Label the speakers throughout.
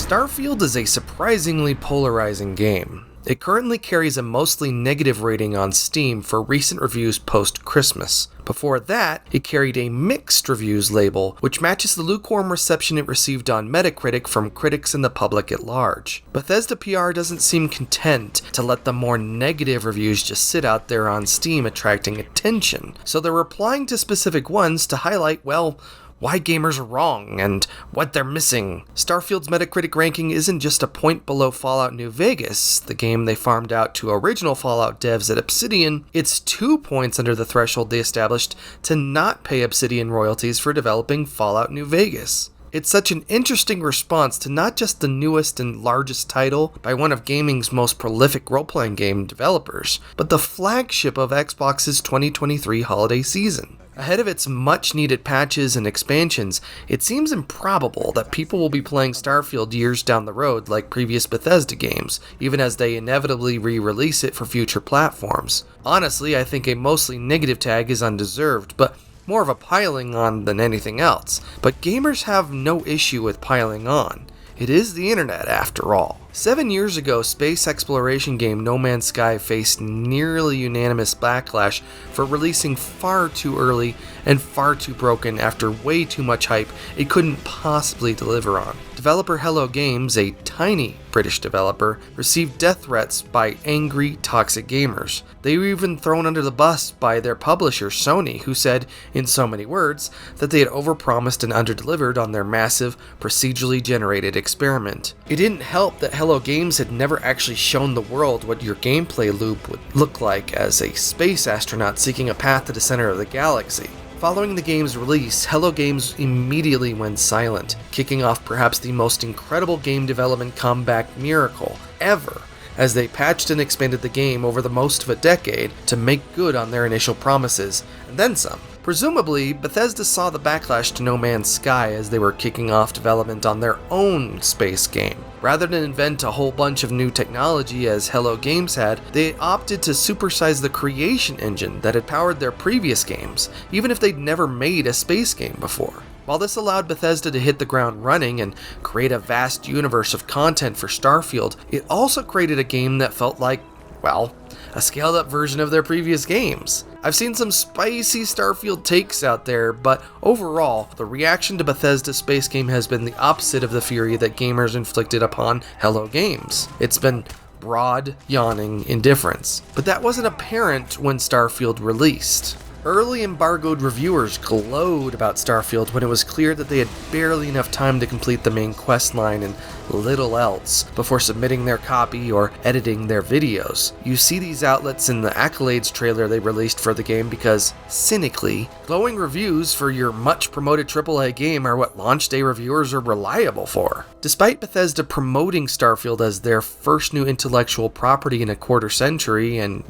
Speaker 1: Starfield is a surprisingly polarizing game. It currently carries a mostly negative rating on Steam for recent reviews post-Christmas. Before that, it carried a mixed reviews label, which matches the lukewarm reception it received on Metacritic from critics and the public at large. Bethesda PR doesn't seem content to let the more negative reviews just sit out there on Steam attracting attention, so they're replying to specific ones to highlight, well, why gamers are wrong and what they're missing. Starfield's Metacritic ranking isn't just a point below Fallout New Vegas, the game they farmed out to original Fallout devs at Obsidian. It's 2 points under the threshold they established to not pay Obsidian royalties for developing Fallout New Vegas. It's such an interesting response to not just the newest and largest title by one of gaming's most prolific role-playing game developers, but the flagship of Xbox's 2023 holiday season. Ahead of its much-needed patches and expansions, it seems improbable that people will be playing Starfield years down the road like previous Bethesda games, even as they inevitably re-release it for future platforms. Honestly, I think a mostly negative tag is undeserved, but more of a piling on than anything else. But gamers have no issue with piling on. It is the internet, after all. 7 years ago, space exploration game No Man's Sky faced nearly unanimous backlash for releasing far too early and far too broken after way too much hype it couldn't possibly deliver on. Developer Hello Games, a tiny British developer, received death threats by angry, toxic gamers. They were even thrown under the bus by their publisher, Sony, who said, in so many words, that they had overpromised and underdelivered on their massive, procedurally generated experiment. It didn't help that Hello Games had never actually shown the world what your gameplay loop would look like as a space astronaut seeking a path to the center of the galaxy. Following the game's release, Hello Games immediately went silent, kicking off perhaps the most incredible game development comeback miracle ever, as they patched and expanded the game over the most of a decade to make good on their initial promises, and then some. Presumably, Bethesda saw the backlash to No Man's Sky as they were kicking off development on their own space game. Rather than invent a whole bunch of new technology as Hello Games had, they opted to supersize the creation engine that had powered their previous games, even if they'd never made a space game before. While this allowed Bethesda to hit the ground running and create a vast universe of content for Starfield, it also created a game that felt like, well, a scaled-up version of their previous games. I've seen some spicy Starfield takes out there, but overall, the reaction to Bethesda's space game has been the opposite of the fury that gamers inflicted upon Hello Games. It's been broad, yawning indifference. But that wasn't apparent when Starfield released. Early embargoed reviewers glowed about Starfield when it was clear that they had barely enough time to complete the main questline and little else before submitting their copy or editing their videos. You see these outlets in the accolades trailer they released for the game because, cynically, glowing reviews for your much-promoted AAA game are what launch day reviewers are reliable for. Despite Bethesda promoting Starfield as their first new intellectual property in a quarter century and,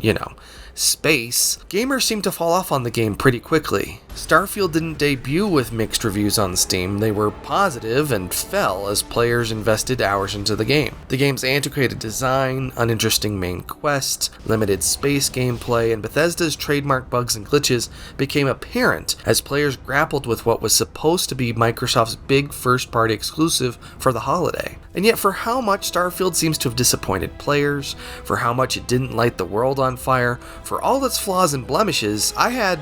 Speaker 1: space, gamers seem to fall off on the game pretty quickly. Starfield didn't debut with mixed reviews on Steam. They were positive and fell as players invested hours into the game. The game's antiquated design, uninteresting main quest, limited space gameplay, and Bethesda's trademark bugs and glitches became apparent as players grappled with what was supposed to be Microsoft's big first-party exclusive for the holiday. And yet for how much Starfield seems to have disappointed players, for how much it didn't light the world on fire, for all its flaws and blemishes, I had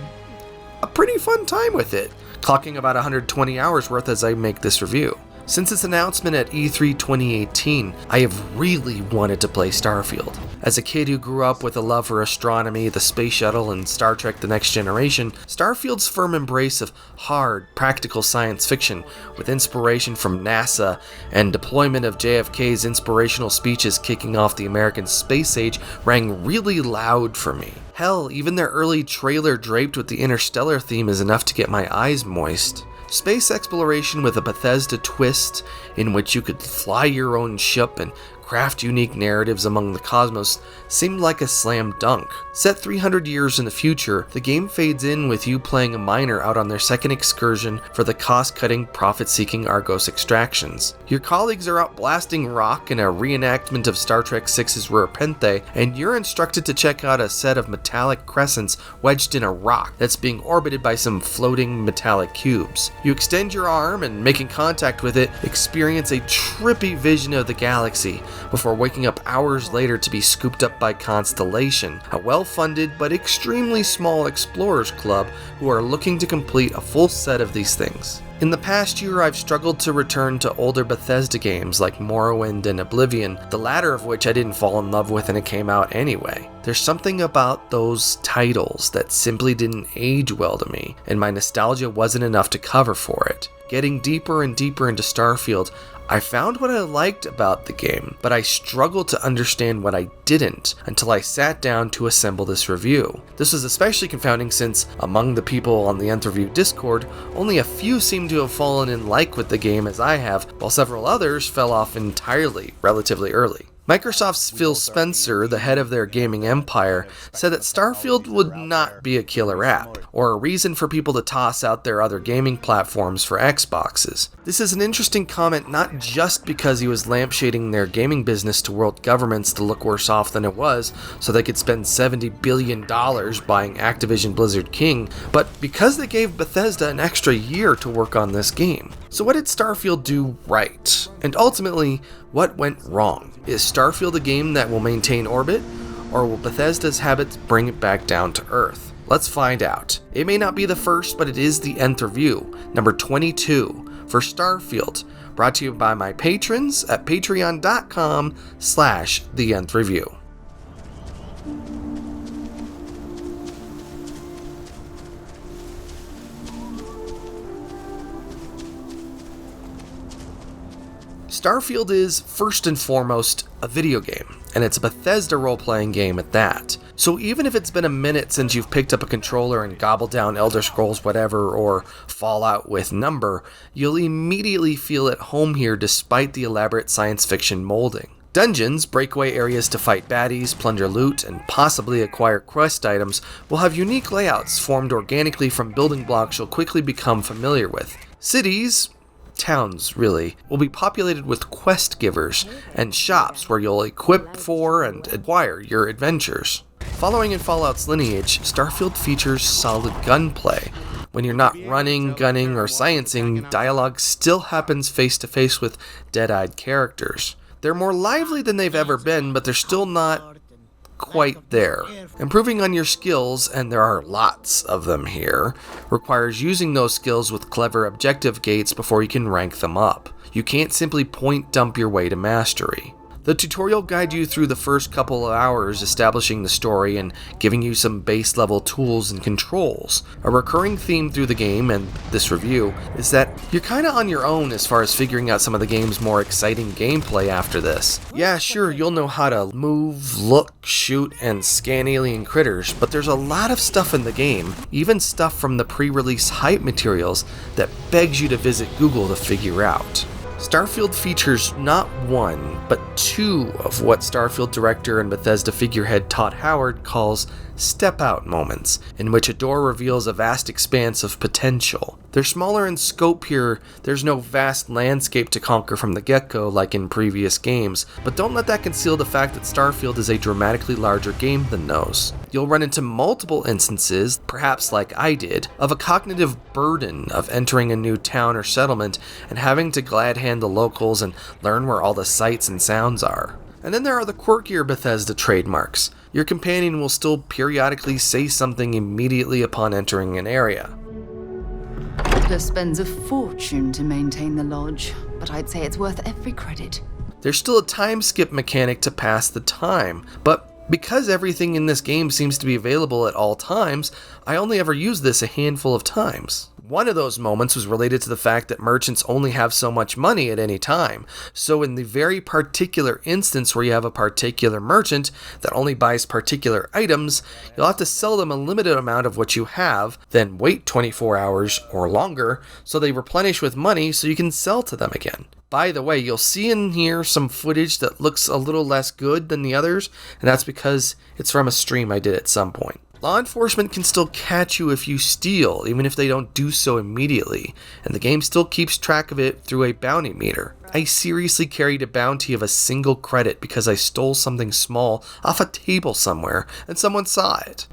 Speaker 1: a pretty fun time with it, clocking about 120 hours worth as I make this review. Since its announcement at E3 2018, I have really wanted to play Starfield. As a kid who grew up with a love for astronomy, the space shuttle, and Star Trek The Next Generation, Starfield's firm embrace of hard, practical science fiction, with inspiration from NASA and deployment of JFK's inspirational speeches kicking off the American space age, rang really loud for me. Hell, even their early trailer draped with the Interstellar theme is enough to get my eyes moist. Space exploration with a Bethesda twist in which you could fly your own ship and craft unique narratives among the cosmos seemed like a slam dunk. Set 300 years in the future, the game fades in with you playing a miner out on their second excursion for the cost-cutting, profit-seeking Argos extractions. Your colleagues are out blasting rock in a reenactment of Star Trek VI's Repente, and you're instructed to check out a set of metallic crescents wedged in a rock that's being orbited by some floating metallic cubes. You extend your arm and, making contact with it, experience a trippy vision of the galaxy before waking up hours later to be scooped up by Constellation, a well-funded but extremely small explorers club who are looking to complete a full set of these things. In the past year, I've struggled to return to older Bethesda games like Morrowind and Oblivion, the latter of which I didn't fall in love with and it came out anyway. There's something about those titles that simply didn't age well to me, and my nostalgia wasn't enough to cover for it. Getting deeper and deeper into Starfield, I found what I liked about the game, but I struggled to understand what I didn't until I sat down to assemble this review. This was especially confounding since, among the people on the Nth Review Discord, only a few seem to have fallen in like with the game as I have, while several others fell off entirely relatively early. Microsoft's Phil Spencer, the head of their gaming empire, said that Starfield would not be a killer app, or a reason for people to toss out their other gaming platforms for Xboxes. This is an interesting comment not just because he was lampshading their gaming business to world governments to look worse off than it was, so they could spend $70 billion buying Activision Blizzard King, but because they gave Bethesda an extra year to work on this game. So what did Starfield do right? And ultimately, what went wrong? Is Starfield a game that will maintain orbit, or will Bethesda's habits bring it back down to Earth? Let's find out. It may not be the first, but it is the Nth Review, number 22, for Starfield, brought to you by my patrons at patreon.com/the Nth Review. Starfield is, first and foremost, a video game, and it's a Bethesda role-playing game at that. So even if it's been a minute since you've picked up a controller and gobbled down Elder Scrolls whatever or Fallout with Number, you'll immediately feel at home here despite the elaborate science fiction molding. Dungeons, breakaway areas to fight baddies, plunder loot, and possibly acquire quest items will have unique layouts formed organically from building blocks you'll quickly become familiar with. Cities, towns really, will be populated with quest givers and shops where you'll equip for and acquire your adventures. Following in Fallout's lineage, Starfield features solid gunplay. When you're not running, gunning, or sciencing, dialogue still happens face-to-face with dead-eyed characters. They're more lively than they've ever been, but they're still not quite there. Improving on your skills, and there are lots of them here, requires using those skills with clever objective gates before you can rank them up. You can't simply point dump your way to mastery. The tutorial guides you through the first couple of hours, establishing the story and giving you some base level tools and controls. A recurring theme through the game and this review is that you're kinda on your own as far as figuring out some of the game's more exciting gameplay after this. Yeah, sure, you'll know how to move, look, shoot, and scan alien critters, but there's a lot of stuff in the game, even stuff from the pre-release hype materials, that begs you to visit Google to figure out. Starfield features not one, but two of what Starfield director and Bethesda figurehead Todd Howard calls step-out moments, in which a door reveals a vast expanse of potential. They're smaller in scope here, there's no vast landscape to conquer from the get-go like in previous games, but don't let that conceal the fact that Starfield is a dramatically larger game than those. You'll run into multiple instances, perhaps like I did, of a cognitive burden of entering a new town or settlement and having to glad hand the locals and learn where all the sights and sounds are. And then there are the quirkier Bethesda trademarks. Your companion will still periodically say something immediately upon entering an area.
Speaker 2: Butler spends a fortune to maintain the lodge, but I'd say it's worth every credit.
Speaker 1: There's still a time skip mechanic to pass the time, but because everything in this game seems to be available at all times, I only ever used this a handful of times. One of those moments was related to the fact that merchants only have so much money at any time. So in the very particular instance where you have a particular merchant that only buys particular items, you'll have to sell them a limited amount of what you have, then wait 24 hours or longer so they replenish with money so you can sell to them again. By the way, you'll see in here some footage that looks a little less good than the others, and that's because it's from a stream I did at some point. Law enforcement can still catch you if you steal, even if they don't do so immediately, and the game still keeps track of it through a bounty meter. I seriously carried a bounty of a single credit because I stole something small off a table somewhere, and someone saw it.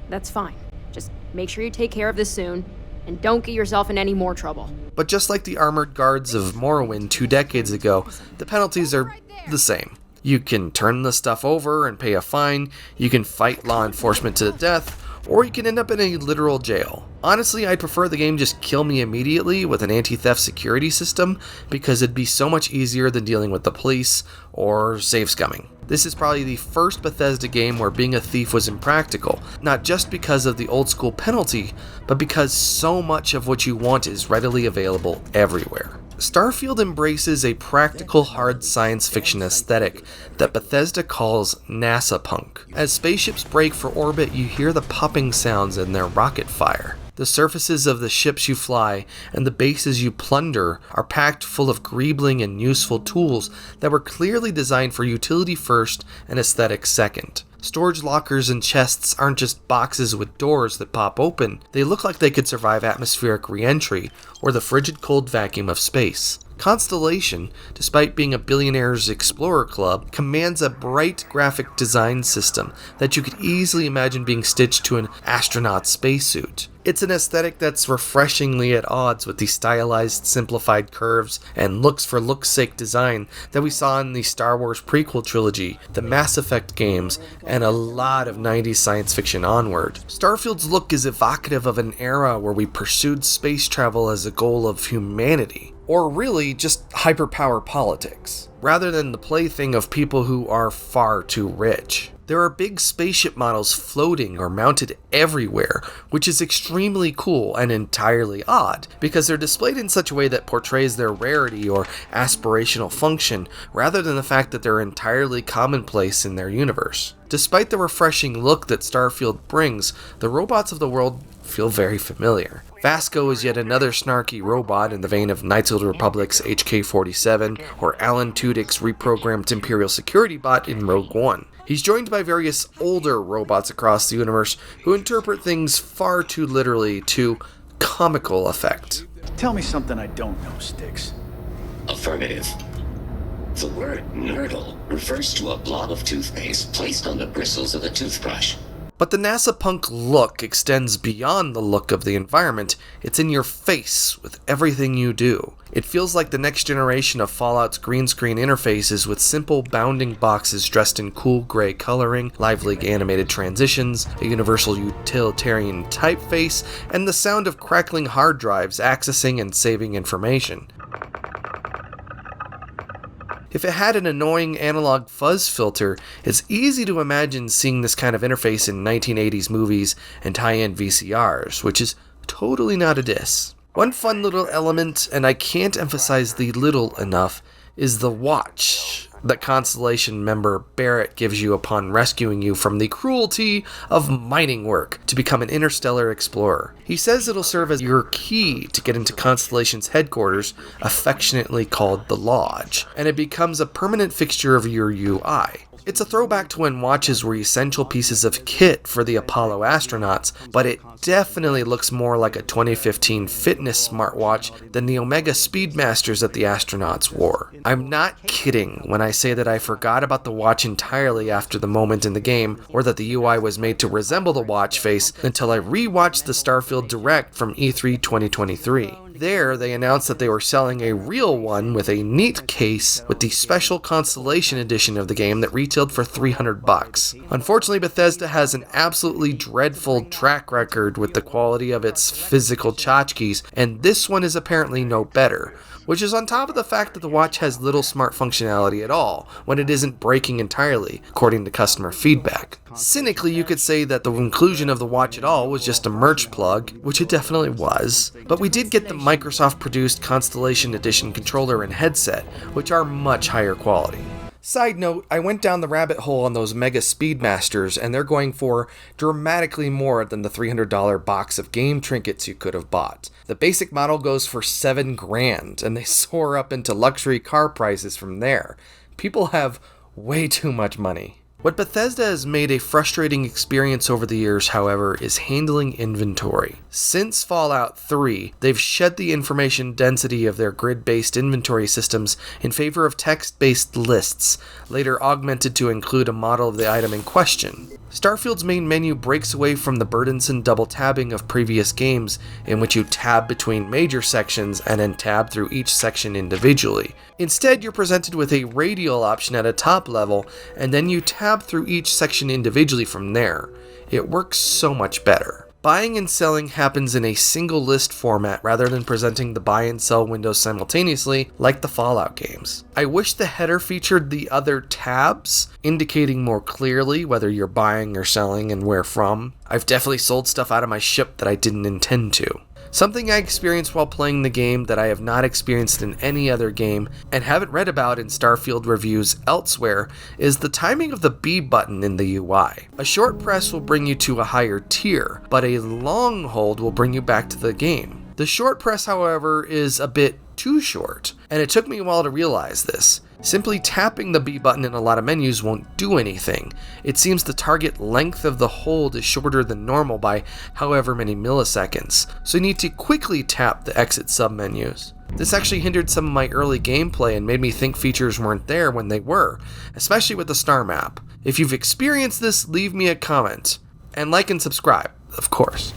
Speaker 3: That's fine. Just make sure you take care of this soon, and don't get yourself in any more trouble.
Speaker 1: But just like the armored guards of Morrowind 2 decades ago, the penalties are the same. You can turn the stuff over and pay a fine, you can fight law enforcement to the death, or you can end up in a literal jail. Honestly, I'd prefer the game just kill me immediately with an anti-theft security system, because it'd be so much easier than dealing with the police or save scumming. This is probably the first Bethesda game where being a thief was impractical, not just because of the old school penalty, but because so much of what you want is readily available everywhere. Starfield embraces a practical hard science fiction aesthetic that Bethesda calls NASA punk. As spaceships break for orbit, you hear the popping sounds in their rocket fire. The surfaces of the ships you fly and the bases you plunder are packed full of greebling and useful tools that were clearly designed for utility first and aesthetic second. Storage lockers and chests aren't just boxes with doors that pop open, they look like they could survive atmospheric re-entry or the frigid cold vacuum of space. Constellation, despite being a billionaire's explorer club, commands a bright graphic design system that you could easily imagine being stitched to an astronaut spacesuit. It's an aesthetic that's refreshingly at odds with the stylized, simplified curves and looks-for-looks' sake design that we saw in the Star Wars prequel trilogy, the Mass Effect games, and a lot of 90s science fiction onward. Starfield's look is evocative of an era where we pursued space travel as a goal of humanity, or really just hyperpower politics, rather than the plaything of people who are far too rich. There are big spaceship models floating or mounted everywhere, which is extremely cool and entirely odd, because they're displayed in such a way that portrays their rarity or aspirational function, rather than the fact that they're entirely commonplace in their universe. Despite the refreshing look that Starfield brings, the robots of the world feel very familiar. Vasco is yet another snarky robot in the vein of Knights of the Republic's HK-47 or Alan Tudyk's reprogrammed Imperial security bot in Rogue One. He's joined by various older robots across the universe who interpret things far too literally to comical effect.
Speaker 4: Tell me something I don't know, Styx.
Speaker 5: Affirmative. The word nurdle refers to a blob of toothpaste placed on the bristles of a toothbrush.
Speaker 1: But the NASA punk look extends beyond the look of the environment. It's in your face with everything you do. It feels like the next generation of Fallout's green screen interfaces with simple bounding boxes dressed in cool gray coloring, lively animated transitions, a universal utilitarian typeface, and the sound of crackling hard drives accessing and saving information. If it had an annoying analog fuzz filter, it's easy to imagine seeing this kind of interface in 1980s movies and tie-in VCRs, which is totally not a diss. One fun little element, and I can't emphasize the little enough, is the watch that Constellation member Barrett gives you upon rescuing you from the cruelty of mining work to become an interstellar explorer. He says it'll serve as your key to get into Constellation's headquarters, affectionately called the Lodge, and it becomes a permanent fixture of your UI. It's a throwback to when watches were essential pieces of kit for the Apollo astronauts, but it definitely looks more like a 2015 fitness smartwatch than the Omega Speedmasters that the astronauts wore. I'm not kidding when I say that I forgot about the watch entirely after the moment in the game, or that the UI was made to resemble the watch face until I rewatched the Starfield Direct from E3 2023. There, they announced that they were selling a real one with a neat case with the special Constellation edition of the game that retailed for $300. Unfortunately, Bethesda has an absolutely dreadful track record with the quality of its physical tchotchkes, and this one is apparently no better, which is on top of the fact that the watch has little smart functionality at all, when it isn't breaking entirely, according to customer feedback. Cynically, you could say that the inclusion of the watch at all was just a merch plug, which it definitely was, but we did get the Microsoft-produced Constellation Edition controller and headset, which are much higher quality. Side note, I went down the rabbit hole on those Mega Speedmasters, and they're going for dramatically more than the $300 box of game trinkets you could have bought. The basic model goes for $7,000, and they soar up into luxury car prices from there. People have way too much money. What Bethesda has made a frustrating experience over the years, however, is handling inventory. Since Fallout 3, they've shed the information density of their grid-based inventory systems in favor of text-based lists, later augmented to include a model of the item in question. Starfield's main menu breaks away from the burdensome double tabbing of previous games, in which you tab between major sections and then tab through each section individually. Instead, you're presented with a radial option at a top level, and then you tab through each section individually from there. It works so much better. Buying and selling happens in a single list format rather than presenting the buy and sell windows simultaneously like the Fallout games. I wish the header featured the other tabs, indicating more clearly whether you're buying or selling and where from. I've definitely sold stuff out of my ship that I didn't intend to. Something I experienced while playing the game that I have not experienced in any other game and haven't read about in Starfield reviews elsewhere is the timing of the B button in the UI. A short press will bring you to a higher tier, but a long hold will bring you back to the game. The short press, however, is a bit too short, and it took me a while to realize this. Simply tapping the B button in a lot of menus won't do anything. It seems the target length of the hold is shorter than normal by however many milliseconds, so you need to quickly tap the exit submenus. This actually hindered some of my early gameplay and made me think features weren't there when they were, especially with the star map. If you've experienced this, leave me a comment. And like and subscribe, of course.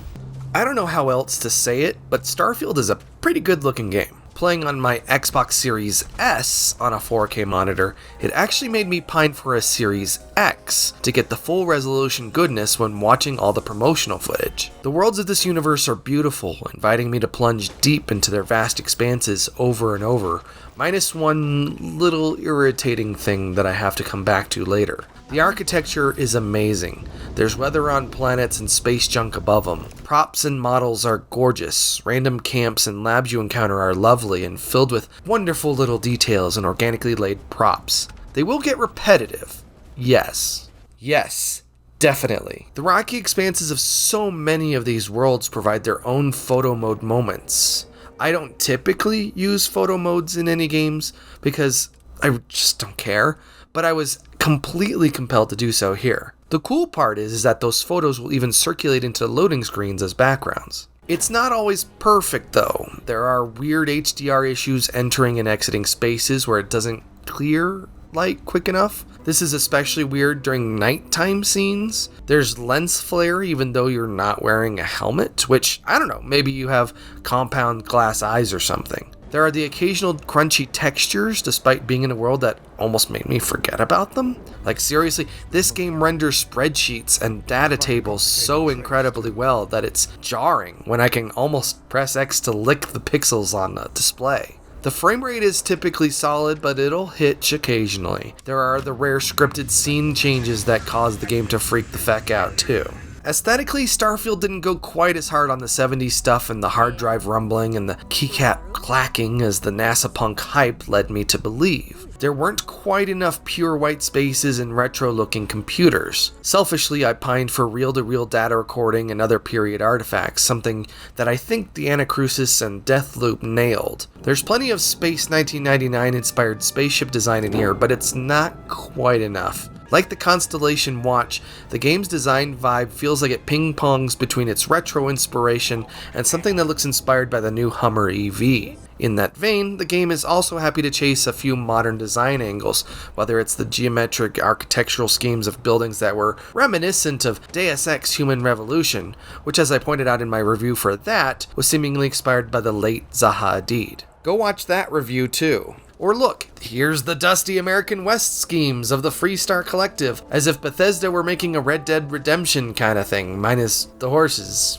Speaker 1: I don't know how else to say it, but Starfield is a pretty good looking game. Playing on my Xbox Series S on a 4K monitor, it actually made me pine for a Series X to get the full resolution goodness when watching all the promotional footage. The worlds of this universe are beautiful, inviting me to plunge deep into their vast expanses over and over, minus one little irritating thing that I have to come back to later. The architecture is amazing. There's weather on planets and space junk above them. Props and models are gorgeous. Random camps and labs you encounter are lovely and filled with wonderful little details and organically laid props. They will get repetitive. Yes. Yes. Definitely. The rocky expanses of so many of these worlds provide their own photo mode moments. I don't typically use photo modes in any games because I just don't care, but I was completely compelled to do so here. The cool part is that those photos will even circulate into loading screens as backgrounds. It's not always perfect though. There are weird HDR issues entering and exiting spaces where it doesn't clear light quick enough. This is especially weird during nighttime scenes. There's lens flare even though you're not wearing a helmet, which, I don't know, maybe you have compound glass eyes or something. There are the occasional crunchy textures despite being in a world that almost made me forget about them. Like seriously, this game renders spreadsheets and data tables so incredibly well that it's jarring when I can almost press X to lick the pixels on the display. The frame rate is typically solid, but it'll hitch occasionally. There are the rare scripted scene changes that cause the game to freak the feck out too. Aesthetically, Starfield didn't go quite as hard on the 70s stuff and the hard drive rumbling and the keycap clacking as the NASA punk hype led me to believe. There weren't quite enough pure white spaces and retro-looking computers. Selfishly, I pined for reel-to-reel data recording and other period artifacts, something that I think the Anacrusis and Deathloop nailed. There's plenty of Space 1999-inspired spaceship design in here, but it's not quite enough. Like the Constellation Watch, the game's design vibe feels like it ping-pongs between its retro inspiration and something that looks inspired by the new Hummer EV. In that vein, the game is also happy to chase a few modern design angles, whether it's the geometric architectural schemes of buildings that were reminiscent of Deus Ex Human Revolution, which, as I pointed out in my review for that, was seemingly inspired by the late Zaha Hadid. Go watch that review too. Or look, here's the dusty American West schemes of the Freestar Collective, as if Bethesda were making a Red Dead Redemption kind of thing, minus the horses.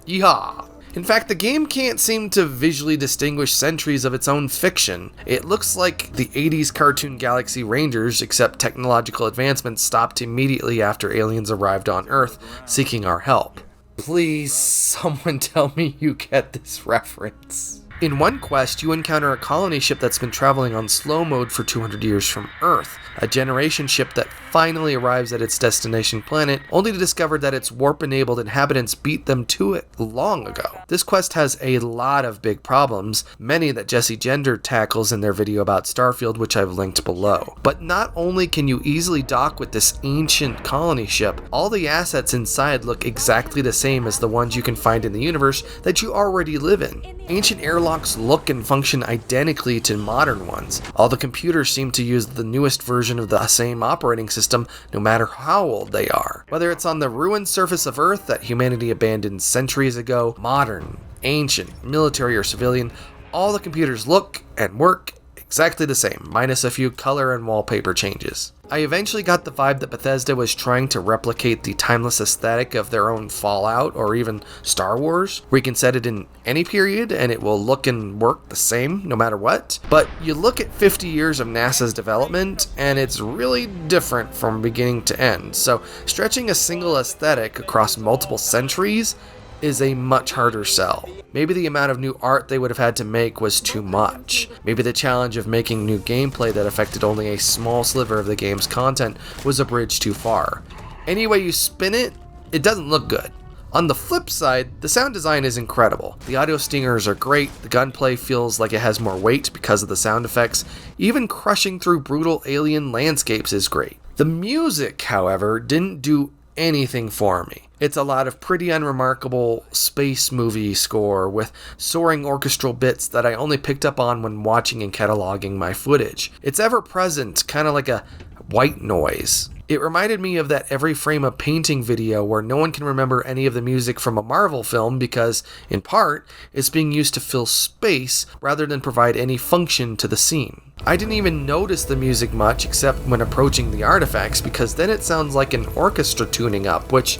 Speaker 1: Yeehaw! In fact, the game can't seem to visually distinguish centuries of its own fiction. It looks like the 80s cartoon Galaxy Rangers, except technological advancements stopped immediately after aliens arrived on Earth, seeking our help. Please, someone tell me you get this reference. In one quest, you encounter a colony ship that's been traveling on slow mode for 200 years from Earth, a generation ship that finally arrives at its destination planet, only to discover that its warp-enabled inhabitants beat them to it long ago. This quest has a lot of big problems, many that Jesse Gender tackles in their video about Starfield, which I've linked below. But not only can you easily dock with this ancient colony ship, all the assets inside look exactly the same as the ones you can find in the universe that you already live in. Ancient airlocks look and function identically to modern ones. All the computers seem to use the newest version of the same operating system, no matter how old they are. Whether it's on the ruined surface of Earth that humanity abandoned centuries ago, modern, ancient, military, or civilian, all the computers look and work exactly the same, minus a few color and wallpaper changes. I eventually got the vibe that Bethesda was trying to replicate the timeless aesthetic of their own Fallout or even Star Wars, where you can set it in any period and it will look and work the same no matter what. But you look at 50 years of NASA's development and it's really different from beginning to end. So stretching a single aesthetic across multiple centuries is a much harder sell. Maybe the amount of new art they would have had to make was too much. Maybe the challenge of making new gameplay that affected only a small sliver of the game's content was a bridge too far. Any way you spin it, it doesn't look good. On the flip side, the sound design is incredible. The audio stingers are great, the gunplay feels like it has more weight because of the sound effects, even crushing through brutal alien landscapes is great. The music, however, didn't do anything for me. It's a lot of pretty unremarkable space movie score with soaring orchestral bits that I only picked up on when watching and cataloging my footage. It's ever present, kind of like a white noise. It reminded me of that Every Frame a Painting video where no one can remember any of the music from a Marvel film because, in part, it's being used to fill space rather than provide any function to the scene. I didn't even notice the music much except when approaching the artifacts because then it sounds like an orchestra tuning up, which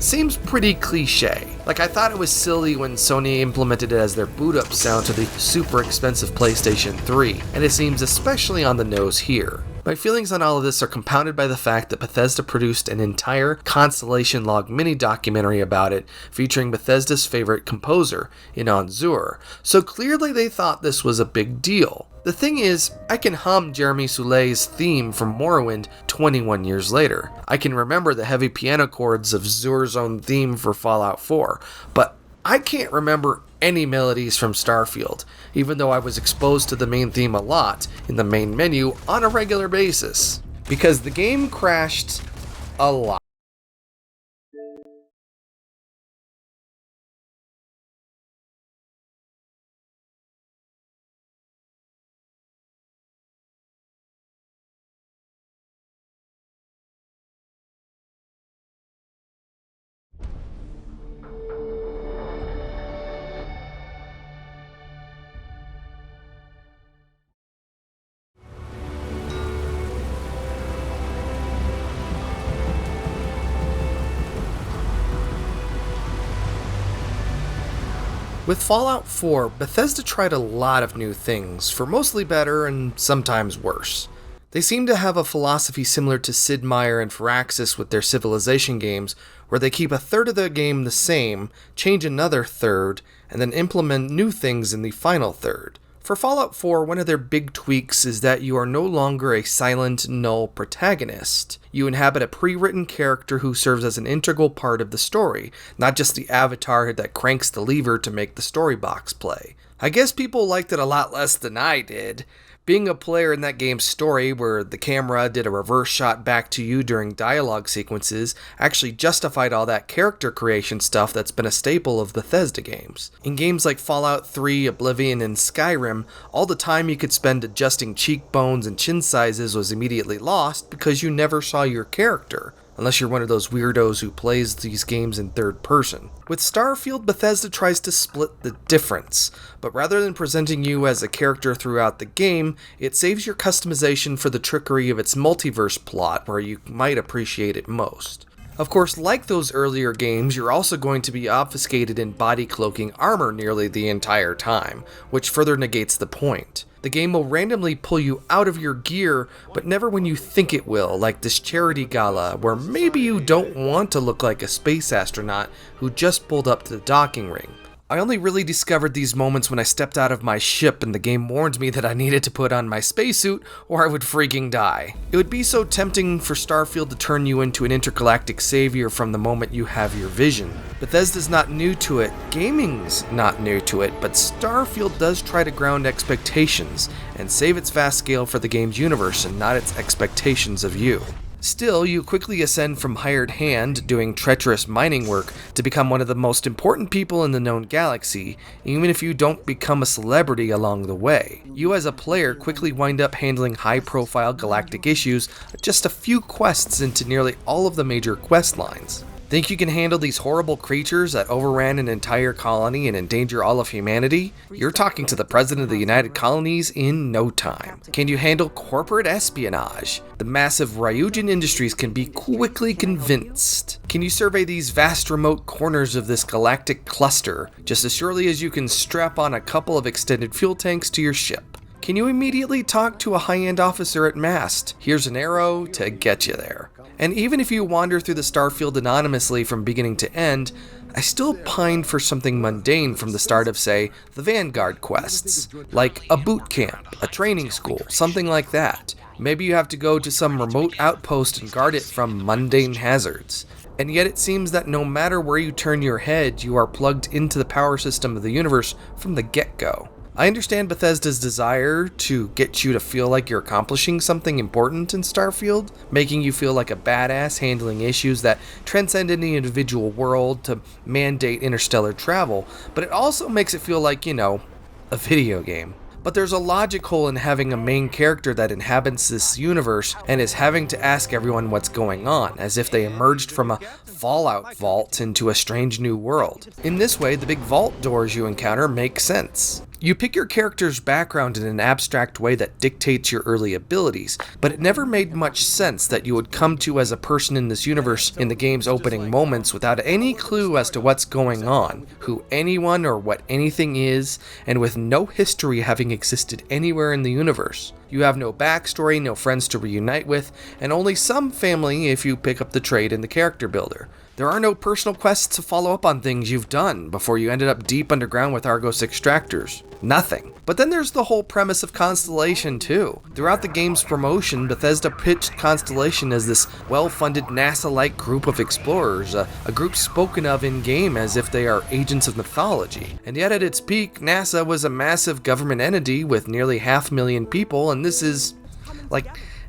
Speaker 1: seems pretty cliche. Like, I thought it was silly when Sony implemented it as their boot-up sound to the super expensive PlayStation 3, and it seems especially on the nose here. My feelings on all of this are compounded by the fact that Bethesda produced an entire Constellation Log mini-documentary about it, featuring Bethesda's favorite composer, Inon Zur, so clearly they thought this was a big deal. The thing is, I can hum Jeremy Soule's theme from Morrowind 21 years later. I can remember the heavy piano chords of Zur's own theme for Fallout 4, but I can't remember any melodies from Starfield, even though I was exposed to the main theme a lot in the main menu on a regular basis, because the game crashed a lot. With Fallout 4, Bethesda tried a lot of new things, for mostly better and sometimes worse. They seem to have a philosophy similar to Sid Meier and Firaxis with their Civilization games, where they keep a third of the game the same, change another third, and then implement new things in the final third. For Fallout 4, one of their big tweaks is that you are no longer a silent, null protagonist. You inhabit a pre-written character who serves as an integral part of the story, not just the avatar that cranks the lever to make the story box play. I guess people liked it a lot less than I did. Being a player in that game's story, where the camera did a reverse shot back to you during dialogue sequences, actually justified all that character creation stuff that's been a staple of Bethesda games. In games like Fallout 3, Oblivion, and Skyrim, all the time you could spend adjusting cheekbones and chin sizes was immediately lost because you never saw your character, unless you're one of those weirdos who plays these games in third person. With Starfield, Bethesda tries to split the difference, but rather than presenting you as a character throughout the game, it saves your customization for the trickery of its multiverse plot, where you might appreciate it most. Of course, like those earlier games, you're also going to be obfuscated in body cloaking armor nearly the entire time, which further negates the point. The game will randomly pull you out of your gear, but never when you think it will, like this charity gala, where maybe you don't want to look like a space astronaut who just pulled up to the docking ring. I only really discovered these moments when I stepped out of my ship and the game warned me that I needed to put on my spacesuit or I would freaking die. It would be so tempting for Starfield to turn you into an intergalactic savior from the moment you have your vision. Bethesda's not new to it, gaming's not new to it, but Starfield does try to ground expectations and save its vast scale for the game's universe and not its expectations of you. Still, you quickly ascend from hired hand, doing treacherous mining work, to become one of the most important people in the known galaxy, even if you don't become a celebrity along the way. You as a player quickly wind up handling high-profile galactic issues, just a few quests into nearly all of the major quest lines. Think you can handle these horrible creatures that overran an entire colony and endanger all of humanity? You're talking to the President of the United Colonies in no time. Can you handle corporate espionage? The massive Ryujin Industries can be quickly convinced. Can you survey these vast remote corners of this galactic cluster just as surely as you can strap on a couple of extended fuel tanks to your ship? Can you immediately talk to a high-end officer at mast? Here's an arrow to get you there. And even if you wander through the Starfield anonymously from beginning to end, I still pine for something mundane from the start of, say, the Vanguard quests, like a boot camp, a training school, something like that. Maybe you have to go to some remote outpost and guard it from mundane hazards. And yet it seems that no matter where you turn your head, you are plugged into the power system of the universe from the get-go. I understand Bethesda's desire to get you to feel like you're accomplishing something important in Starfield, making you feel like a badass handling issues that transcend any individual world to mandate interstellar travel, but it also makes it feel like, a video game. But there's a logic hole in having a main character that inhabits this universe and is having to ask everyone what's going on, as if they emerged from a Fallout vault into a strange new world. In this way, the big vault doors you encounter make sense. You pick your character's background in an abstract way that dictates your early abilities, but it never made much sense that you would come to as a person in this universe in the game's opening moments without any clue as to what's going on, who anyone or what anything is, and with no history having existed anywhere in the universe. You have no backstory, no friends to reunite with, and only some family if you pick up the trade in the character builder. There are no personal quests to follow up on things you've done before you ended up deep underground with Argos extractors. Nothing. But then there's the whole premise of Constellation too. Throughout the game's promotion, Bethesda pitched Constellation as this well-funded NASA-like group of explorers, a group spoken of in-game as if they are agents of mythology. And yet at its peak, NASA was a massive government entity with nearly 500,000 people, and this is,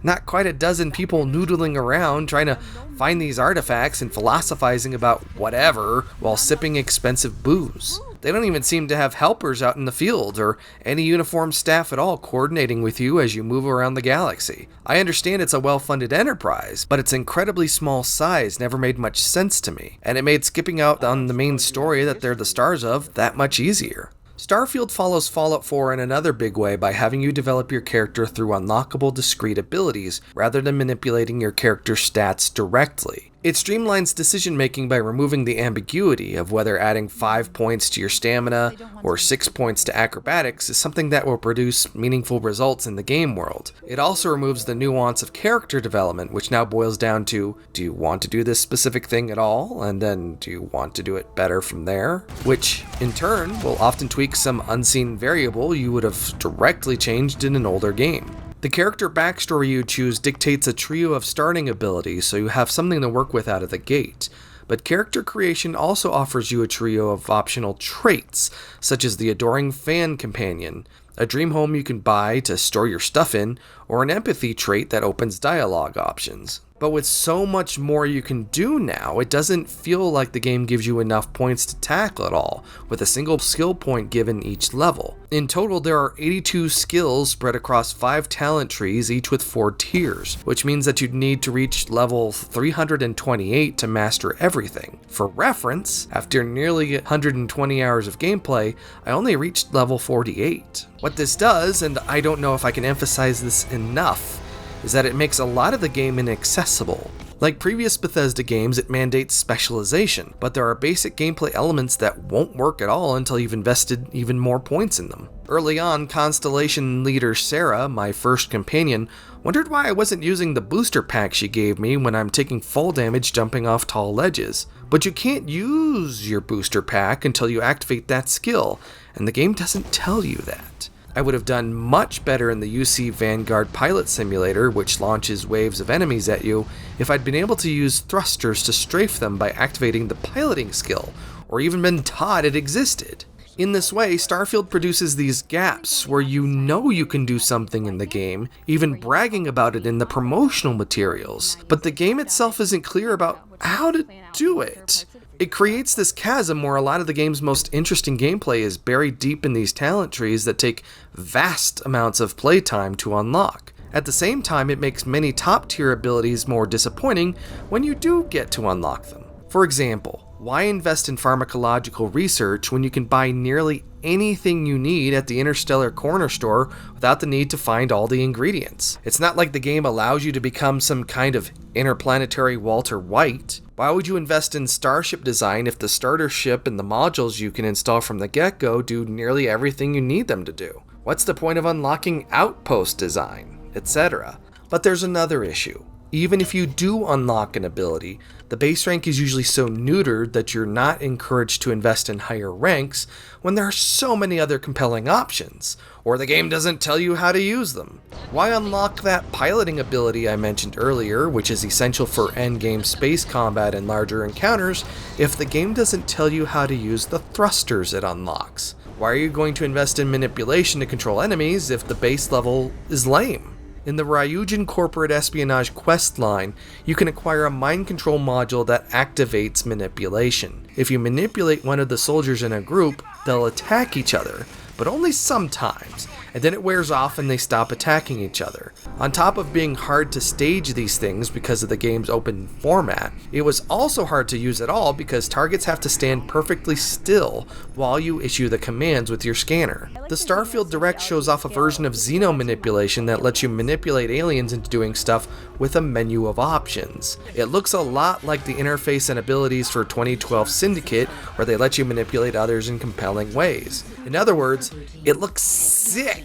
Speaker 1: not quite a dozen people noodling around trying to find these artifacts and philosophizing about whatever while sipping expensive booze. They don't even seem to have helpers out in the field or any uniformed staff at all coordinating with you as you move around the galaxy. I understand it's a well-funded enterprise, but its incredibly small size never made much sense to me, and it made skipping out on the main story that they're the stars of that much easier. Starfield follows Fallout 4 in another big way by having you develop your character through unlockable discrete abilities, rather than manipulating your character's stats directly. It streamlines decision-making by removing the ambiguity of whether adding 5 points to your stamina or 6 points to acrobatics is something that will produce meaningful results in the game world. It also removes the nuance of character development, which now boils down to, do you want to do this specific thing at all? And then, do you want to do it better from there? Which, in turn, will often tweak some unseen variable you would have directly changed in an older game. The character backstory you choose dictates a trio of starting abilities, so you have something to work with out of the gate. But character creation also offers you a trio of optional traits, such as the adoring fan companion, a dream home you can buy to store your stuff in, or an empathy trait that opens dialogue options. But with so much more you can do now, it doesn't feel like the game gives you enough points to tackle it all, with a single skill point given each level. In total, there are 82 skills spread across 5 talent trees, each with 4 tiers, which means that you'd need to reach level 328 to master everything. For reference, after nearly 120 hours of gameplay, I only reached level 48. What this does, and I don't know if I can emphasize this enough, is that it makes a lot of the game inaccessible. Like previous Bethesda games, it mandates specialization, but there are basic gameplay elements that won't work at all until you've invested even more points in them. Early on, Constellation leader Sarah, my first companion, wondered why I wasn't using the booster pack she gave me when I'm taking fall damage jumping off tall ledges. but you can't use your booster pack until you activate that skill, and the game doesn't tell you that. I would have done much better in the UC Vanguard Pilot Simulator, which launches waves of enemies at you, if I'd been able to use thrusters to strafe them by activating the piloting skill, or even been taught it existed. In this way, Starfield produces these gaps where you know you can do something in the game, even bragging about it in the promotional materials, but the game itself isn't clear about how to do it. It creates this chasm where a lot of the game's most interesting gameplay is buried deep in these talent trees that take vast amounts of playtime to unlock. At the same time, it makes many top-tier abilities more disappointing when you do get to unlock them. For example, why invest in pharmacological research when you can buy nearly anything you need at the Interstellar Corner Store without the need to find all the ingredients? It's not like the game allows you to become some kind of interplanetary Walter White. Why would you invest in starship design if the starter ship and the modules you can install from the get-go do nearly everything you need them to do? What's the point of unlocking outpost design, etc.? But there's another issue. Even if you do unlock an ability, the base rank is usually so neutered that you're not encouraged to invest in higher ranks when there are so many other compelling options, or the game doesn't tell you how to use them. Why unlock that piloting ability I mentioned earlier, which is essential for endgame space combat and larger encounters, if the game doesn't tell you how to use the thrusters it unlocks? Why are you going to invest in manipulation to control enemies if the base level is lame? In the Ryujin Corporate Espionage quest line, you can acquire a mind control module that activates manipulation. If you manipulate one of the soldiers in a group, they'll attack each other, but only sometimes, and then it wears off and they stop attacking each other. On top of being hard to stage these things because of the game's open format, it was also hard to use at all because targets have to stand perfectly still while you issue the commands with your scanner. The Starfield Direct shows off a version of Xeno manipulation that lets you manipulate aliens into doing stuff with a menu of options. It looks a lot like the interface and abilities for 2012 Syndicate, where they let you manipulate others in compelling ways. In other words, it looks sick.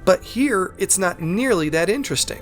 Speaker 1: But here, it's not nearly that interesting.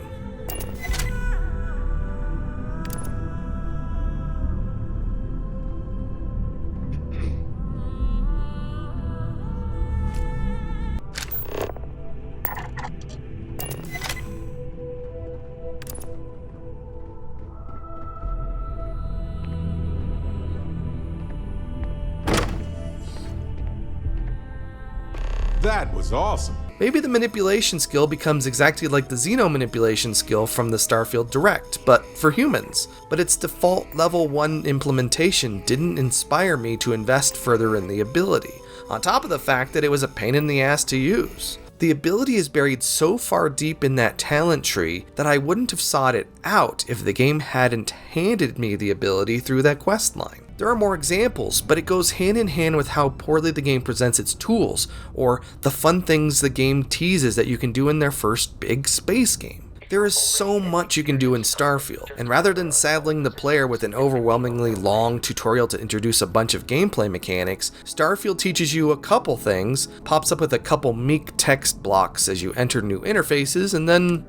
Speaker 6: That was awesome.
Speaker 1: Maybe the manipulation skill becomes exactly like the Xeno manipulation skill from the Starfield Direct, but for humans. But its default level 1 implementation didn't inspire me to invest further in the ability, on top of the fact that it was a pain in the ass to use. The ability is buried so far deep in that talent tree that I wouldn't have sought it out if the game hadn't handed me the ability through that quest line. There are more examples, but it goes hand in hand with how poorly the game presents its tools, or the fun things the game teases that you can do in their first big space game. There is so much you can do in Starfield, and rather than saddling the player with an overwhelmingly long tutorial to introduce a bunch of gameplay mechanics, Starfield teaches you a couple things, pops up with a couple meek text blocks as you enter new interfaces, and then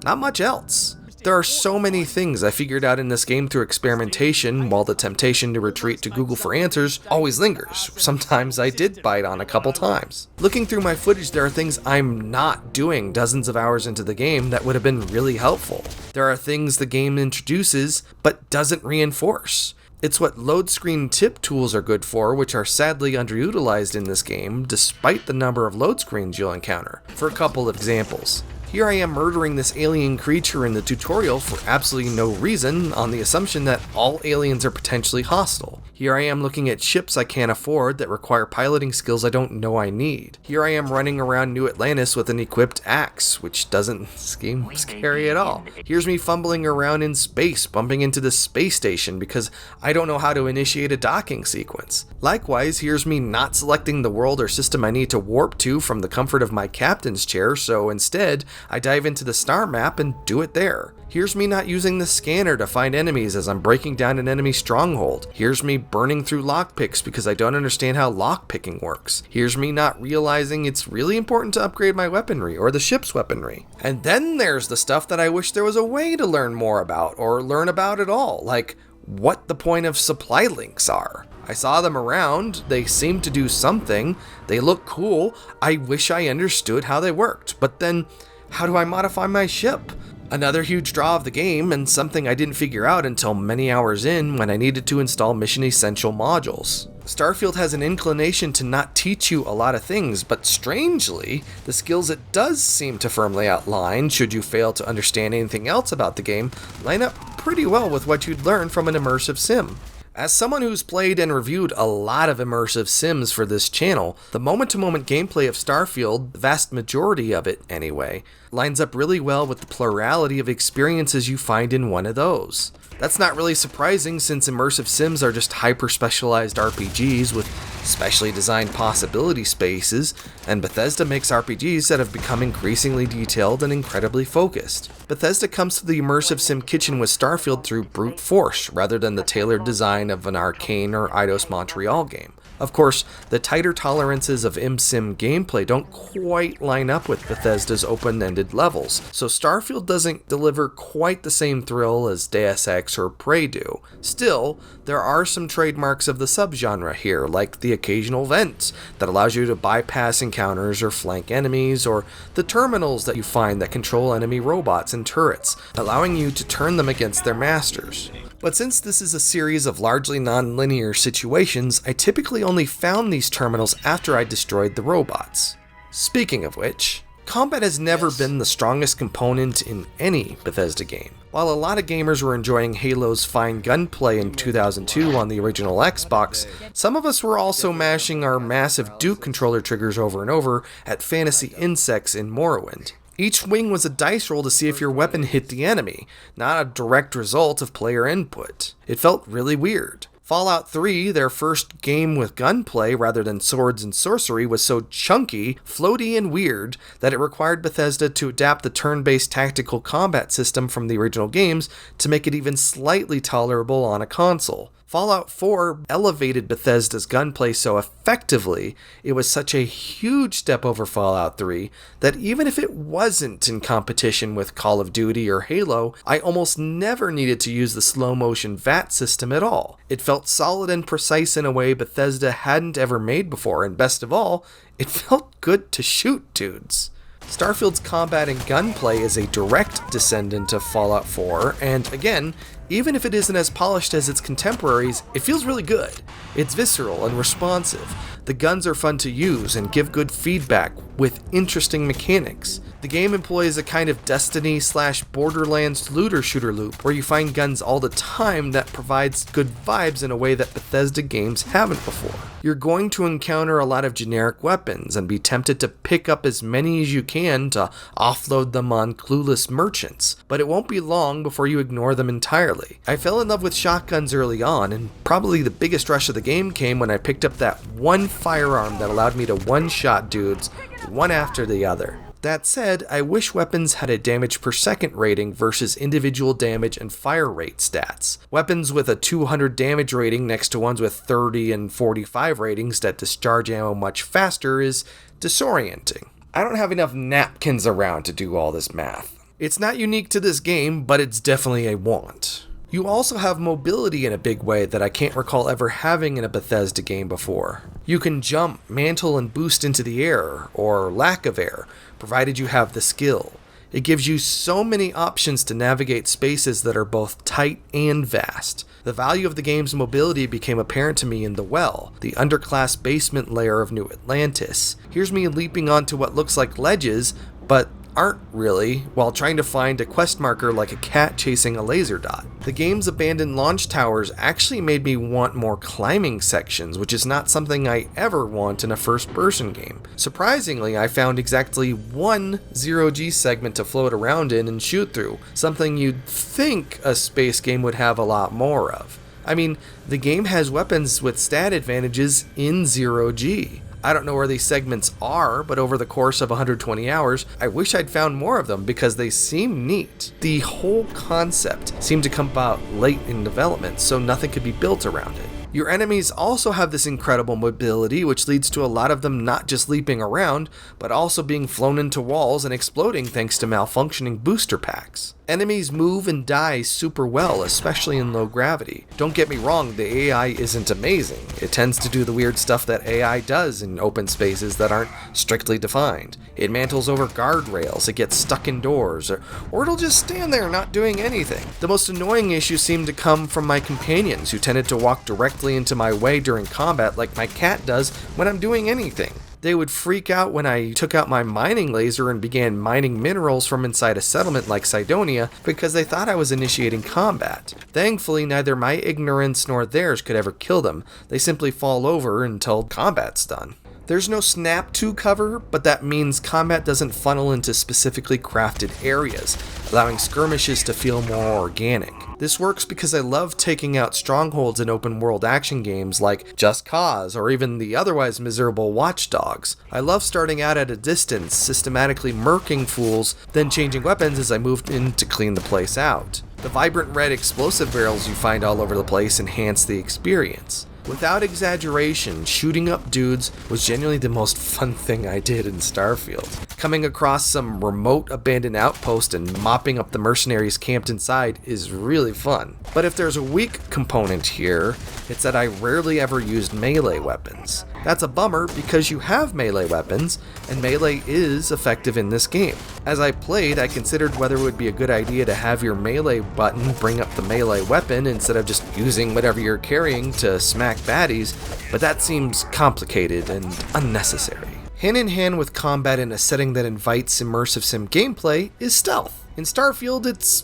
Speaker 1: not much else. There are so many things I figured out in this game through experimentation, while the temptation to retreat to Google for answers always lingers. Sometimes I did bite on a couple times. Looking through my footage, there are things I'm not doing dozens of hours into the game that would have been really helpful. There are things the game introduces, but doesn't reinforce. It's what load screen tip tools are good for, which are sadly underutilized in this game, despite the number of load screens you'll encounter. For a couple of examples. Here I am murdering this alien creature in the tutorial for absolutely no reason, on the assumption that all aliens are potentially hostile. Here I am looking at ships I can't afford that require piloting skills I don't know I need. Here I am running around New Atlantis with an equipped axe, which doesn't seem scary at all. Here's me fumbling around in space, bumping into the space station because I don't know how to initiate a docking sequence. Likewise, here's me not selecting the world or system I need to warp to from the comfort of my captain's chair, so instead, I dive into the star map and do it there. Here's me not using the scanner to find enemies as I'm breaking down an enemy stronghold. Here's me burning through lockpicks because I don't understand how lockpicking works. Here's me not realizing it's really important to upgrade my weaponry or the ship's weaponry. And then there's the stuff that I wish there was a way to learn more about or learn about at all, like what the point of supply links are. I saw them around, they seem to do something, they look cool, I wish I understood how they worked, but then how do I modify my ship? Another huge draw of the game, and something I didn't figure out until many hours in when I needed to install Mission Essential modules. Starfield has an inclination to not teach you a lot of things, but strangely, the skills it does seem to firmly outline, should you fail to understand anything else about the game, line up pretty well with what you'd learn from an immersive sim. As someone who's played and reviewed a lot of immersive sims for this channel, the moment-to-moment gameplay of Starfield, the vast majority of it anyway, lines up really well with the plurality of experiences you find in one of those. That's not really surprising since immersive sims are just hyper-specialized RPGs with specially designed possibility spaces, and Bethesda makes RPGs that have become increasingly detailed and incredibly focused. Bethesda comes to the immersive sim kitchen with Starfield through brute force, rather than the tailored design of an Arcane or Eidos Montreal game. Of course, the tighter tolerances of ImSim gameplay don't quite line up with Bethesda's open-ended levels, so Starfield doesn't deliver quite the same thrill as Deus Ex or Prey do. Still, there are some trademarks of the subgenre here, like the occasional vent that allows you to bypass encounters or flank enemies, or the terminals that you find that control enemy robots and turrets, allowing you to turn them against their masters. But since this is a series of largely non-linear situations, I typically only found these terminals after I destroyed the robots. Speaking of which, combat has never been the strongest component in any Bethesda game. While a lot of gamers were enjoying Halo's fine gunplay in 2002 on the original Xbox, some of us were also mashing our massive Duke controller triggers over and over at fantasy insects in Morrowind. Each wing was a dice roll to see if your weapon hit the enemy, not a direct result of player input. It felt really weird. Fallout 3, their first game with gunplay rather than swords and sorcery, was so chunky, floaty, and weird that it required Bethesda to adapt the turn-based tactical combat system from the original games to make it even slightly tolerable on a console. Fallout 4 elevated Bethesda's gunplay so effectively, it was such a huge step over Fallout 3, that even if it wasn't in competition with Call of Duty or Halo, I almost never needed to use the slow-motion VAT system at all. It felt solid and precise in a way Bethesda hadn't ever made before, and best of all, it felt good to shoot dudes. Starfield's combat and gunplay is a direct descendant of Fallout 4, and again, even if it isn't as polished as its contemporaries, it feels really good. It's visceral and responsive. The guns are fun to use and give good feedback with interesting mechanics. The game employs a kind of Destiny/Borderlands looter shooter loop where you find guns all the time that provides good vibes in a way that Bethesda games haven't before. You're going to encounter a lot of generic weapons and be tempted to pick up as many as you can to offload them on clueless merchants, but it won't be long before you ignore them entirely. I fell in love with shotguns early on, and probably the biggest rush of the game came when I picked up that one firearm that allowed me to one-shot dudes one after the other. That said, I wish weapons had a damage per second rating versus individual damage and fire rate stats. Weapons with a 200 damage rating next to ones with 30 and 45 ratings that discharge ammo much faster is disorienting. I don't have enough napkins around to do all this math. It's not unique to this game, but it's definitely a want. You also have mobility in a big way that I can't recall ever having in a Bethesda game before. You can jump, mantle, and boost into the air, or lack of air, provided you have the skill. It gives you so many options to navigate spaces that are both tight and vast. The value of the game's mobility became apparent to me in The Well, the underclass basement layer of New Atlantis. Here's me leaping onto what looks like ledges, but aren't really, while trying to find a quest marker like a cat chasing a laser dot. The game's abandoned launch towers actually made me want more climbing sections, which is not something I ever want in a first-person game. Surprisingly, I found exactly one zero-G segment to float around in and shoot through, something you'd think a space game would have a lot more of. I mean, the game has weapons with stat advantages in zero-G. I don't know where these segments are, but over the course of 120 hours, I wish I'd found more of them because they seem neat. The whole concept seemed to come about late in development, so nothing could be built around it. Your enemies also have this incredible mobility, which leads to a lot of them not just leaping around, but also being flown into walls and exploding thanks to malfunctioning booster packs. Enemies move and die super well, especially in low gravity. Don't get me wrong, the AI isn't amazing. It tends to do the weird stuff that AI does in open spaces that aren't strictly defined. It mantles over guardrails, it gets stuck indoors, or it'll just stand there not doing anything. The most annoying issues seem to come from my companions, who tended to walk directly into my way during combat like my cat does when I'm doing anything. They would freak out when I took out my mining laser and began mining minerals from inside a settlement like Cydonia because they thought I was initiating combat. Thankfully, neither my ignorance nor theirs could ever kill them. They simply fall over until combat's done. There's no snap to cover, but that means combat doesn't funnel into specifically crafted areas, allowing skirmishes to feel more organic. This works because I love taking out strongholds in open world action games like Just Cause or even the otherwise miserable Watch Dogs. I love starting out at a distance, systematically murking fools, then changing weapons as I moved in to clean the place out. The vibrant red explosive barrels you find all over the place enhance the experience. Without exaggeration, shooting up dudes was genuinely the most fun thing I did in Starfield. Coming across some remote abandoned outpost and mopping up the mercenaries camped inside is really fun. But if there's a weak component here, it's that I rarely ever used melee weapons. That's a bummer because you have melee weapons, and melee is effective in this game. As I played, I considered whether it would be a good idea to have your melee button bring up the melee weapon instead of just using whatever you're carrying to smack baddies, but that seems complicated and unnecessary. Hand in hand with combat in a setting that invites immersive sim gameplay is stealth. In Starfield, it's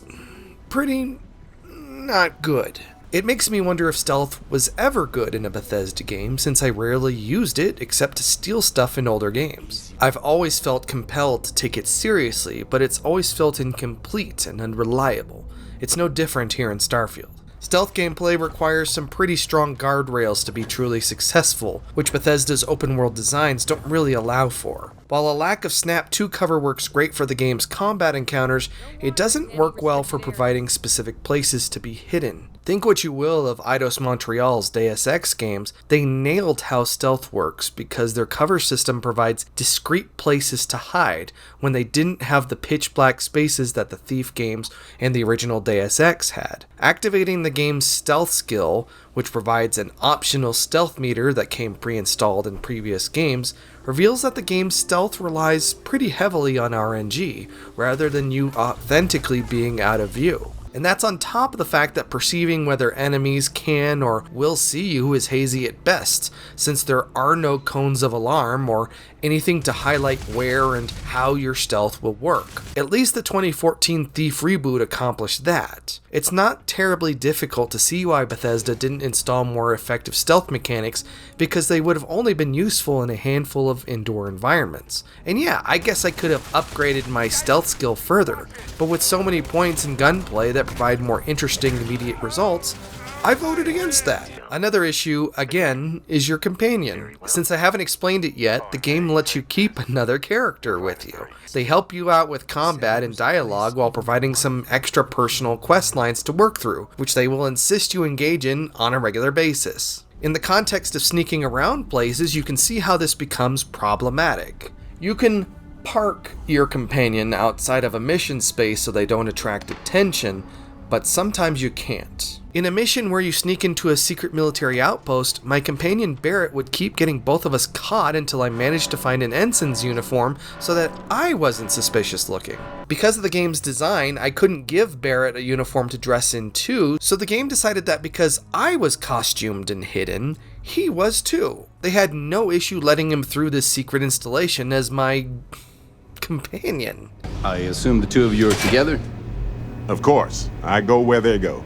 Speaker 1: pretty not good. It makes me wonder if stealth was ever good in a Bethesda game, since I rarely used it except to steal stuff in older games. I've always felt compelled to take it seriously, but it's always felt incomplete and unreliable. It's no different here in Starfield. Stealth gameplay requires some pretty strong guardrails to be truly successful, which Bethesda's open world designs don't really allow for. While a lack of Snap 2 cover works great for the game's combat encounters, it doesn't work well for providing specific places to be hidden. Think what you will of Eidos Montreal's Deus Ex games, they nailed how stealth works because their cover system provides discrete places to hide when they didn't have the pitch black spaces that the Thief games and the original Deus Ex had. Activating the game's stealth skill, which provides an optional stealth meter that came pre-installed in previous games, reveals that the game's stealth relies pretty heavily on RNG, rather than you authentically being out of view. And that's on top of the fact that perceiving whether enemies can or will see you is hazy at best, since there are no cones of alarm or anything to highlight where and how your stealth will work. At least the 2014 Thief reboot accomplished that. It's not terribly difficult to see why Bethesda didn't install more effective stealth mechanics, because they would have only been useful in a handful of indoor environments. And yeah, I guess I could have upgraded my stealth skill further, but with so many points in gunplay that provide more interesting immediate results, I voted against that. Another issue, again, is your companion. Since I haven't explained it yet, the game lets you keep another character with you. They help you out with combat and dialogue while providing some extra personal quest lines to work through, which they will insist you engage in on a regular basis. In the context of sneaking around places, you can see how this becomes problematic. You can park your companion outside of a mission space so they don't attract attention, but sometimes you can't. In a mission where you sneak into a secret military outpost, my companion Barrett would keep getting both of us caught until I managed to find an ensign's uniform so that I wasn't suspicious looking. Because of the game's design, I couldn't give Barrett a uniform to dress in too, so the game decided that because I was costumed and hidden, he was too. They had no issue letting him through this secret installation as my companion.
Speaker 7: I assume the two of you are together?
Speaker 6: Of course. I go where they go.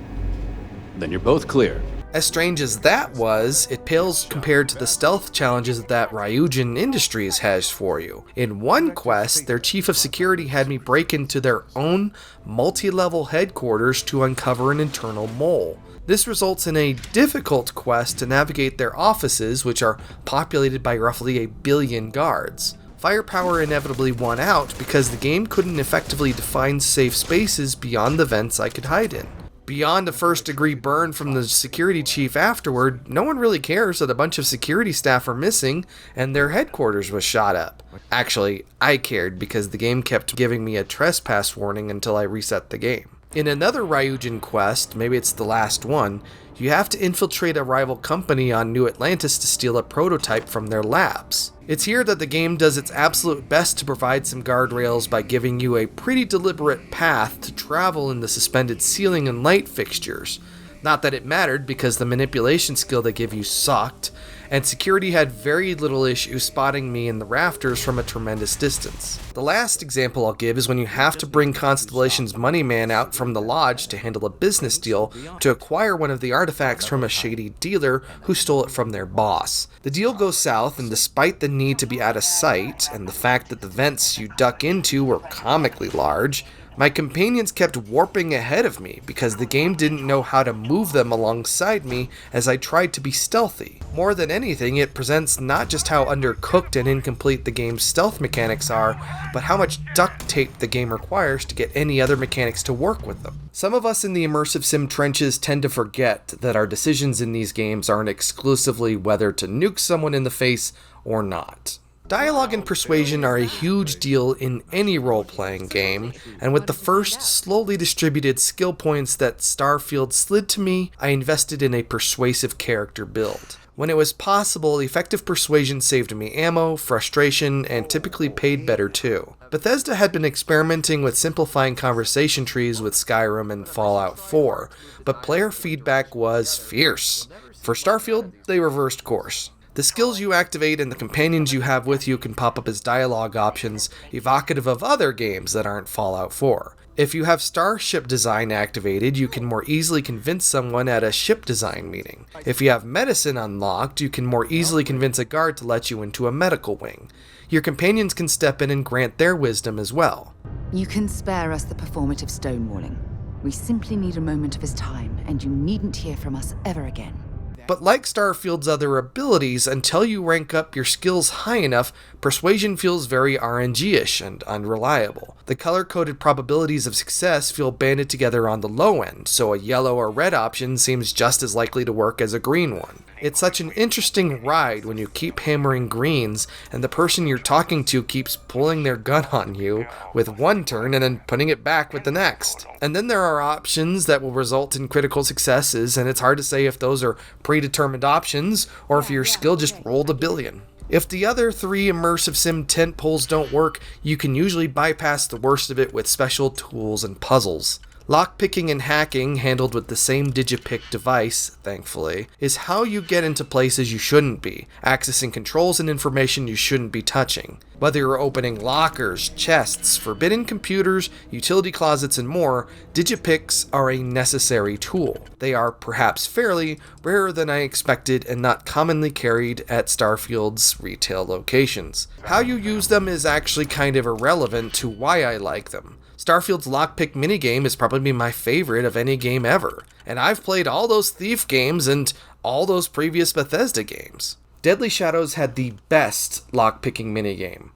Speaker 7: Then you're both clear.
Speaker 1: As strange as that was, it pales compared to the stealth challenges that Ryujin Industries has for you. In one quest, their chief of security had me break into their own multi-level headquarters to uncover an internal mole. This results in a difficult quest to navigate their offices, which are populated by roughly 1 billion guards. Firepower inevitably won out because the game couldn't effectively define safe spaces beyond the vents I could hide in. Beyond a first-degree burn from the security chief afterward, no one really cares that a bunch of security staff are missing and their headquarters was shot up. Actually, I cared because the game kept giving me a trespass warning until I reset the game. In another Ryujin quest, maybe it's the last one, you have to infiltrate a rival company on New Atlantis to steal a prototype from their labs. It's here that the game does its absolute best to provide some guardrails by giving you a pretty deliberate path to travel in the suspended ceiling and light fixtures. Not that it mattered because the manipulation skill they give you sucked, and security had very little issue spotting me in the rafters from a tremendous distance. The last example I'll give is when you have to bring Constellation's money man out from the lodge to handle a business deal to acquire one of the artifacts from a shady dealer who stole it from their boss. The deal goes south, and despite the need to be out of sight and the fact that the vents you duck into were comically large, my companions kept warping ahead of me because the game didn't know how to move them alongside me as I tried to be stealthy. More than anything, it presents not just how undercooked and incomplete the game's stealth mechanics are, but how much duct tape the game requires to get any other mechanics to work with them. Some of us in the immersive sim trenches tend to forget that our decisions in these games aren't exclusively whether to nuke someone in the face or not. Dialogue and persuasion are a huge deal in any role-playing game, and with the first slowly distributed skill points that Starfield slid to me, I invested in a persuasive character build. When it was possible, effective persuasion saved me ammo, frustration, and typically paid better too. Bethesda had been experimenting with simplifying conversation trees with Skyrim and Fallout 4, but player feedback was fierce. For Starfield, they reversed course. The skills you activate and the companions you have with you can pop up as dialogue options, evocative of other games that aren't Fallout 4. If you have starship design activated, you can more easily convince someone at a ship design meeting. If you have medicine unlocked, you can more easily convince a guard to let you into a medical wing. Your companions can step in and grant their wisdom as well.
Speaker 2: You can spare us the performative stonewalling. We simply need a moment of his time, and you needn't hear from us ever again.
Speaker 1: But like Starfield's other abilities, until you rank up your skills high enough, persuasion feels very RNG-ish and unreliable. The color-coded probabilities of success feel banded together on the low end, so a yellow or red option seems just as likely to work as a green one. It's such an interesting ride when you keep hammering greens and the person you're talking to keeps pulling their gun on you with one turn and then putting it back with the next. And then there are options that will result in critical successes, and it's hard to say if those are predetermined options or if your skill just rolled a billion. If the other three immersive sim tentpoles don't work, you can usually bypass the worst of it with special tools and puzzles. Lockpicking and hacking, handled with the same digipick device, thankfully, is how you get into places you shouldn't be, accessing controls and information you shouldn't be touching. Whether you're opening lockers, chests, forbidden computers, utility closets, and more, digipicks are a necessary tool. They are perhaps fairly rarer than I expected and not commonly carried at Starfield's retail locations. How you use them is actually kind of irrelevant to why I like them. Starfield's lockpick minigame is probably my favorite of any game ever, and I've played all those Thief games and all those previous Bethesda games. Deadly Shadows had the best lockpicking minigame.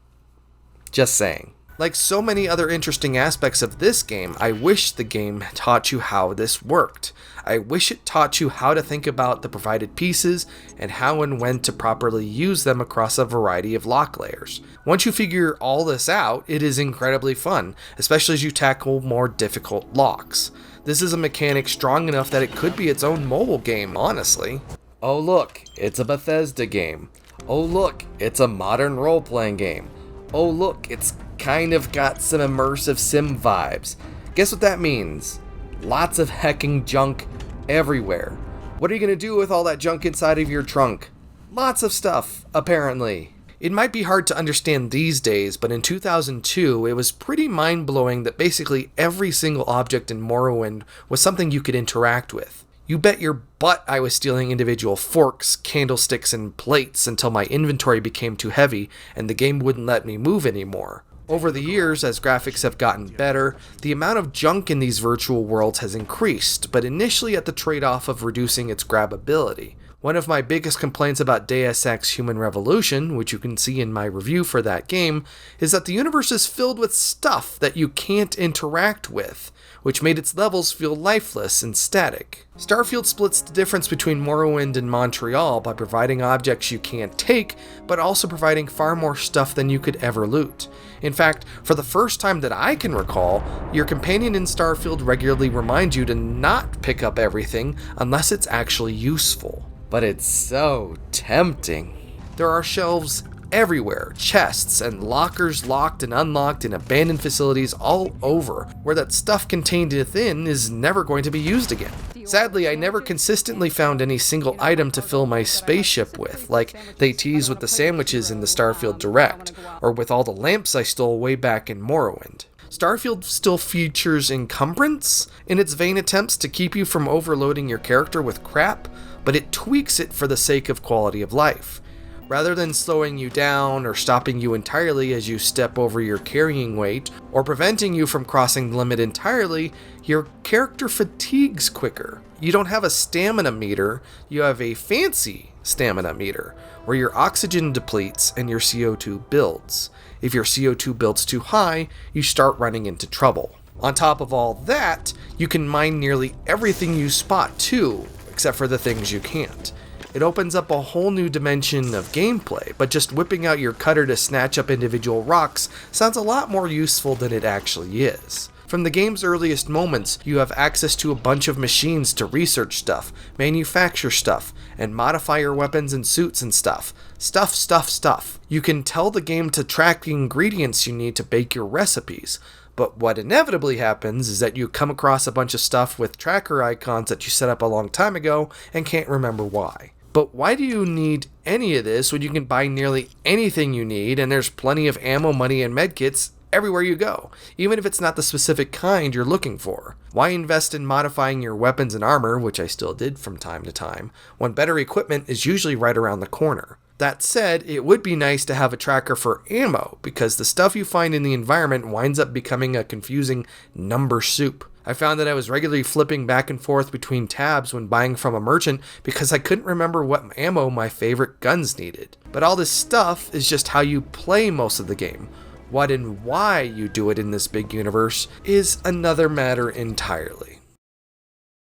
Speaker 1: Just saying. Like so many other interesting aspects of this game, I wish the game taught you how this worked. I wish it taught you how to think about the provided pieces and how and when to properly use them across a variety of lock layers. Once you figure all this out, it is incredibly fun, especially as you tackle more difficult locks. This is a mechanic strong enough that it could be its own mobile game, honestly. Oh look, it's a Bethesda game. Oh look, it's a modern role-playing game. Oh look, it's kind of got some immersive sim vibes. Guess what that means? Lots of hecking junk everywhere. What are you going to do with all that junk inside of your trunk? Lots of stuff, apparently. It might be hard to understand these days, but in 2002, it was pretty mind-blowing that basically every single object in Morrowind was something you could interact with. You bet your butt I was stealing individual forks, candlesticks, and plates until my inventory became too heavy and the game wouldn't let me move anymore. Over the years, as graphics have gotten better, the amount of junk in these virtual worlds has increased, but initially at the trade-off of reducing its grabbability. One of my biggest complaints about Deus Ex Human Revolution, which you can see in my review for that game, is that the universe is filled with stuff that you can't interact with, which made its levels feel lifeless and static. Starfield splits the difference between Morrowind and Montreal by providing objects you can't take, but also providing far more stuff than you could ever loot. In fact, for the first time that I can recall, your companion in Starfield regularly reminds you to not pick up everything unless it's actually useful. But it's so tempting. There are shelves everywhere, chests and lockers locked and unlocked in abandoned facilities all over, where that stuff contained within is never going to be used again. Sadly, I never consistently found any single item to fill my spaceship with, like they tease with the sandwiches in the Starfield Direct, or with all the lamps I stole way back in Morrowind. Starfield still features encumbrance in its vain attempts to keep you from overloading your character with crap, but it tweaks it for the sake of quality of life. Rather than slowing you down or stopping you entirely as you step over your carrying weight, or preventing you from crossing the limit entirely, your character fatigues quicker. You don't have a stamina meter, you have a fancy stamina meter, where your oxygen depletes and your CO2 builds. If your CO2 builds too high, you start running into trouble. On top of all that, you can mine nearly everything you spot too, except for the things you can't. It opens up a whole new dimension of gameplay, but just whipping out your cutter to snatch up individual rocks sounds a lot more useful than it actually is. From the game's earliest moments, you have access to a bunch of machines to research stuff, manufacture stuff, and modify your weapons and suits and stuff. Stuff. You can tell the game to track the ingredients you need to bake your recipes. But what inevitably happens is that you come across a bunch of stuff with tracker icons that you set up a long time ago and can't remember why. But why do you need any of this when you can buy nearly anything you need and there's plenty of ammo, money, and medkits everywhere you go, even if it's not the specific kind you're looking for? Why invest in modifying your weapons and armor, which I still did from time to time, when better equipment is usually right around the corner? That said, it would be nice to have a tracker for ammo, because the stuff you find in the environment winds up becoming a confusing number soup. I found that I was regularly flipping back and forth between tabs when buying from a merchant because I couldn't remember what ammo my favorite guns needed. But all this stuff is just how you play most of the game. What and why you do it in this big universe is another matter entirely.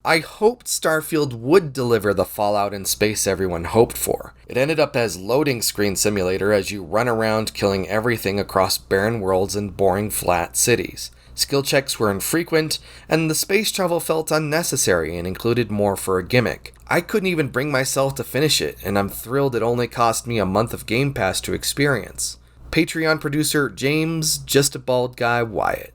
Speaker 1: I hoped Starfield would deliver the Fallout in space everyone hoped for. It ended up as loading screen simulator as you run around killing everything across barren worlds and boring flat cities. Skill checks were infrequent, and the space travel felt unnecessary and included more for a gimmick. I couldn't even bring myself to finish it, and I'm thrilled it only cost me a month of Game Pass to experience. Patreon producer James, just a bald guy Wyatt.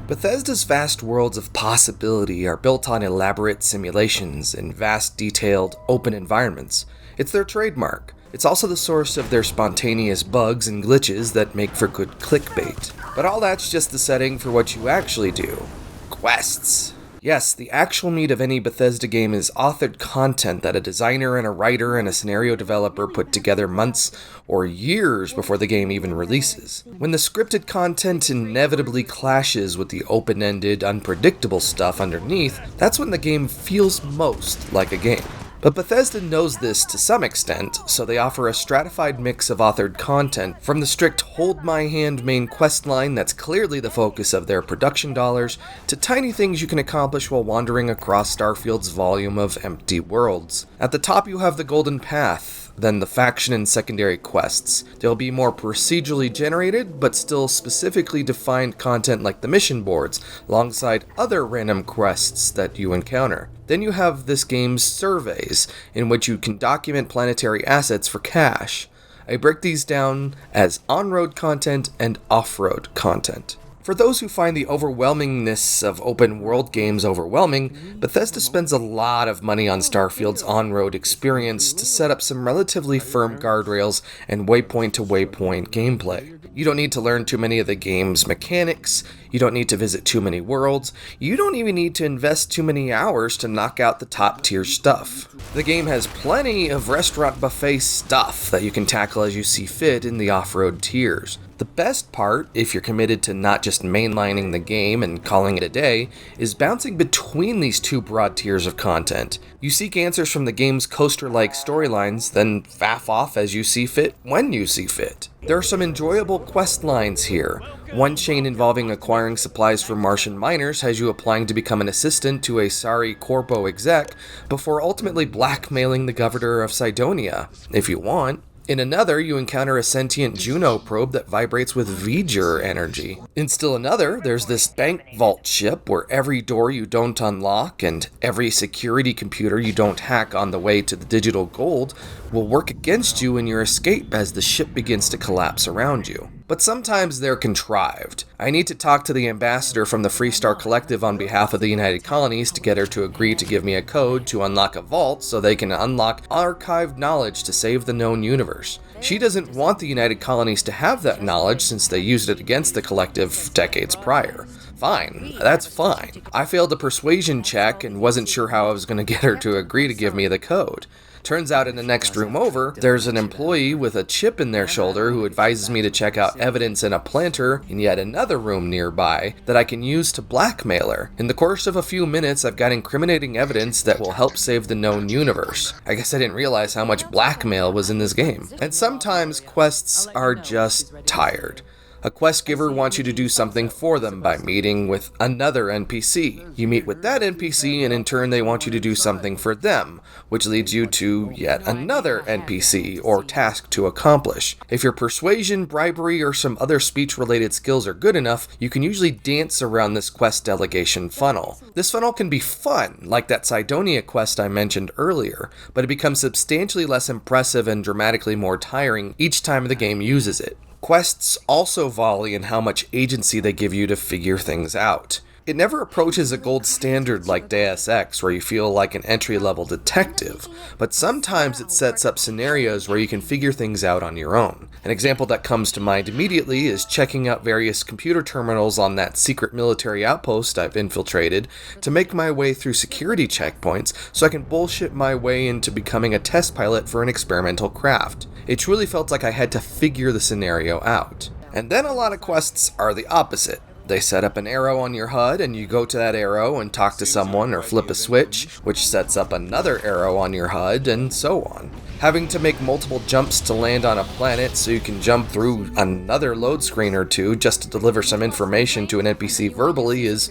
Speaker 1: Bethesda's vast worlds of possibility are built on elaborate simulations and vast, detailed, open environments. It's their trademark. It's also the source of their spontaneous bugs and glitches that make for good clickbait. But all that's just the setting for what you actually do. Quests. Yes, the actual meat of any Bethesda game is authored content that a designer and a writer and a scenario developer put together months or years before the game even releases. When the scripted content inevitably clashes with the open-ended, unpredictable stuff underneath, that's when the game feels most like a game. But Bethesda knows this to some extent, so they offer a stratified mix of authored content, from the strict hold-my-hand main questline that's clearly the focus of their production dollars, to tiny things you can accomplish while wandering across Starfield's volume of empty worlds. At the top you have the Golden Path, then the faction and secondary quests. They'll be more procedurally generated, but still specifically defined content like the mission boards, alongside other random quests that you encounter. Then you have this game's surveys, in which you can document planetary assets for cash. I break these down as on-road content and off-road content. For those who find the overwhelmingness of open-world games overwhelming, Bethesda spends a lot of money on Starfield's on-road experience to set up some relatively firm guardrails and waypoint-to-waypoint gameplay. You don't need to learn too many of the game's mechanics, you don't need to visit too many worlds, you don't even need to invest too many hours to knock out the top-tier stuff. The game has plenty of restaurant buffet stuff that you can tackle as you see fit in the off-road tiers. The best part, if you're committed to not just mainlining the game and calling it a day, is bouncing between these two broad tiers of content. You seek answers from the game's coaster-like storylines, then faff off as you see fit, when you see fit. There are some enjoyable quest lines here. One chain involving acquiring supplies from Martian miners has you applying to become an assistant to a sorry Corpo exec, before ultimately blackmailing the governor of Cydonia, if you want. In another, you encounter a sentient Juno probe that vibrates with V'ger energy. In still another, there's this bank vault ship where every door you don't unlock and every security computer you don't hack on the way to the digital gold will work against you in your escape as the ship begins to collapse around you. But sometimes they're contrived. I need to talk to the ambassador from the Freestar Collective on behalf of the United Colonies to get her to agree to give me a code to unlock a vault so they can unlock archived knowledge to save the known universe. She doesn't want the United Colonies to have that knowledge since they used it against the Collective decades prior. Fine, that's fine. I failed a persuasion check and wasn't sure how I was going to get her to agree to give me the code. Turns out in the next room over, there's an employee with a chip in their shoulder who advises me to check out evidence in a planter in yet another room nearby that I can use to blackmail her. In the course of a few minutes, I've got incriminating evidence that will help save the known universe. I guess I didn't realize how much blackmail was in this game. And sometimes quests are just tired. A quest giver wants you to do something for them by meeting with another NPC. You meet with that NPC and in turn they want you to do something for them, which leads you to yet another NPC or task to accomplish. If your persuasion, bribery, or some other speech-related skills are good enough, you can usually dance around this quest delegation funnel. This funnel can be fun, like that Cydonia quest I mentioned earlier, but it becomes substantially less impressive and dramatically more tiring each time the game uses it. Quests also volley in how much agency they give you to figure things out. It never approaches a gold standard like Deus Ex, where you feel like an entry-level detective, but sometimes it sets up scenarios where you can figure things out on your own. An example that comes to mind immediately is checking out various computer terminals on that secret military outpost I've infiltrated to make my way through security checkpoints so I can bullshit my way into becoming a test pilot for an experimental craft. It truly felt like I had to figure the scenario out. And then a lot of quests are the opposite. They set up an arrow on your HUD and you go to that arrow and talk to someone or flip a switch, which sets up another arrow on your HUD, and so on. Having to make multiple jumps to land on a planet so you can jump through another load screen or two just to deliver some information to an NPC verbally is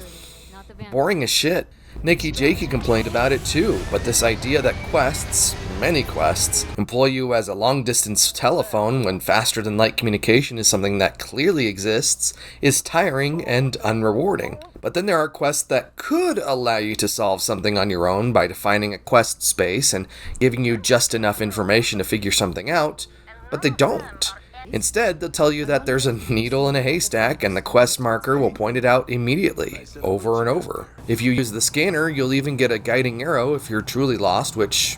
Speaker 1: boring as shit. Nikki Jakey complained about it too, but this idea that quests, many quests, employ you as a long-distance telephone when faster-than-light communication is something that clearly exists is tiring and unrewarding. But then there are quests that could allow you to solve something on your own by defining a quest space and giving you just enough information to figure something out, but they don't. Instead, they'll tell you that there's a needle in a haystack and the quest marker will point it out immediately, over and over. If you use the scanner, you'll even get a guiding arrow if you're truly lost, which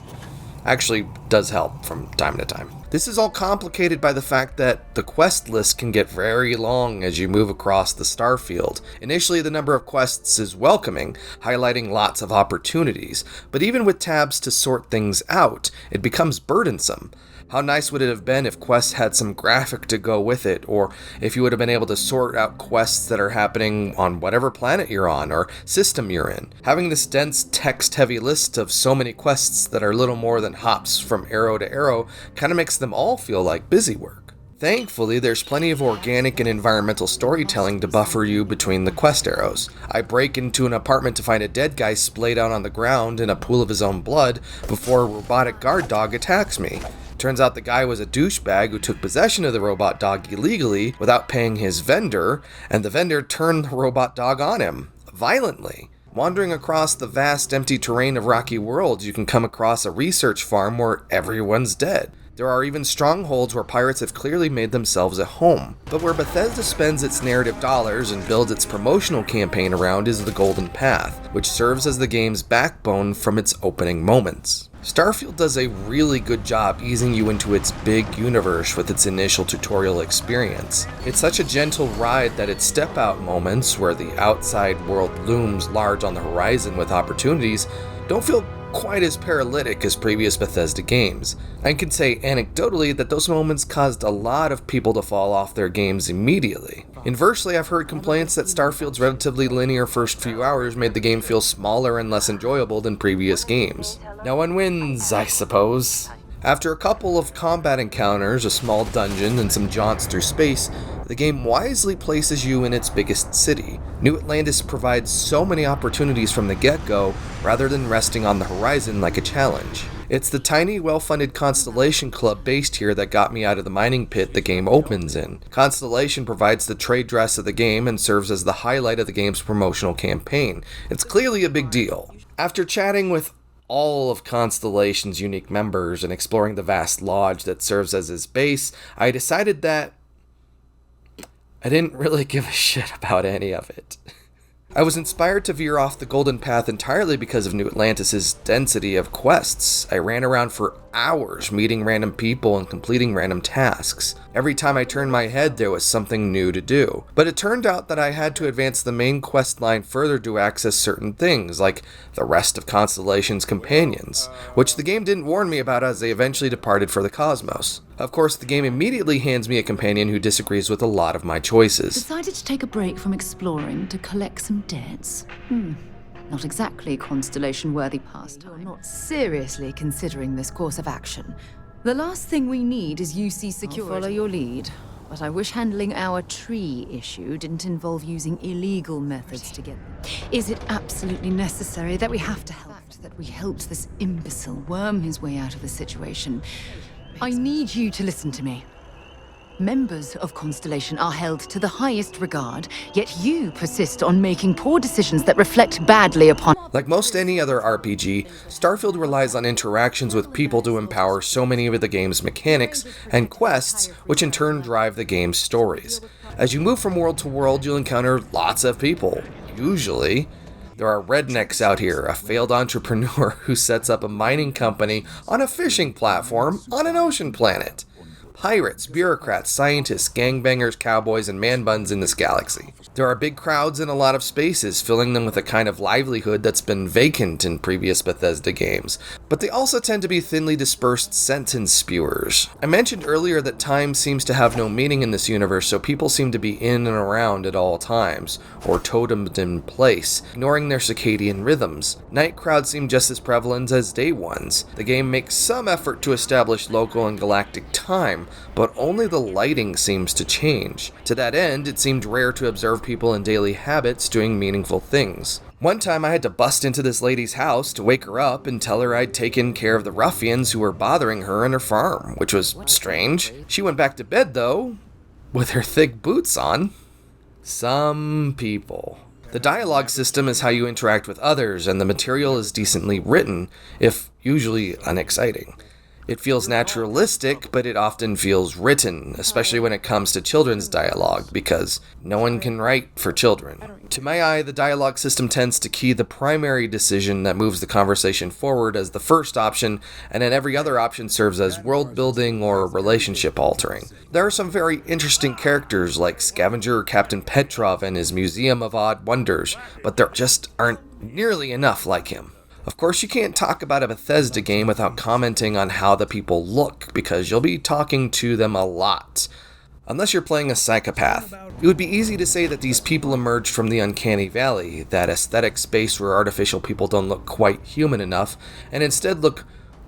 Speaker 1: actually does help from time to time. This is all complicated by the fact that the quest list can get very long as you move across the Starfield. Initially, the number of quests is welcoming, highlighting lots of opportunities, but even with tabs to sort things out, it becomes burdensome. How nice would it have been if quests had some graphic to go with it, or if you would have been able to sort out quests that are happening on whatever planet you're on or system you're in. Having this dense text-heavy list of so many quests that are little more than hops from arrow to arrow kind of makes them all feel like busy work. Thankfully, there's plenty of organic and environmental storytelling to buffer you between the quest arrows. I break into an apartment to find a dead guy splayed out on the ground in a pool of his own blood before a robotic guard dog attacks me. Turns out the guy was a douchebag who took possession of the robot dog illegally without paying his vendor, and the vendor turned the robot dog on him, violently. Wandering across the vast empty terrain of Rocky Worlds, you can come across a research farm where everyone's dead. There are even strongholds where pirates have clearly made themselves at home. But where Bethesda spends its narrative dollars and builds its promotional campaign around is the Golden Path, which serves as the game's backbone from its opening moments. Starfield does a really good job easing you into its big universe with its initial tutorial experience. It's such a gentle ride that its step-out moments, where the outside world looms large on the horizon with opportunities, don't feel quite as paralytic as previous Bethesda games. I can say anecdotally that those moments caused a lot of people to fall off their games immediately. Inversely, I've heard complaints that Starfield's relatively linear first few hours made the game feel smaller and less enjoyable than previous games. No one wins, I suppose. After a couple of combat encounters, a small dungeon, and some jaunts through space, the game wisely places you in its biggest city. New Atlantis provides so many opportunities from the get-go, rather than resting on the horizon like a challenge. It's the tiny, well-funded Constellation Club based here that got me out of the mining pit the game opens in. Constellation provides the trade dress of the game and serves as the highlight of the game's promotional campaign. It's clearly a big deal. After chatting with all of Constellation's unique members and exploring the vast lodge that serves as his base, I decided that I didn't really give a shit about any of it. I was inspired to veer off the golden path entirely because of New Atlantis' density of quests. I ran around for hours meeting random people and completing random tasks. Every time I turned my head, there was something new to do. But it turned out that I had to advance the main quest line further to access certain things, like the rest of Constellation's companions, which the game didn't warn me about as they eventually departed for the cosmos. Of course, the game immediately hands me a companion who disagrees with a lot of my choices.
Speaker 2: Decided to take a break from exploring to collect some debts? Not exactly Constellation-worthy pastime. You're not seriously considering this course of action. The last thing we need is UC security. I'll follow your lead, but I wish handling our tree issue didn't involve using illegal methods to get them. Is it absolutely necessary that we have to help? That we helped this imbecile worm his way out of the situation? I need you to listen to me. Members of Constellation are held to the highest regard, yet you persist on making poor decisions that reflect badly upon...
Speaker 1: Like most any other RPG, Starfield relies on interactions with people to empower so many of the game's mechanics and quests, which in turn drive the game's stories. As you move from world to world, you'll encounter lots of people. Usually, there are rednecks out here, a failed entrepreneur who sets up a mining company on a fishing platform on an ocean planet. Pirates, bureaucrats, scientists, gangbangers, cowboys, and man-buns in this galaxy. There are big crowds in a lot of spaces, filling them with a kind of livelihood that's been vacant in previous Bethesda games, but they also tend to be thinly dispersed sentence spewers. I mentioned earlier that time seems to have no meaning in this universe, so people seem to be in and around at all times, or totemed in place, ignoring their circadian rhythms. Night crowds seem just as prevalent as day ones. The game makes some effort to establish local and galactic time, but only the lighting seems to change. To that end, it seemed rare to observe people in daily habits doing meaningful things. One time I had to bust into this lady's house to wake her up and tell her I'd taken care of the ruffians who were bothering her and her farm, which was strange. She went back to bed, though, with her thick boots on. Some people. The dialogue system is how you interact with others, and the material is decently written, if usually unexciting. It feels naturalistic, but it often feels written, especially when it comes to children's dialogue, because no one can write for children. To my eye, the dialogue system tends to key the primary decision that moves the conversation forward as the first option, and then every other option serves as world building or relationship altering. There are some very interesting characters like Scavenger Captain Petrov and his Museum of Odd Wonders, but there just aren't nearly enough like him. Of course, you can't talk about a Bethesda game without commenting on how the people look, because you'll be talking to them a lot. Unless you're playing a psychopath. It would be easy to say that these people emerged from the uncanny valley, that aesthetic space where artificial people don't look quite human enough, and instead look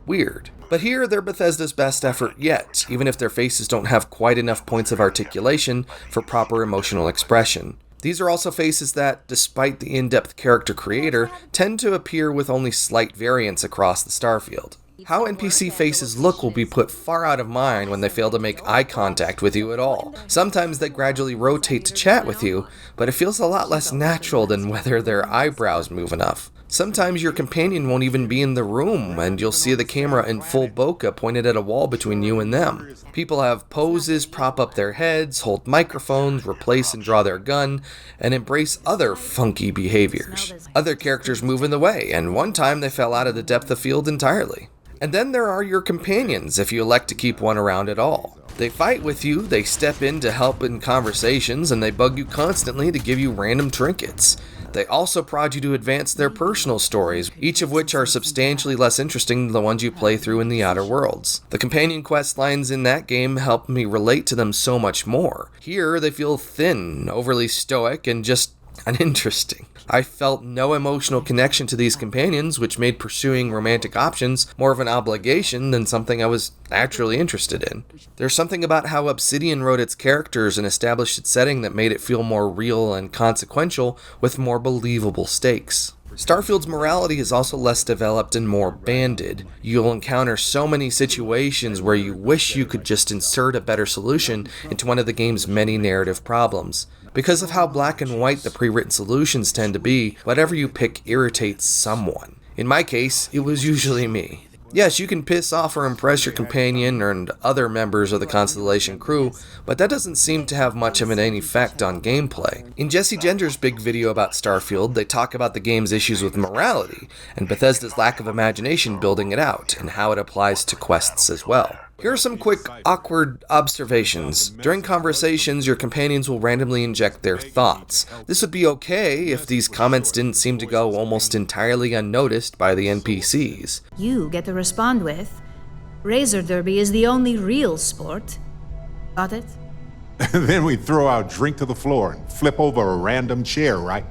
Speaker 1: weird. But here, they're Bethesda's best effort yet, even if their faces don't have quite enough points of articulation for proper emotional expression. These are also faces that, despite the in-depth character creator, tend to appear with only slight variance across the Starfield. How NPC faces look will be put far out of mind when they fail to make eye contact with you at all. Sometimes they gradually rotate to chat with you, but it feels a lot less natural than whether their eyebrows move enough. Sometimes your companion won't even be in the room, and you'll see the camera in full bokeh pointed at a wall between you and them. People have poses, prop up their heads, hold microphones, replace and draw their gun, and embrace other funky behaviors. Other characters move in the way, and one time they fell out of the depth of field entirely. And then there are your companions, if you elect to keep one around at all. They fight with you, they step in to help in conversations, and they bug you constantly to give you random trinkets. They also prod you to advance their personal stories, each of which are substantially less interesting than the ones you play through in the Outer Worlds. The companion quest lines in that game help me relate to them so much more. Here, they feel thin, overly stoic, and just uninteresting. I felt no emotional connection to these companions, which made pursuing romantic options more of an obligation than something I was naturally interested in. There's something about how Obsidian wrote its characters and established its setting that made it feel more real and consequential with more believable stakes. Starfield's morality is also less developed and more banded. You'll encounter so many situations where you wish you could just insert a better solution into one of the game's many narrative problems. Because of how black and white the pre-written solutions tend to be, whatever you pick irritates someone. In my case, it was usually me. Yes, you can piss off or impress your companion and other members of the Constellation crew, but that doesn't seem to have much of an effect on gameplay. In Jesse Gender's big video about Starfield, they talk about the game's issues with morality, and Bethesda's lack of imagination building it out, and how it applies to quests as well. Here are some quick, awkward observations. During conversations, your companions will randomly inject their thoughts. This would be okay if these comments didn't seem to go almost entirely unnoticed by the NPCs.
Speaker 8: You get to respond with, Razor Derby is the only real sport. Got it?
Speaker 6: Then we throw our drink to the floor and flip over a random chair, right?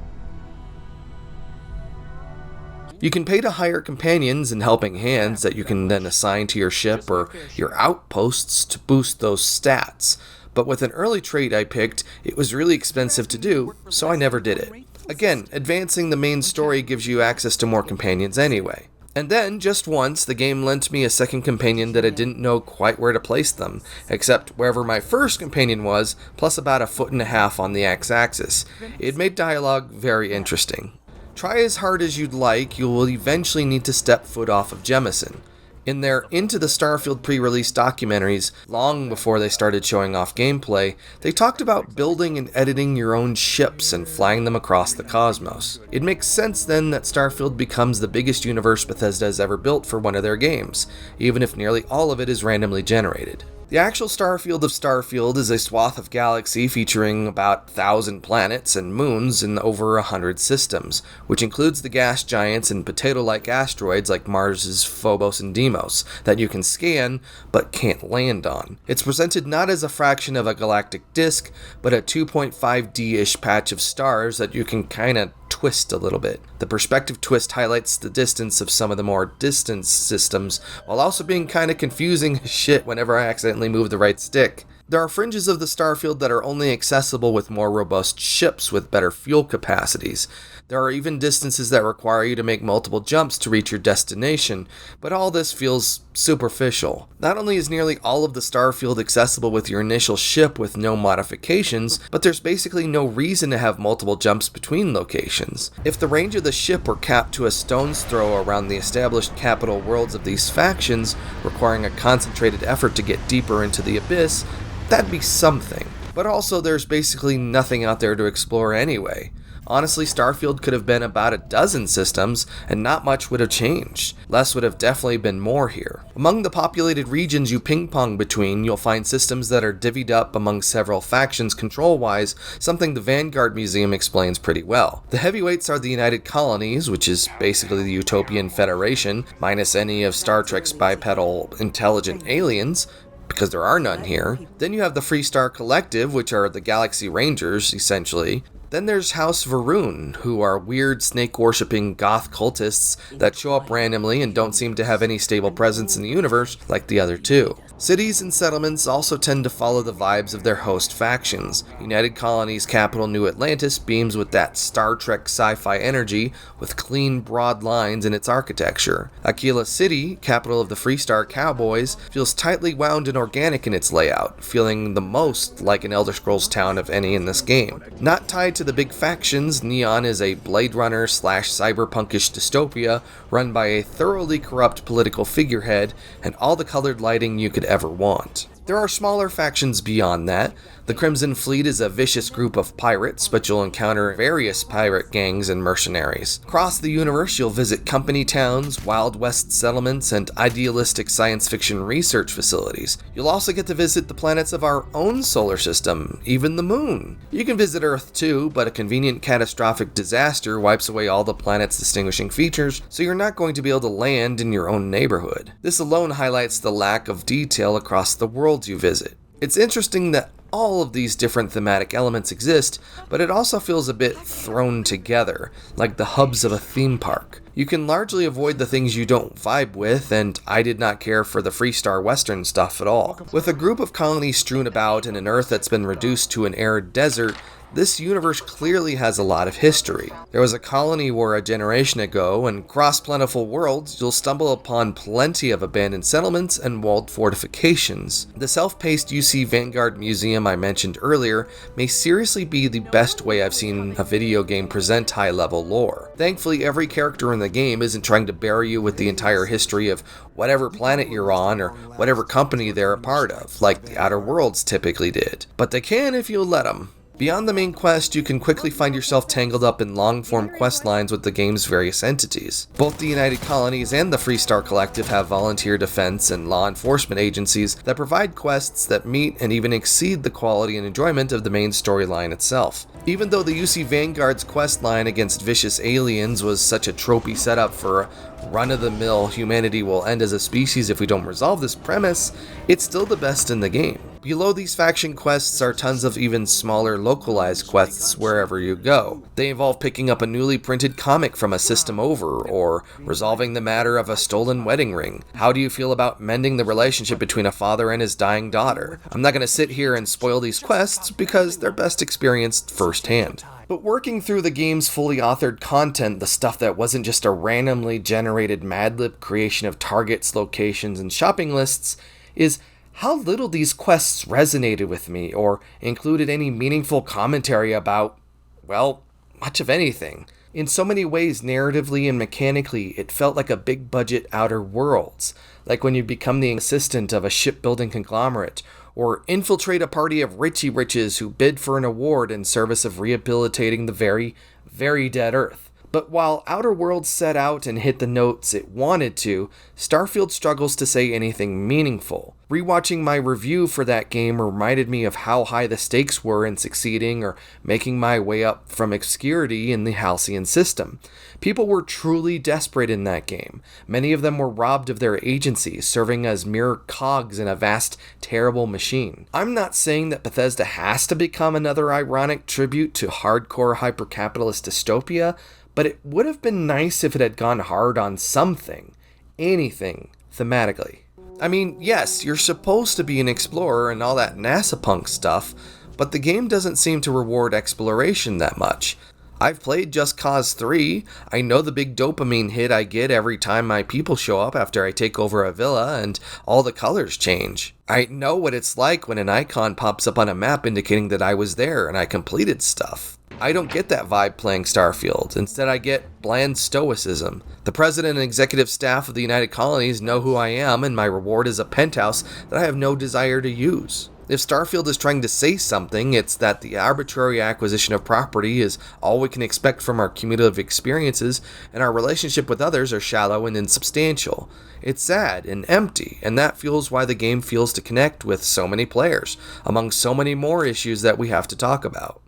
Speaker 1: You can pay to hire companions and helping hands that you can then assign to your ship or your outposts to boost those stats. But with an early trait I picked, it was really expensive to do, so I never did it. Again, advancing the main story gives you access to more companions anyway. And then, just once, the game lent me a second companion that I didn't know quite where to place them, except wherever my first companion was, plus about 1.5 feet on the x-axis. It made dialogue very interesting. Try as hard as you'd like, you will eventually need to step foot off of Jemison. In their Into the Starfield pre-release documentaries, long before they started showing off gameplay, they talked about building and editing your own ships and flying them across the cosmos. It makes sense then that Starfield becomes the biggest universe Bethesda has ever built for one of their games, even if nearly all of it is randomly generated. The actual Starfield of Starfield is a swath of galaxy featuring about 1,000 planets and moons in over 100 systems, which includes the gas giants and potato-like asteroids like Mars's Phobos and Deimos that you can scan but can't land on. It's presented not as a fraction of a galactic disk, but a 2.5D-ish patch of stars that you can kinda twist a little bit. The perspective twist highlights the distance of some of the more distant systems, while also being kinda confusing as shit whenever I accidentally move the right stick. There are fringes of the Starfield that are only accessible with more robust ships with better fuel capacities. There are even distances that require you to make multiple jumps to reach your destination, but all this feels superficial. Not only is nearly all of the Starfield accessible with your initial ship with no modifications, but there's basically no reason to have multiple jumps between locations. If the range of the ship were capped to a stone's throw around the established capital worlds of these factions, requiring a concentrated effort to get deeper into the abyss, that'd be something. But also there's basically nothing out there to explore anyway. Honestly, Starfield could have been about a dozen systems, and not much would have changed. Less would have definitely been more here. Among the populated regions you ping-pong between, you'll find systems that are divvied up among several factions control-wise, something the Vanguard Museum explains pretty well. The heavyweights are the United Colonies, which is basically the Utopian Federation, minus any of Star Trek's bipedal intelligent aliens, because there are none here. Then you have the Freestar Collective, which are the Galaxy Rangers, essentially. Then there's House Varun, who are weird snake-worshipping goth cultists that show up randomly and don't seem to have any stable presence in the universe like the other two. Cities and settlements also tend to follow the vibes of their host factions. United Colony's capital New Atlantis beams with that Star Trek sci-fi energy with clean, broad lines in its architecture. Aquila City, capital of the Freestar Cowboys, feels tightly wound and organic in its layout, feeling the most like an Elder Scrolls town of any in this game. Not tied to to the big factions, Neon is a Blade Runner / cyberpunkish dystopia run by a thoroughly corrupt political figurehead and all the colored lighting you could ever want. There are smaller factions beyond that. The Crimson Fleet is a vicious group of pirates, but you'll encounter various pirate gangs and mercenaries. Across the universe, you'll visit company towns, Wild West settlements, and idealistic science fiction research facilities. You'll also get to visit the planets of our own solar system, even the moon. You can visit Earth too, but a convenient catastrophic disaster wipes away all the planet's distinguishing features, so you're not going to be able to land in your own neighborhood. This alone highlights the lack of detail across the worlds you visit. It's interesting that all of these different thematic elements exist, but it also feels a bit thrown together, like the hubs of a theme park. You can largely avoid the things you don't vibe with, and I did not care for the Freestar Western stuff at all. With a group of colonies strewn about and an Earth that's been reduced to an arid desert, this universe clearly has a lot of history. There was a colony war a generation ago, and across plentiful worlds, you'll stumble upon plenty of abandoned settlements and walled fortifications. The self-paced UC Vanguard Museum I mentioned earlier may seriously be the best way I've seen a video game present high-level lore. Thankfully, every character in the game isn't trying to bury you with the entire history of whatever planet you're on or whatever company they're a part of, like the Outer Worlds typically did. But they can if you'll let them. Beyond the main quest, you can quickly find yourself tangled up in long-form quest lines with the game's various entities. Both the United Colonies and the Freestar Collective have volunteer defense and law enforcement agencies that provide quests that meet and even exceed the quality and enjoyment of the main storyline itself. Even though the UC Vanguard's quest line against vicious aliens was such a tropey setup for run-of-the-mill humanity will end as a species if we don't resolve this premise, it's still the best in the game. Below these faction quests are tons of even smaller localized quests wherever you go. They involve picking up a newly printed comic from a system over, or resolving the matter of a stolen wedding ring. How do you feel about mending the relationship between a father and his dying daughter? I'm not going to sit here and spoil these quests because they're best experienced firsthand. But working through the game's fully authored content, the stuff that wasn't just a randomly generated Mad Lib creation of targets, locations, and shopping lists, is how little these quests resonated with me or included any meaningful commentary about, well, much of anything. In so many ways, narratively and mechanically, it felt like a big-budget Outer Worlds, like when you become the assistant of a shipbuilding conglomerate, or infiltrate a party of Richie Riches who bid for an award in service of rehabilitating the very, very dead Earth. But while Outer Worlds set out and hit the notes it wanted to, Starfield struggles to say anything meaningful. Rewatching my review for that game reminded me of how high the stakes were in succeeding or making my way up from obscurity in the Halcyon system. People were truly desperate in that game. Many of them were robbed of their agency, serving as mere cogs in a vast, terrible machine. I'm not saying that Bethesda has to become another ironic tribute to hardcore hyper-capitalist dystopia, but it would have been nice if it had gone hard on something, anything, thematically. I mean, yes, you're supposed to be an explorer and all that NASA punk stuff, but the game doesn't seem to reward exploration that much. I've played Just Cause 3, I know the big dopamine hit I get every time my people show up after I take over a villa and all the colors change. I know what it's like when an icon pops up on a map indicating that I was there and I completed stuff. I don't get that vibe playing Starfield. Instead, I get bland stoicism. The president and executive staff of the United Colonies know who I am, and my reward is a penthouse that I have no desire to use. If Starfield is trying to say something, it's that the arbitrary acquisition of property is all we can expect from our cumulative experiences, and our relationship with others are shallow and insubstantial. It's sad and empty, and that fuels why the game feels to connect with so many players, among so many more issues that we have to talk about.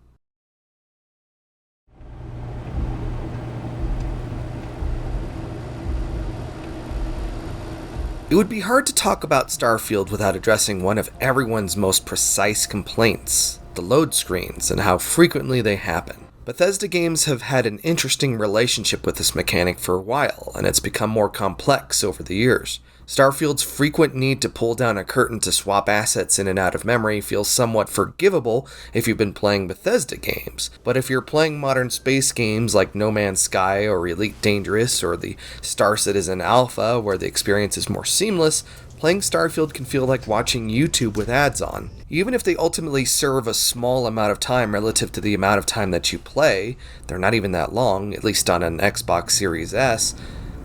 Speaker 1: It would be hard to talk about Starfield without addressing one of everyone's most precise complaints, the load screens and how frequently they happen. Bethesda games have had an interesting relationship with this mechanic for a while, and it's become more complex over the years. Starfield's frequent need to pull down a curtain to swap assets in and out of memory feels somewhat forgivable if you've been playing Bethesda games, but if you're playing modern space games like No Man's Sky or Elite Dangerous or the Star Citizen Alpha where the experience is more seamless, playing Starfield can feel like watching YouTube with ads on. Even if they ultimately serve a small amount of time relative to the amount of time that you play, they're not even that long, at least on an Xbox Series S,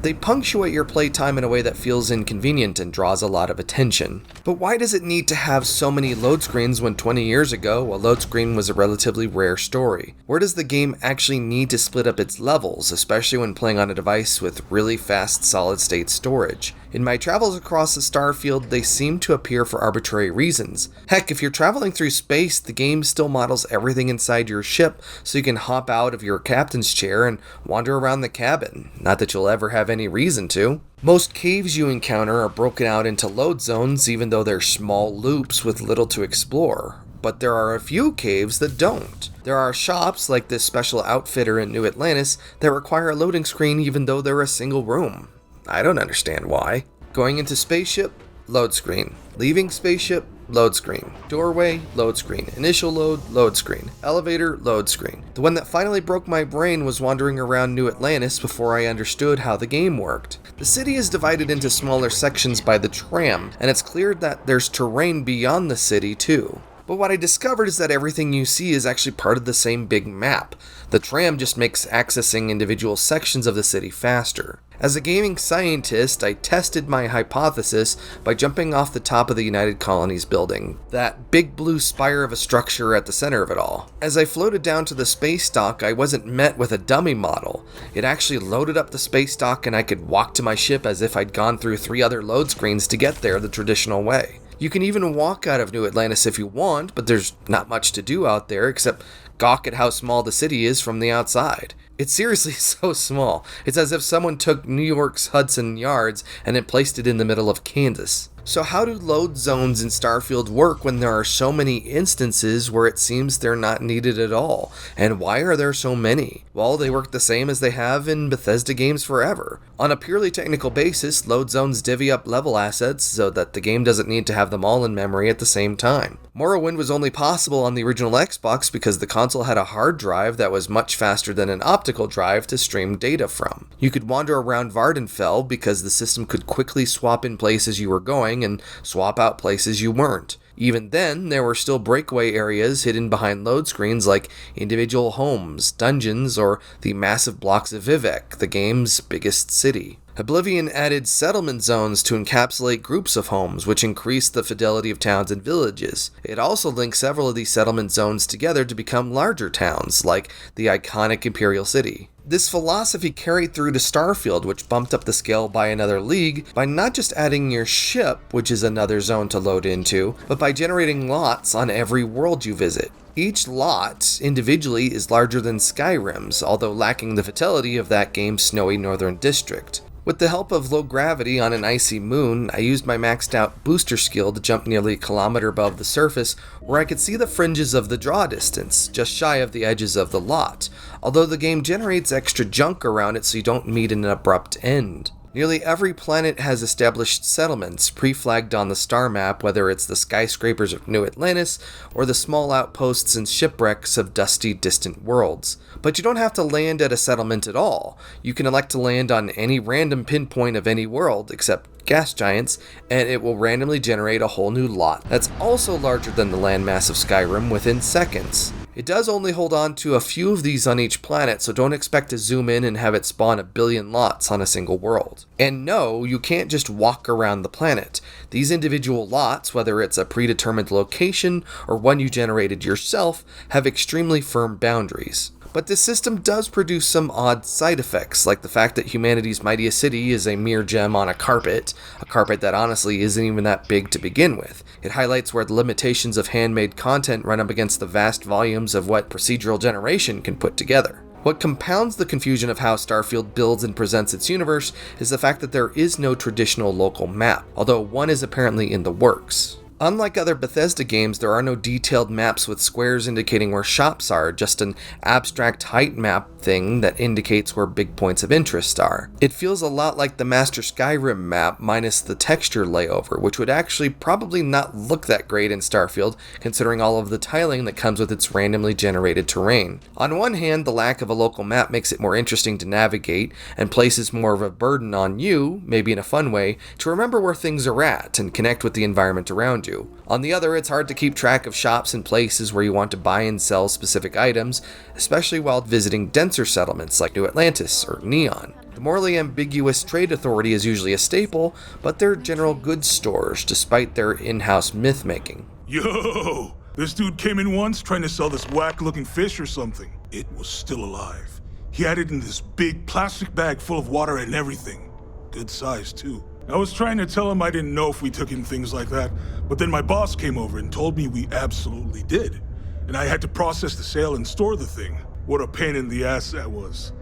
Speaker 1: they punctuate your playtime in a way that feels inconvenient and draws a lot of attention. But why does it need to have so many load screens when 20 years ago, a load screen was a relatively rare story? Where does the game actually need to split up its levels, especially when playing on a device with really fast solid-state storage? In my travels across the Starfield, they seem to appear for arbitrary reasons. Heck, if you're traveling through space, the game still models everything inside your ship so you can hop out of your captain's chair and wander around the cabin. Not that you'll ever have any reason to. Most caves you encounter are broken out into load zones, even though they're small loops with little to explore. But there are a few caves that don't. There are shops, like this special outfitter in New Atlantis, that require a loading screen even though they're a single room. I don't understand why. Going into spaceship, load screen. Leaving spaceship, load screen. Doorway, load screen. Initial load screen. Elevator, load screen. The one that finally broke my brain was wandering around New Atlantis before I understood how the game worked. The city is divided into smaller sections by the tram, and it's clear that there's terrain beyond the city too. But what I discovered is that everything you see is actually part of the same big map. The tram just makes accessing individual sections of the city faster. As a gaming scientist, I tested my hypothesis by jumping off the top of the United Colonies building, that big blue spire of a structure at the center of it all. As I floated down to the space dock, I wasn't met with a dummy model. It actually loaded up the space dock and I could walk to my ship as if I'd gone through 3 other load screens to get there the traditional way. You can even walk out of New Atlantis if you want, but there's not much to do out there except gawk at how small the city is from the outside. It's seriously so small. It's as if someone took New York's Hudson Yards and then placed it in the middle of Kansas. So how do load zones in Starfield work when there are so many instances where it seems they're not needed at all? And why are there so many? Well, they work the same as they have in Bethesda games forever. On a purely technical basis, load zones divvy up level assets so that the game doesn't need to have them all in memory at the same time. Morrowind was only possible on the original Xbox because the console had a hard drive that was much faster than an optical drive to stream data from. You could wander around Vardenfell because the system could quickly swap in places you were going and swap out places you weren't. Even then, there were still breakaway areas hidden behind load screens like individual homes, dungeons, or the massive blocks of Vivec, the game's biggest city. Oblivion added settlement zones to encapsulate groups of homes, which increased the fidelity of towns and villages. It also linked several of these settlement zones together to become larger towns, like the iconic Imperial City. This philosophy carried through to Starfield, which bumped up the scale by another league by not just adding your ship, which is another zone to load into, but by generating lots on every world you visit. Each lot, individually, is larger than Skyrim's, although lacking the fidelity of that game's snowy northern district. With the help of low gravity on an icy moon, I used my maxed out booster skill to jump nearly a kilometer above the surface, where I could see the fringes of the draw distance, just shy of the edges of the lot, although the game generates extra junk around it so you don't meet an abrupt end. Nearly every planet has established settlements pre-flagged on the star map, whether it's the skyscrapers of New Atlantis or the small outposts and shipwrecks of dusty, distant worlds. But you don't have to land at a settlement at all. You can elect to land on any random pinpoint of any world, except gas giants, and it will randomly generate a whole new lot that's also larger than the landmass of Skyrim within seconds. It does only hold on to a few of these on each planet, so don't expect to zoom in and have it spawn 1 billion lots on a single world. And no, you can't just walk around the planet. These individual lots, whether it's a predetermined location or one you generated yourself, have extremely firm boundaries. But this system does produce some odd side effects, like the fact that humanity's mightiest city is a mere gem on a carpet that honestly isn't even that big to begin with. It highlights where the limitations of handmade content run up against the vast volumes of what procedural generation can put together. What compounds the confusion of how Starfield builds and presents its universe is the fact that there is no traditional local map, although one is apparently in the works. Unlike other Bethesda games, there are no detailed maps with squares indicating where shops are, just an abstract height map thing that indicates where big points of interest are. It feels a lot like the Master Skyrim map minus the texture layover, which would actually probably not look that great in Starfield, considering all of the tiling that comes with its randomly generated terrain. On one hand, the lack of a local map makes it more interesting to navigate, and places more of a burden on you, maybe in a fun way, to remember where things are at and connect with the environment around you. On the other, it's hard to keep track of shops and places where you want to buy and sell specific items, especially while visiting denser settlements like New Atlantis or Neon. The morally ambiguous trade authority is usually a staple, but they're general goods stores, despite their in-house myth-making.
Speaker 9: Yo! This dude came in once trying to sell this whack-looking fish or something. It was still alive. He had it in this big plastic bag full of water and everything. Good size, too. I was trying to tell him I didn't know if we took in things like that, but then my boss came over and told me we absolutely did. And I had to process the sale and store the thing. What a pain in the ass that was.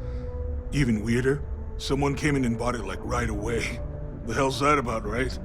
Speaker 9: Even weirder, someone came in and bought it like right away. The hell's that about, right?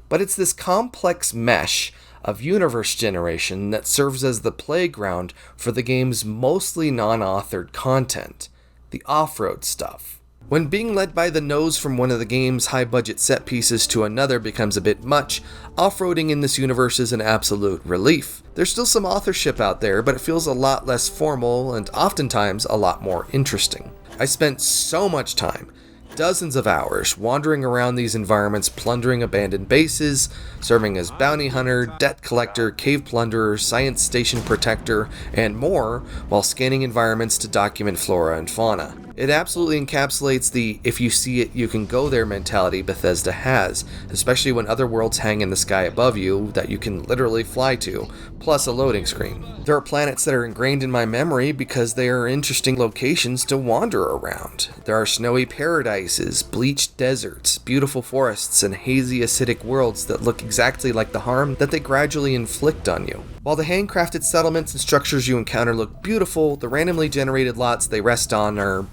Speaker 1: But it's this complex mesh of universe generation that serves as the playground for the game's mostly non-authored content, the off-road stuff. When being led by the nose from one of the game's high-budget set pieces to another becomes a bit much, off-roading in this universe is an absolute relief. There's still some authorship out there, but it feels a lot less formal and oftentimes a lot more interesting. I spent so much time, dozens of hours, wandering around these environments, plundering abandoned bases, serving as bounty hunter, debt collector, cave plunderer, science station protector, and more, while scanning environments to document flora and fauna. It absolutely encapsulates the if you see it, you can go there mentality Bethesda has, especially when other worlds hang in the sky above you that you can literally fly to, plus a loading screen. There are planets that are ingrained in my memory because they are interesting locations to wander around. There are snowy paradises, bleached deserts, beautiful forests, and hazy acidic worlds that look exactly like the harm that they gradually inflict on you. While the handcrafted settlements and structures you encounter look beautiful, the randomly generated lots they rest on are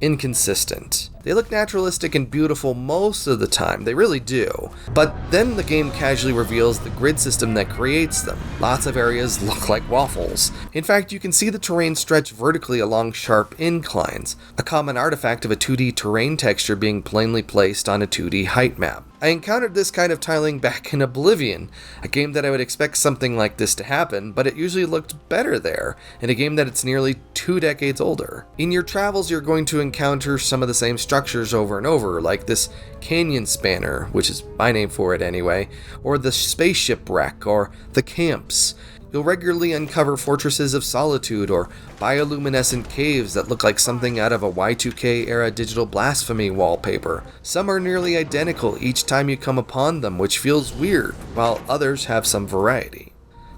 Speaker 1: inconsistent. They look naturalistic and beautiful most of the time, they really do. But then the game casually reveals the grid system that creates them. Lots of areas look like waffles. In fact, you can see the terrain stretch vertically along sharp inclines, a common artifact of a 2D terrain texture being plainly placed on a 2D height map. I encountered this kind of tiling back in Oblivion, a game that I would expect something like this to happen, but it usually looked better there, in a game that it's nearly 2 decades older. In your travels, you're going to encounter some of the same structures over and over, like this canyon spanner, which is my name for it anyway, or the spaceship wreck, or the camps. You'll regularly uncover fortresses of solitude or bioluminescent caves that look like something out of a Y2K era digital blasphemy wallpaper. Some are nearly identical each time you come upon them, which feels weird, while others have some variety.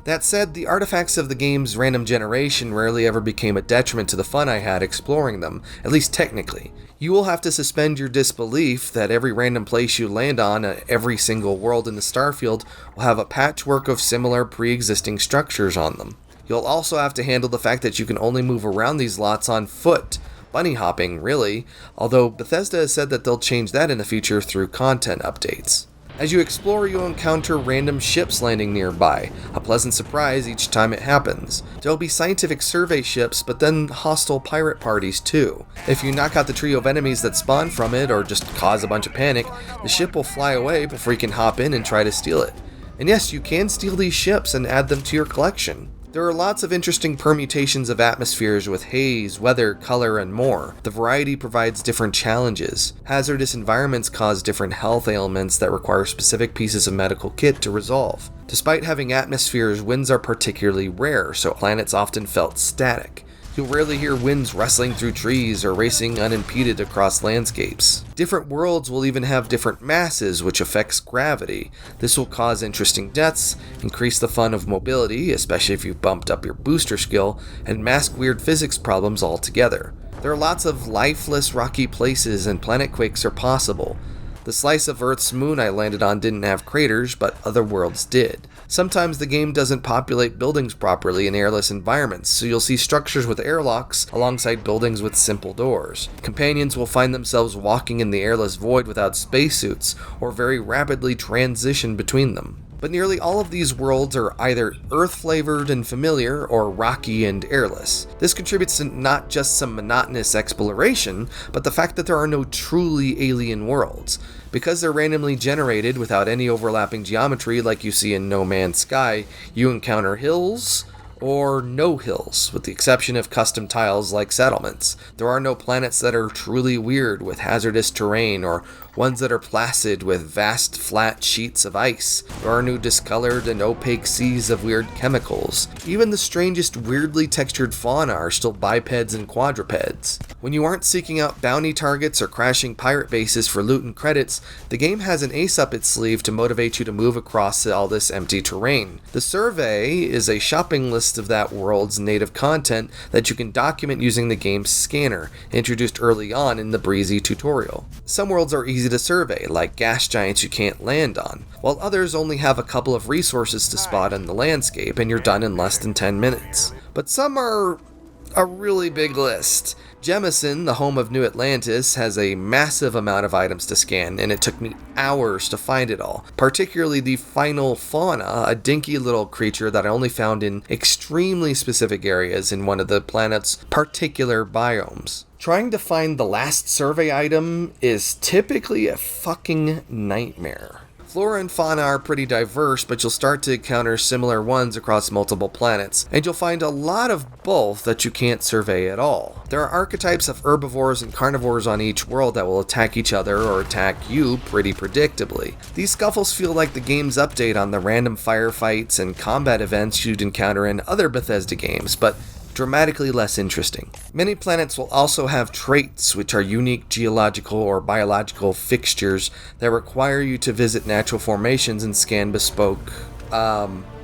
Speaker 1: That said, the artifacts of the game's random generation rarely ever became a detriment to the fun I had exploring them, at least technically. You will have to suspend your disbelief that every random place you land on at every single world in the Starfield will have a patchwork of similar pre-existing structures on them. You'll also have to handle the fact that you can only move around these lots on foot, bunny hopping really, although Bethesda has said that they'll change that in the future through content updates. As you explore, you'll encounter random ships landing nearby, a pleasant surprise each time it happens. There'll be scientific survey ships, but then hostile pirate parties too. If you knock out the trio of enemies that spawn from it, or just cause a bunch of panic, the ship will fly away before you can hop in and try to steal it. And yes, you can steal these ships and add them to your collection. There are lots of interesting permutations of atmospheres with haze, weather, color, and more. The variety provides different challenges. Hazardous environments cause different health ailments that require specific pieces of medical kit to resolve. Despite having atmospheres, winds are particularly rare, so planets often felt static. You'll rarely hear winds rustling through trees or racing unimpeded across landscapes. Different worlds will even have different masses, which affects gravity. This will cause interesting deaths, increase the fun of mobility, especially if you've bumped up your booster skill, and mask weird physics problems altogether. There are lots of lifeless rocky places and planet quakes are possible. The slice of Earth's moon I landed on didn't have craters, but other worlds did. Sometimes the game doesn't populate buildings properly in airless environments, so you'll see structures with airlocks alongside buildings with simple doors. Companions will find themselves walking in the airless void without spacesuits, or very rapidly transition between them. but nearly all of these worlds are either earth-flavored and familiar or rocky and airless. This contributes to not just some monotonous exploration, but the fact that there are no truly alien worlds. Because they're randomly generated without any overlapping geometry like you see in No Man's Sky, you encounter hills, or no hills, with the exception of custom tiles like settlements. There are no planets that are truly weird with hazardous terrain, or ones that are placid with vast flat sheets of ice. There are no discolored and opaque seas of weird chemicals. Even the strangest weirdly textured fauna are still bipeds and quadrupeds. When you aren't seeking out bounty targets or crashing pirate bases for loot and credits, the game has an ace up its sleeve to motivate you to move across all this empty terrain. The survey is a shopping list of that world's native content that you can document using the game's scanner, introduced early on in the breezy tutorial. Some worlds are easy to survey, like gas giants you can't land on, while others only have a couple of resources to spot in the landscape and you're done in less than 10 minutes. But some are a really big list. Jemison, the home of New Atlantis, has a massive amount of items to scan, and it took me hours to find it all, particularly the final fauna, a dinky little creature that I only found in extremely specific areas in one of the planet's particular biomes. Trying to find the last survey item is typically a fucking nightmare. Flora and fauna are pretty diverse, but you'll start to encounter similar ones across multiple planets, and you'll find a lot of both that you can't survey at all. There are archetypes of herbivores and carnivores on each world that will attack each other or attack you pretty predictably. These scuffles feel like the game's update on the random firefights and combat events you'd encounter in other Bethesda games, but dramatically less interesting. Many planets will also have traits, which are unique geological or biological fixtures that require you to visit natural formations and scan bespoke,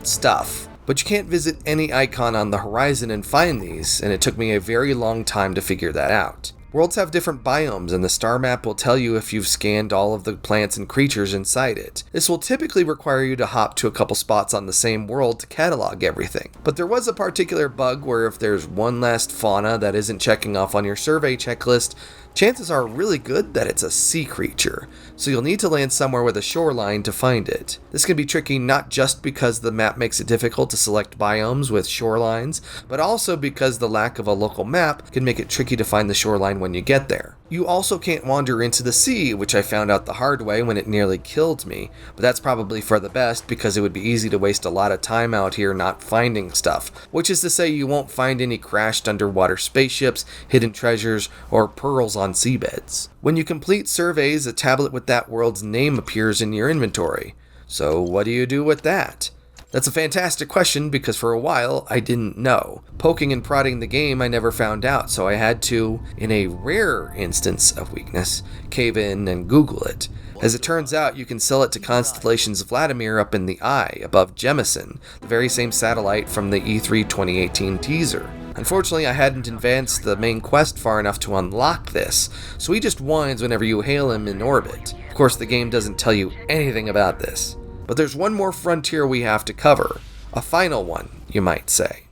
Speaker 1: stuff. But you can't visit any icon on the horizon and find these, and it took me a very long time to figure that out. Worlds have different biomes, and the star map will tell you if you've scanned all of the plants and creatures inside it. This will typically require you to hop to a couple spots on the same world to catalog everything. But there was a particular bug where if there's one last fauna that isn't checking off on your survey checklist, chances are really good that it's a sea creature, so you'll need to land somewhere with a shoreline to find it. This can be tricky not just because the map makes it difficult to select biomes with shorelines, but also because the lack of a local map can make it tricky to find the shoreline when you get there. You also can't wander into the sea, which I found out the hard way when it nearly killed me, but that's probably for the best because it would be easy to waste a lot of time out here not finding stuff, which is to say you won't find any crashed underwater spaceships, hidden treasures, or pearls on seabeds. When you complete surveys, a tablet with that world's name appears in your inventory. So what do you do with that? That's a fantastic question because for a while I didn't know. Poking and prodding the game I never found out, so I had to, in a rare instance of weakness, cave in and Google it. As it turns out, you can sell it to Constellation's Vladimir up in the eye, above Jemison, the very same satellite from the E3 2018 teaser. Unfortunately, I hadn't advanced the main quest far enough to unlock this, so he just whines whenever you hail him in orbit. Of course, the game doesn't tell you anything about this. But there's one more frontier we have to cover. A final one, you might say.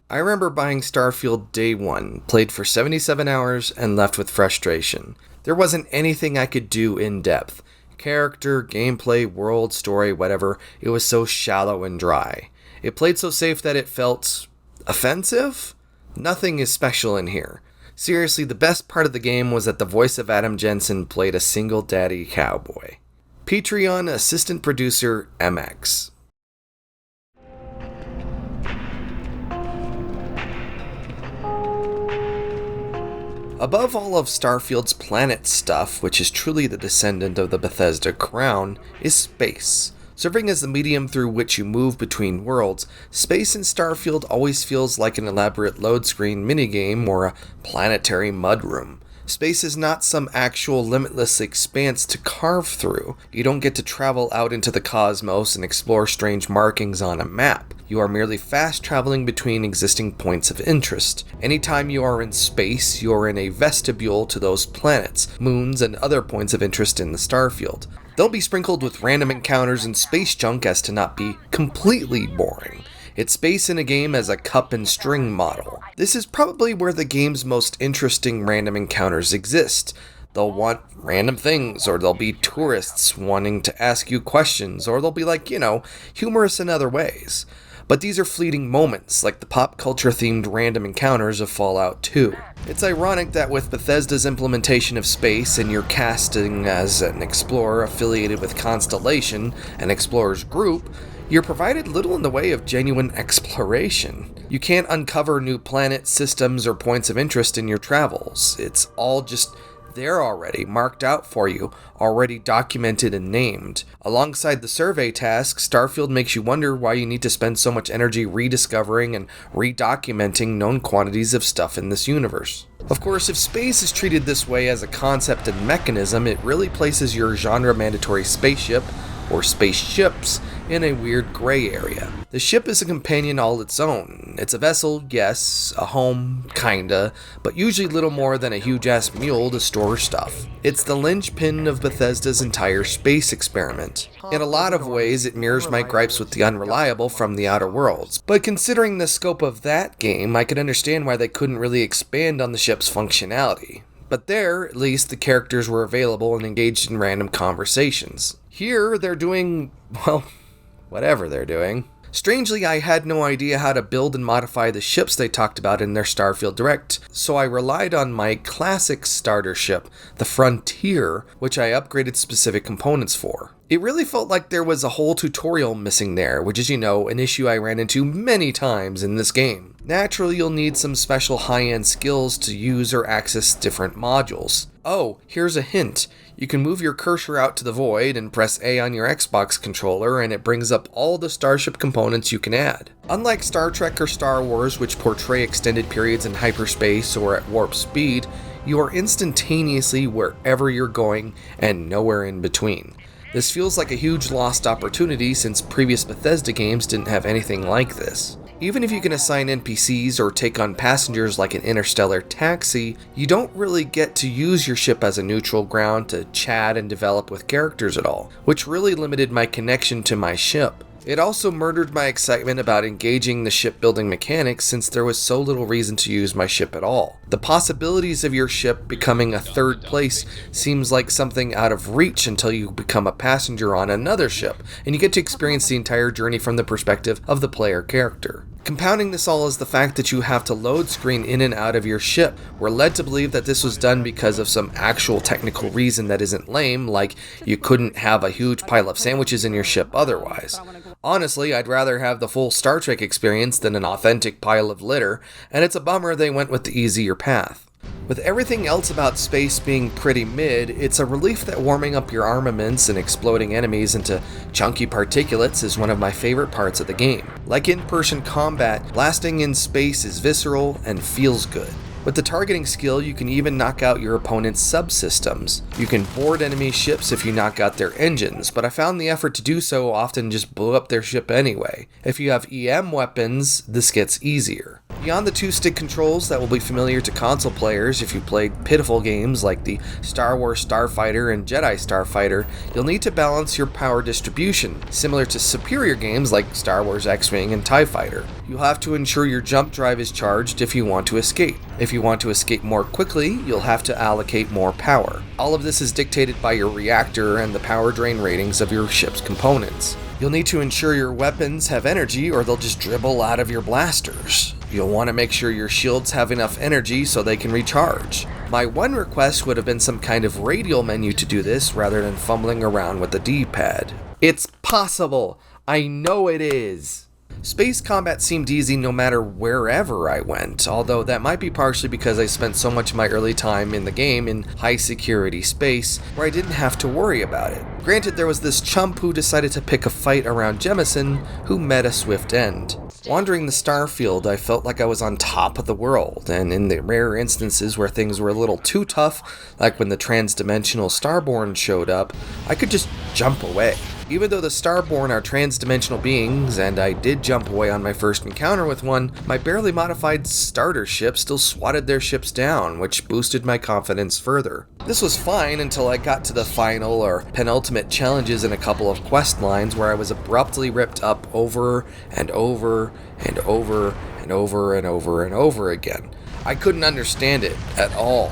Speaker 1: I remember buying Starfield day one, played for 77 hours, and left with frustration. There wasn't anything I could do in depth. Character, gameplay, world, story, whatever, it was so shallow and dry. It played so safe that it felt offensive? Nothing is special in here. Seriously, the best part of the game was that the voice of Adam Jensen played a single daddy cowboy. Patreon assistant producer MX. Above all of Starfield's planet stuff, which is truly the descendant of the Bethesda crown, is space. Serving as the medium through which you move between worlds, space in Starfield always feels like an elaborate load screen minigame or a planetary mudroom. Space is not some actual limitless expanse to carve through. You don't get to travel out into the cosmos and explore strange markings on a map. You are merely fast traveling between existing points of interest. Anytime you are in space, you are in a vestibule to those planets, moons, and other points of interest in the Starfield. They'll be sprinkled with random encounters and space junk as to not be completely boring. It's space in a game as a cup and string model. This is probably where the game's most interesting random encounters exist. They'll want random things, or they'll be tourists wanting to ask you questions, or they'll be like, humorous in other ways. But these are fleeting moments, like the pop culture themed random encounters of Fallout 2. It's ironic that with Bethesda's implementation of space and your casting as an explorer affiliated with Constellation, an explorer's group, you're provided little in the way of genuine exploration. You can't uncover new planets, systems, or points of interest in your travels. It's all just there already, marked out for you, already documented and named. Alongside the survey task, Starfield makes you wonder why you need to spend so much energy rediscovering and redocumenting known quantities of stuff in this universe. Of course, if space is treated this way as a concept and mechanism, it really places your genre-mandatory spaceship, or spaceships, in a weird gray area. The ship is a companion all its own. It's a vessel, yes, a home, kinda, but usually little more than a huge-ass mule to store stuff. It's the linchpin of Bethesda's entire space experiment. In a lot of ways, it mirrors my gripes with the Unreliable from The Outer Worlds, but considering the scope of that game, I could understand why they couldn't really expand on the ship's functionality. But there, at least, the characters were available and engaged in random conversations. Here, they're doing, well, whatever they're doing. Strangely, I had no idea how to build and modify the ships they talked about in their Starfield Direct, so I relied on my classic starter ship, the Frontier, which I upgraded specific components for. It really felt like there was a whole tutorial missing there, which is, an issue I ran into many times in this game. Naturally, you'll need some special high-end skills to use or access different modules. Oh, here's a hint. You can move your cursor out to the void and press A on your Xbox controller, and it brings up all the starship components you can add. Unlike Star Trek or Star Wars, which portray extended periods in hyperspace or at warp speed, you are instantaneously wherever you're going and nowhere in between. This feels like a huge lost opportunity since previous Bethesda games didn't have anything like this. Even if you can assign NPCs or take on passengers like an interstellar taxi, you don't really get to use your ship as a neutral ground to chat and develop with characters at all, which really limited my connection to my ship. It also murdered my excitement about engaging the shipbuilding mechanics since there was so little reason to use my ship at all. The possibilities of your ship becoming a third place seems like something out of reach until you become a passenger on another ship, and you get to experience the entire journey from the perspective of the player character. Compounding this all is the fact that you have to load screen in and out of your ship. We're led to believe that this was done because of some actual technical reason that isn't lame, like you couldn't have a huge pile of sandwiches in your ship otherwise. Honestly, I'd rather have the full Star Trek experience than an authentic pile of litter, and it's a bummer they went with the easier path. With everything else about space being pretty mid, it's a relief that warming up your armaments and exploding enemies into chunky particulates is one of my favorite parts of the game. Like in-person combat, blasting in space is visceral and feels good. With the targeting skill, you can even knock out your opponent's subsystems. You can board enemy ships if you knock out their engines, but I found the effort to do so often just blew up their ship anyway. If you have EM weapons, this gets easier. Beyond the two-stick controls that will be familiar to console players if you played pitiful games like the Star Wars Starfighter and Jedi Starfighter, you'll need to balance your power distribution, similar to superior games like Star Wars X-Wing and TIE Fighter. You'll have to ensure your jump drive is charged if you want to escape. If you want to escape more quickly, you'll have to allocate more power. All of this is dictated by your reactor and the power drain ratings of your ship's components. You'll need to ensure your weapons have energy or they'll just dribble out of your blasters. You'll want to make sure your shields have enough energy so they can recharge. My one request would have been some kind of radial menu to do this rather than fumbling around with the D-pad. It's possible! I know it is! Space combat seemed easy no matter wherever I went, although that might be partially because I spent so much of my early time in the game in high security space where I didn't have to worry about it. Granted, there was this chump who decided to pick a fight around Jemison who met a swift end. Wandering the Starfield, I felt like I was on top of the world, and in the rare instances where things were a little too tough, like when the transdimensional Starborn showed up, I could just jump away. Even though the Starborn are transdimensional beings, and I did jump away on my first encounter with one, my barely modified starter ship still swatted their ships down, which boosted my confidence further. This was fine until I got to the final or penultimate challenges in a couple of quest lines where I was abruptly ripped up over and over and over and over and over and over again. I couldn't understand it at all.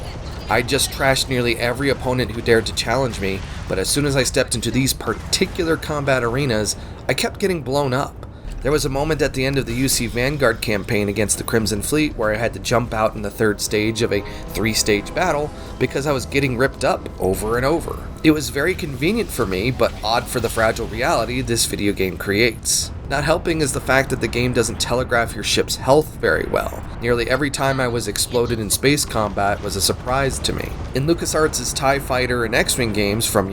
Speaker 1: I just trashed nearly every opponent who dared to challenge me, but as soon as I stepped into these particular combat arenas, I kept getting blown up. There was a moment at the end of the UC Vanguard campaign against the Crimson Fleet where I had to jump out in the third stage of a 3-stage battle because I was getting ripped up over and over. It was very convenient for me, but odd for the fragile reality this video game creates. Not helping is the fact that the game doesn't telegraph your ship's health very well. Nearly every time I was exploded in space combat was a surprise to me. In LucasArts' TIE Fighter and X-Wing games from,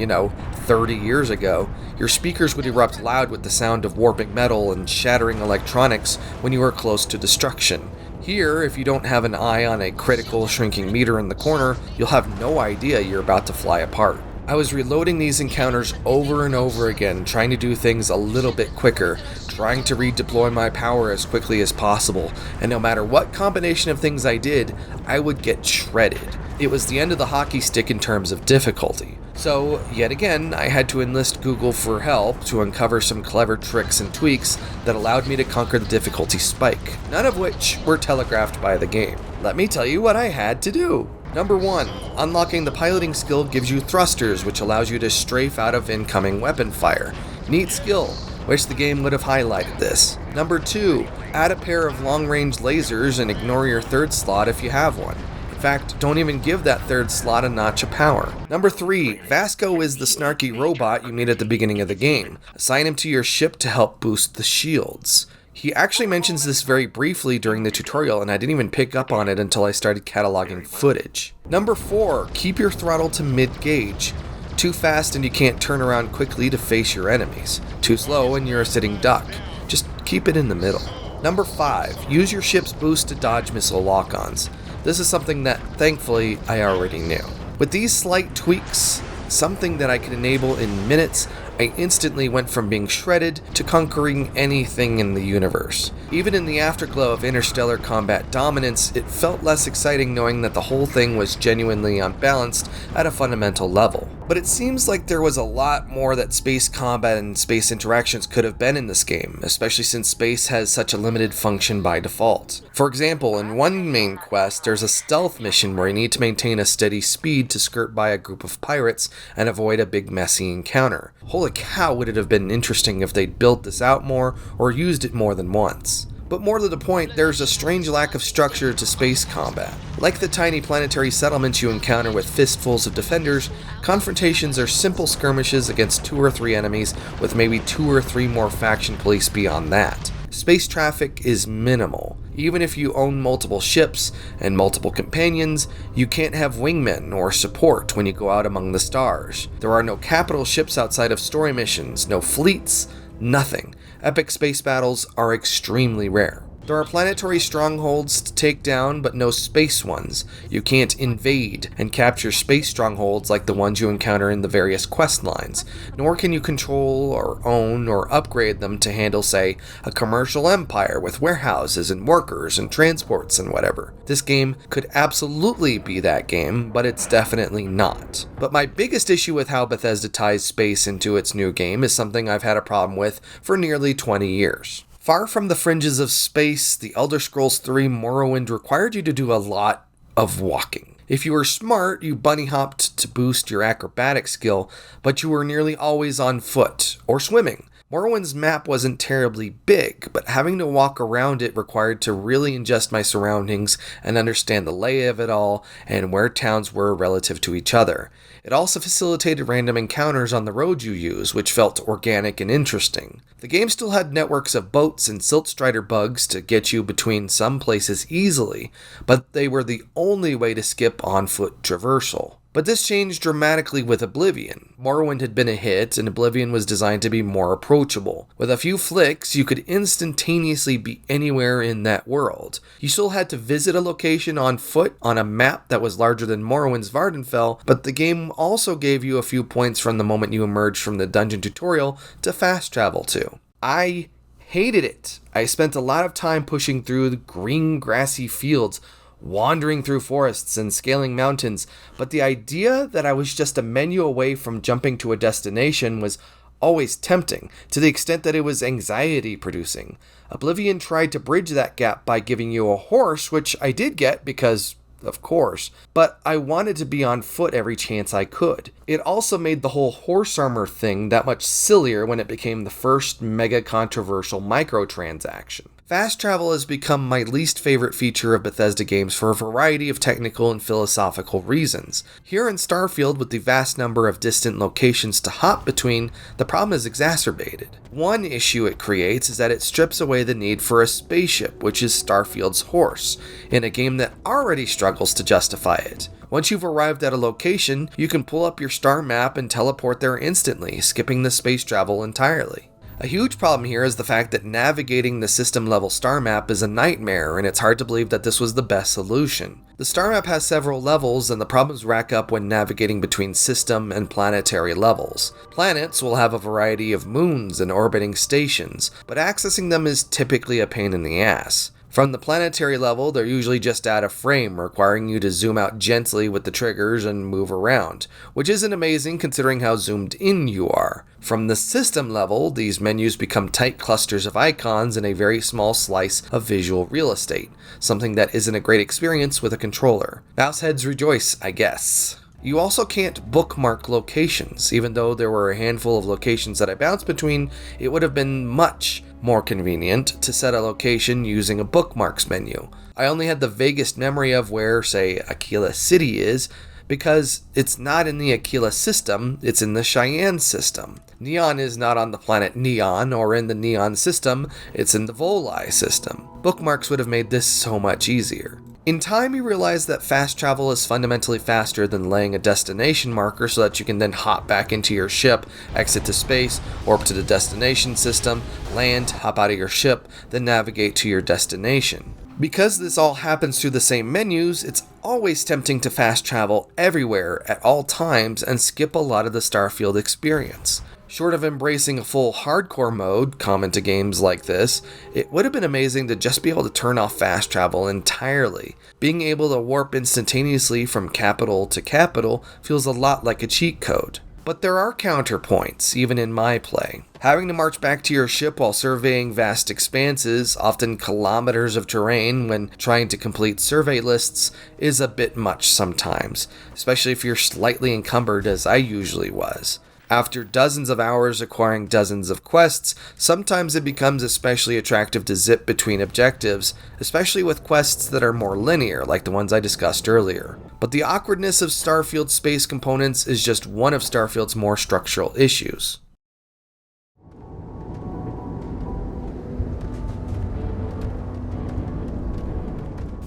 Speaker 1: 30 years ago, your speakers would erupt loud with the sound of warping metal and shattering electronics when you were close to destruction. Here, if you don't have an eye on a critical shrinking meter in the corner, you'll have no idea you're about to fly apart. I was reloading these encounters over and over again, trying to do things a little bit quicker, trying to redeploy my power as quickly as possible, and no matter what combination of things I did, I would get shredded. It was the end of the hockey stick in terms of difficulty. So, yet again, I had to enlist Google for help to uncover some clever tricks and tweaks that allowed me to conquer the difficulty spike, none of which were telegraphed by the game. Let me tell you what I had to do. Number 1, unlocking the piloting skill gives you thrusters, which allows you to strafe out of incoming weapon fire. Neat skill. Wish the game would have highlighted this. Number 2, add a pair of long-range lasers and ignore your third slot if you have one. In fact, don't even give that third slot a notch of power. Number 3, Vasco is the snarky robot you meet at the beginning of the game. Assign him to your ship to help boost the shields. He actually mentions this very briefly during the tutorial, and I didn't even pick up on it until I started cataloging footage. Number 4, keep your throttle to mid-gauge. Too fast and you can't turn around quickly to face your enemies. Too slow and you're a sitting duck. Just keep it in the middle. Number 5, use your ship's boost to dodge missile lock-ons. This is something that, thankfully, I already knew. With these slight tweaks, something that I could enable in minutes, I instantly went from being shredded to conquering anything in the universe. Even in the afterglow of interstellar combat dominance, it felt less exciting knowing that the whole thing was genuinely unbalanced at a fundamental level. But it seems like there was a lot more that space combat and space interactions could have been in this game, especially since space has such a limited function by default. For example, in one main quest, there's a stealth mission where you need to maintain a steady speed to skirt by a group of pirates and avoid a big messy encounter. Holy cow, would it have been interesting if they'd built this out more or used it more than once. But more to the point, there's a strange lack of structure to space combat. Like the tiny planetary settlements you encounter with fistfuls of defenders, confrontations are simple skirmishes against 2 or 3 enemies with maybe 2 or 3 more faction police beyond that. Space traffic is minimal. Even if you own multiple ships and multiple companions, you can't have wingmen or support when you go out among the stars. There are no capital ships outside of story missions, no fleets, nothing. Epic space battles are extremely rare. There are planetary strongholds to take down, but no space ones. You can't invade and capture space strongholds like the ones you encounter in the various quest lines, nor can you control or own or upgrade them to handle, say, a commercial empire with warehouses and workers and transports and whatever. This game could absolutely be that game, but it's definitely not. But my biggest issue with how Bethesda ties space into its new game is something I've had a problem with for nearly 20 years. Far from the fringes of space, the Elder Scrolls 3 Morrowind required you to do a lot of walking. If you were smart, you bunny hopped to boost your acrobatic skill, but you were nearly always on foot or swimming. Morrowind's map wasn't terribly big, but having to walk around it required to really ingest my surroundings and understand the lay of it all and where towns were relative to each other. It also facilitated random encounters on the road you use, which felt organic and interesting. The game still had networks of boats and silt strider bugs to get you between some places easily, but they were the only way to skip on-foot traversal. But this changed dramatically with Oblivion. Morrowind had been a hit, and Oblivion was designed to be more approachable. With a few flicks, you could instantaneously be anywhere in that world. You still had to visit a location on foot on a map that was larger than Morrowind's Vardenfell, but the game also gave you a few points from the moment you emerged from the dungeon tutorial to fast travel to. I hated it. I spent a lot of time pushing through the green, grassy fields, wandering through forests and scaling mountains, but the idea that I was just a menu away from jumping to a destination was always tempting, to the extent that it was anxiety-producing. Oblivion tried to bridge that gap by giving you a horse, which I did get because of course, but I wanted to be on foot every chance I could. It also made the whole horse armor thing that much sillier when it became the first mega controversial microtransaction. Fast travel has become my least favorite feature of Bethesda games for a variety of technical and philosophical reasons. Here in Starfield, with the vast number of distant locations to hop between, the problem is exacerbated. One issue it creates is that it strips away the need for a spaceship, which is Starfield's horse, in a game that already struggles to justify it. Once you've arrived at a location, you can pull up your star map and teleport there instantly, skipping the space travel entirely. A huge problem here is the fact that navigating the system-level star map is a nightmare, and it's hard to believe that this was the best solution. The star map has several levels, and the problems rack up when navigating between system and planetary levels. Planets will have a variety of moons and orbiting stations, but accessing them is typically a pain in the ass. From the planetary level, they're usually just out of frame, requiring you to zoom out gently with the triggers and move around, which isn't amazing considering how zoomed in you are. From the system level, these menus become tight clusters of icons and a very small slice of visual real estate, something that isn't a great experience with a controller. Mouseheads rejoice, I guess. You also can't bookmark locations. Even though there were a handful of locations that I bounced between, it would have been much more convenient to set a location using a bookmarks menu. I only had the vaguest memory of where, say, Aquila City is, because it's not in the Aquila system, it's in the Cheyenne system. Neon is not on the planet Neon or in the Neon system, it's in the Volii system. Bookmarks would have made this so much easier. In time, you realize that fast travel is fundamentally faster than laying a destination marker so that you can then hop back into your ship, exit to space, warp to the destination system, land, hop out of your ship, then navigate to your destination. Because this all happens through the same menus, it's always tempting to fast travel everywhere at all times and skip a lot of the Starfield experience. Short of embracing a full hardcore mode, common to games like this, it would have been amazing to just be able to turn off fast travel entirely. Being able to warp instantaneously from capital to capital feels a lot like a cheat code. But there are counterpoints, even in my play. Having to march back to your ship while surveying vast expanses, often kilometers of terrain when trying to complete survey lists, is a bit much sometimes, especially if you're slightly encumbered as I usually was. After dozens of hours acquiring dozens of quests, sometimes it becomes especially attractive to zip between objectives, especially with quests that are more linear, like the ones I discussed earlier. But the awkwardness of Starfield's space components is just one of Starfield's more structural issues.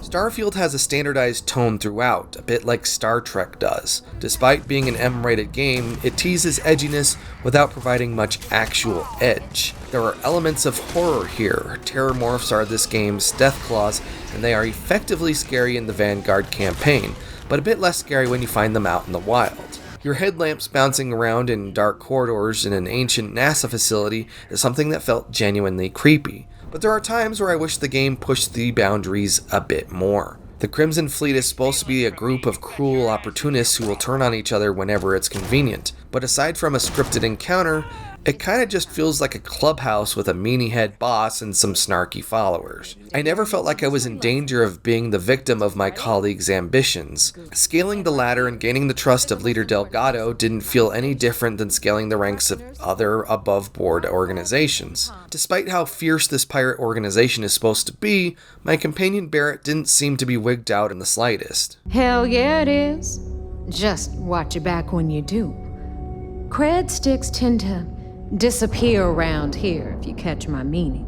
Speaker 1: Starfield has a standardized tone throughout, a bit like Star Trek does. Despite being an M-rated game, it teases edginess without providing much actual edge. There are elements of horror here. Terrormorphs are this game's deathclaws, and they are effectively scary in the Vanguard campaign, but a bit less scary when you find them out in the wild. Your headlamps bouncing around in dark corridors in an ancient NASA facility is something that felt genuinely creepy. But there are times where I wish the game pushed the boundaries a bit more. The Crimson Fleet is supposed to be a group of cruel opportunists who will turn on each other whenever it's convenient, but aside from a scripted encounter, it kinda just feels like a clubhouse with a meanie head boss and some snarky followers. I never felt like I was in danger of being the victim of my colleagues' ambitions. Scaling the ladder and gaining the trust of Leader Delgado didn't feel any different than scaling the ranks of other above-board organizations. Despite how fierce this pirate organization is supposed to be, my companion Barrett didn't seem to be wigged out in the slightest.
Speaker 10: Hell yeah it is. Just watch your back when you do. Cred sticks tend to disappear around here, if you catch my meaning.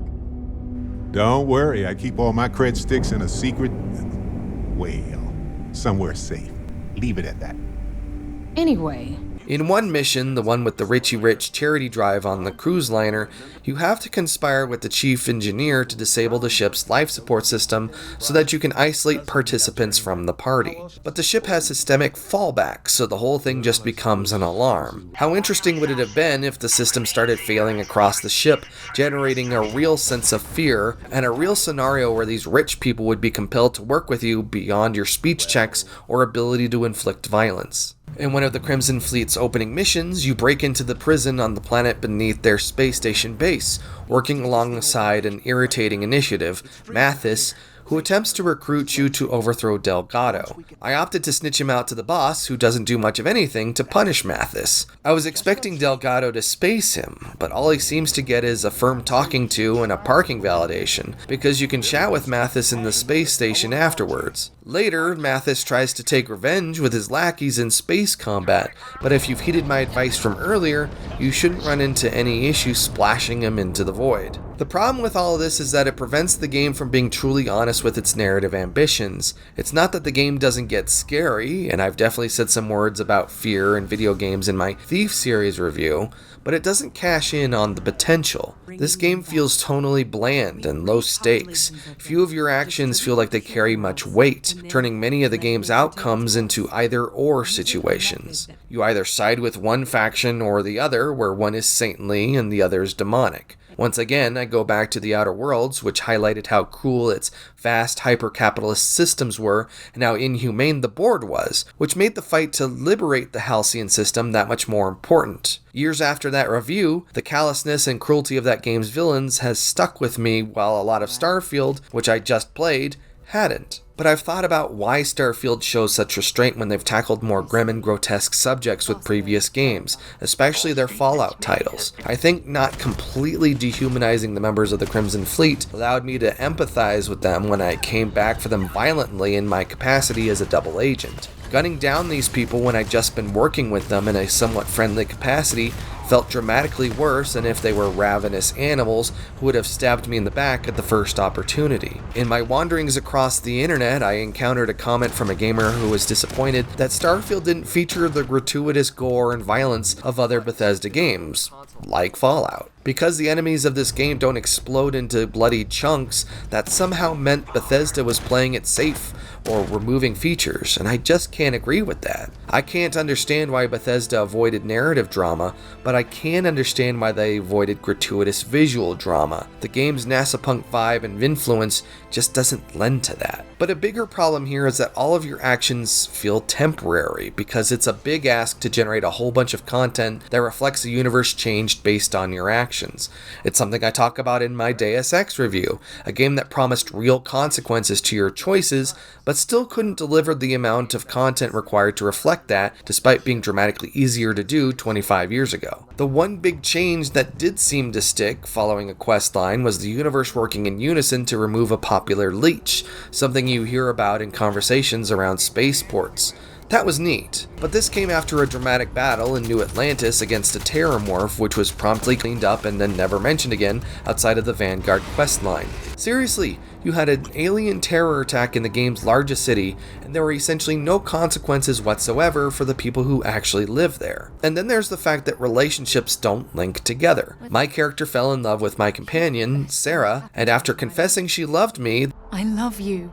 Speaker 6: Don't worry, I keep all my cred sticks in a secret, well, somewhere safe. Leave it at that.
Speaker 10: Anyway.
Speaker 1: In one mission, the one with the Richie Rich charity drive on the cruise liner, you have to conspire with the chief engineer to disable the ship's life support system so that you can isolate participants from the party. But the ship has systemic fallback, so the whole thing just becomes an alarm. How interesting would it have been if the system started failing across the ship, generating a real sense of fear, and a real scenario where these rich people would be compelled to work with you beyond your speech checks or ability to inflict violence. In one of the Crimson Fleet's opening missions, you break into the prison on the planet beneath their space station base, working alongside an irritating initiative, Mathis, who attempts to recruit you to overthrow Delgado. I opted to snitch him out to the boss, who doesn't do much of anything to punish Mathis. I was expecting Delgado to space him, but all he seems to get is a firm talking to and a parking validation, because you can chat with Mathis in the space station afterwards. Later, Mathis tries to take revenge with his lackeys in space combat, but if you've heeded my advice from earlier, you shouldn't run into any issue splashing him into the void. The problem with all of this is that it prevents the game from being truly honest with its narrative ambitions. It's not that the game doesn't get scary, and I've definitely said some words about fear in video games in my Thief series review, but it doesn't cash in on the potential. This game feels tonally bland and low stakes. Few of your actions feel like they carry much weight, turning many of the game's outcomes into either-or situations. You either side with one faction or the other, where one is saintly and the other is demonic. Once again, I go back to The Outer Worlds, which highlighted how cruel its vast hyper-capitalist systems were and how inhumane the board was, which made the fight to liberate the Halcyon system that much more important. Years after that review, the callousness and cruelty of that game's villains has stuck with me, while a lot of Starfield, which I just played, hadn't. But I've thought about why Starfield shows such restraint when they've tackled more grim and grotesque subjects with previous games, especially their Fallout titles. I think not completely dehumanizing the members of the Crimson Fleet allowed me to empathize with them when I came back for them violently in my capacity as a double agent. Gunning down these people when I'd just been working with them in a somewhat friendly capacity felt dramatically worse than if they were ravenous animals who would have stabbed me in the back at the first opportunity. In my wanderings across the internet, I encountered a comment from a gamer who was disappointed that Starfield didn't feature the gratuitous gore and violence of other Bethesda games, like Fallout. Because the enemies of this game don't explode into bloody chunks, that somehow meant Bethesda was playing it safe or removing features, and I just can't agree with that. I can't understand why Bethesda avoided narrative drama, but I can understand why they avoided gratuitous visual drama. The game's NASA punk vibe and influence just doesn't lend to that. But a bigger problem here is that all of your actions feel temporary, because it's a big ask to generate a whole bunch of content that reflects a universe changed based on your actions. It's something I talk about in my Deus Ex review, a game that promised real consequences to your choices, but still couldn't deliver the amount of content required to reflect that, despite being dramatically easier to do 25 years ago. The one big change that did seem to stick following a quest line was the universe working in unison to remove a popular leech, something you hear about in conversations around spaceports. That was neat, but this came after a dramatic battle in New Atlantis against a terramorph, which was promptly cleaned up and then never mentioned again outside of the Vanguard questline. Seriously, you had an alien terror attack in the game's largest city, and there were essentially no consequences whatsoever for the people who actually live there. And then there's the fact that relationships don't link together. My character fell in love with my companion, Sarah, and after confessing she loved me,
Speaker 2: I love you.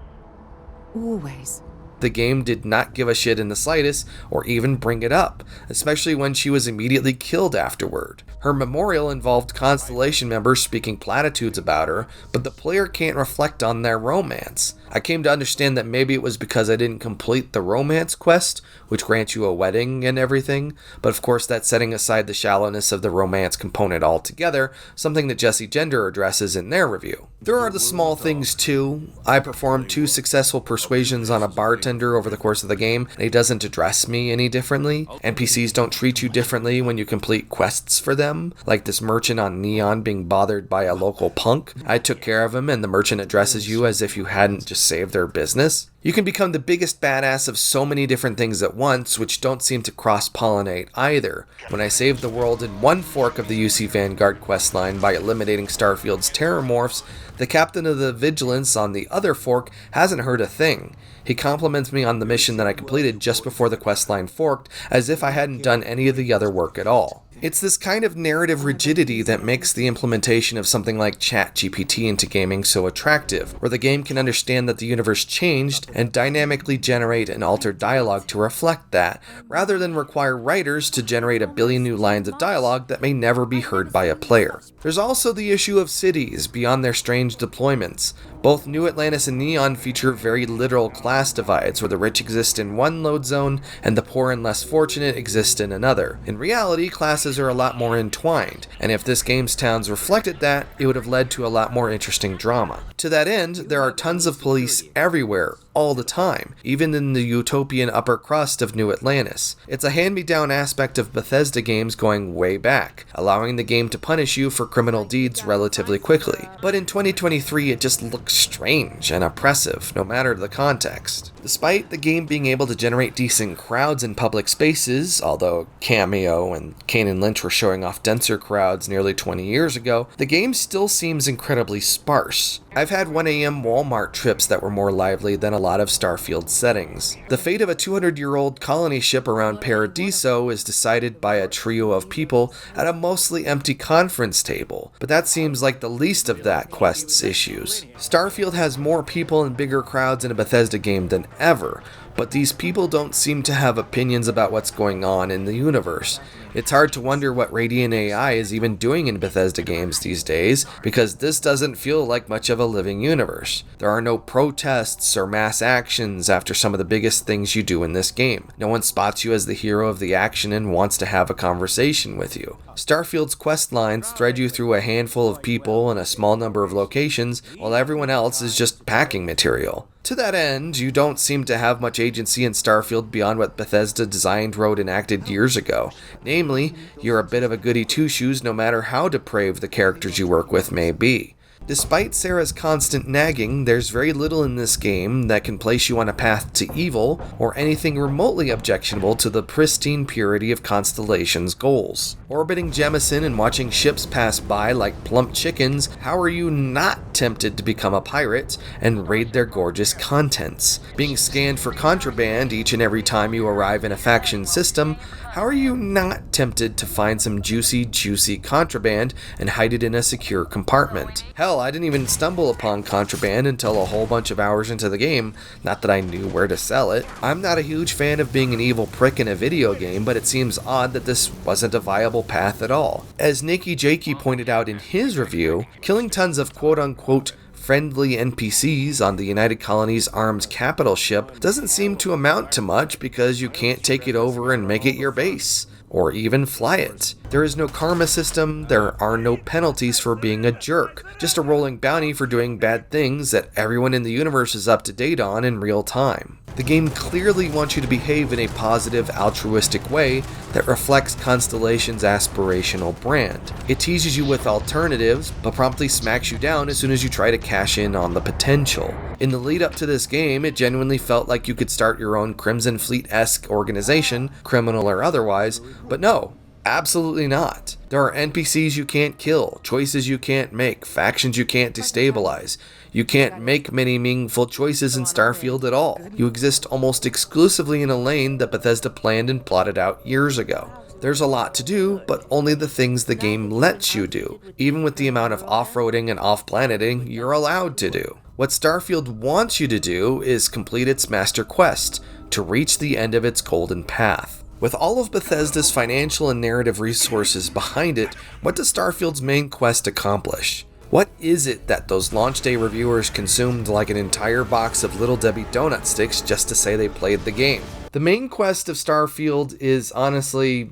Speaker 2: Always.
Speaker 1: the game did not give a shit in the slightest, or even bring it up, especially when she was immediately killed afterward. Her memorial involved Constellation members speaking platitudes about her, but the player can't reflect on their romance. I came to understand that maybe it was because I didn't complete the romance quest, which grants you a wedding and everything, but of course that's setting aside the shallowness of the romance component altogether, something that Jesse Gender addresses in their review. There are the small things too. I performed 2 successful persuasions on a bartender over the course of the game, and he doesn't address me any differently. NPCs don't treat you differently when you complete quests for them, like this merchant on Neon being bothered by a local punk. I took care of him, and the merchant addresses you as if you hadn't just saved their business. You can become the biggest badass of so many different things at once, which don't seem to cross-pollinate either. When I saved the world in one fork of the UC Vanguard questline by eliminating Starfield's terramorphs, the captain of the Vigilance on the other fork hasn't heard a thing. He compliments me on the mission that I completed just before the questline forked, as if I hadn't done any of the other work at all. It's this kind of narrative rigidity that makes the implementation of something like ChatGPT into gaming so attractive, where the game can understand that the universe changed and dynamically generate and alter dialogue to reflect that, rather than require writers to generate a billion new lines of dialogue that may never be heard by a player. There's also the issue of cities beyond their strange deployments. Both New Atlantis and Neon feature very literal class divides, where the rich exist in one load zone and the poor and less fortunate exist in another. In reality, classes classes are a lot more entwined, and if this game's towns reflected that, it would have led to a lot more interesting drama. To that end, there are tons of police everywhere, all the time, even in the utopian upper crust of New Atlantis. It's a hand-me-down aspect of Bethesda games going way back, allowing the game to punish you for criminal deeds relatively quickly. But in 2023, it just looks strange and oppressive, no matter the context. Despite the game being able to generate decent crowds in public spaces, although Cameo and Kane and Lynch were showing off denser crowds nearly 20 years ago, the game still seems incredibly sparse. I've had 1 a.m. Walmart trips that were more lively than a lot of Starfield settings. The fate of a 200-year-old colony ship around Paradiso is decided by a trio of people at a mostly empty conference table, but that seems like the least of that quest's issues. Starfield has more people and bigger crowds in a Bethesda game than ever, but these people don't seem to have opinions about what's going on in the universe. It's hard to wonder what Radiant AI is even doing in Bethesda games these days, because this doesn't feel like much of a living universe. There are no protests or mass actions after some of the biggest things you do in this game. No one spots you as the hero of the action and wants to have a conversation with you. Starfield's quest lines thread you through a handful of people in a small number of locations, while everyone else is just packing material. To that end, you don't seem to have much agency in Starfield beyond what Bethesda designed, wrote, and acted years ago. Namely, you're a bit of a goody two-shoes no matter how depraved the characters you work with may be. Despite Sarah's constant nagging, there's very little in this game that can place you on a path to evil, or anything remotely objectionable to the pristine purity of Constellation's goals. Orbiting Jemison and watching ships pass by like plump chickens, how are you not tempted to become a pirate and raid their gorgeous contents? Being scanned for contraband each and every time you arrive in a faction system, how are you not tempted to find some juicy contraband and hide it in a secure compartment? Hell, I didn't even stumble upon contraband until a whole bunch of hours into the game, not that I knew where to sell it. I'm not a huge fan of being an evil prick in a video game, but it seems odd that this wasn't a viable path at all. As Nikki Jakey pointed out in his review, killing tons of quote-unquote friendly NPCs on the United Colony's armed capital ship doesn't seem to amount to much because you can't take it over and make it your base, or even fly it. There is no karma system, there are no penalties for being a jerk, just a rolling bounty for doing bad things that everyone in the universe is up to date on in real time. The game clearly wants you to behave in a positive, altruistic way that reflects Constellation's aspirational brand. It teases you with alternatives, but promptly smacks you down as soon as you try to cash in on the potential. In the lead up to this game, it genuinely felt like you could start your own Crimson Fleet-esque organization, criminal or otherwise, but no. Absolutely not. There are NPCs you can't kill, choices you can't make, factions you can't destabilize. You can't make many meaningful choices in Starfield at all. You exist almost exclusively in a lane that Bethesda planned and plotted out years ago. There's a lot to do, but only the things the game lets you do, even with the amount of off-roading and off-planeting you're allowed to do. What Starfield wants you to do is complete its master quest, to reach the end of its golden path. With all of Bethesda's financial and narrative resources behind it, what does Starfield's main quest accomplish? What is it that those launch day reviewers consumed like an entire box of Little Debbie donut sticks just to say they played the game? The main quest of Starfield is honestly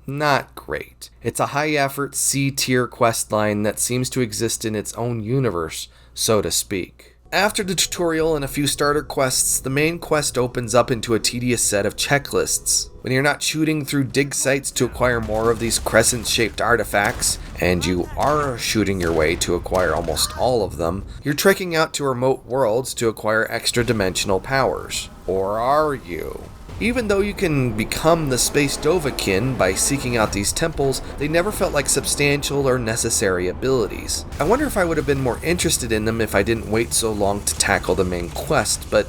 Speaker 1: not great. It's a high-effort C-tier questline that seems to exist in its own universe, so to speak. After the tutorial and a few starter quests, the main quest opens up into a tedious set of checklists. When you're not shooting through dig sites to acquire more of these crescent-shaped artifacts, and you are shooting your way to acquire almost all of them, you're trekking out to remote worlds to acquire extra-dimensional powers. Or are you? Even though you can become the Space Dovahkiin by seeking out these temples, they never felt like substantial or necessary abilities. I wonder if I would have been more interested in them if I didn't wait so long to tackle the main quest, but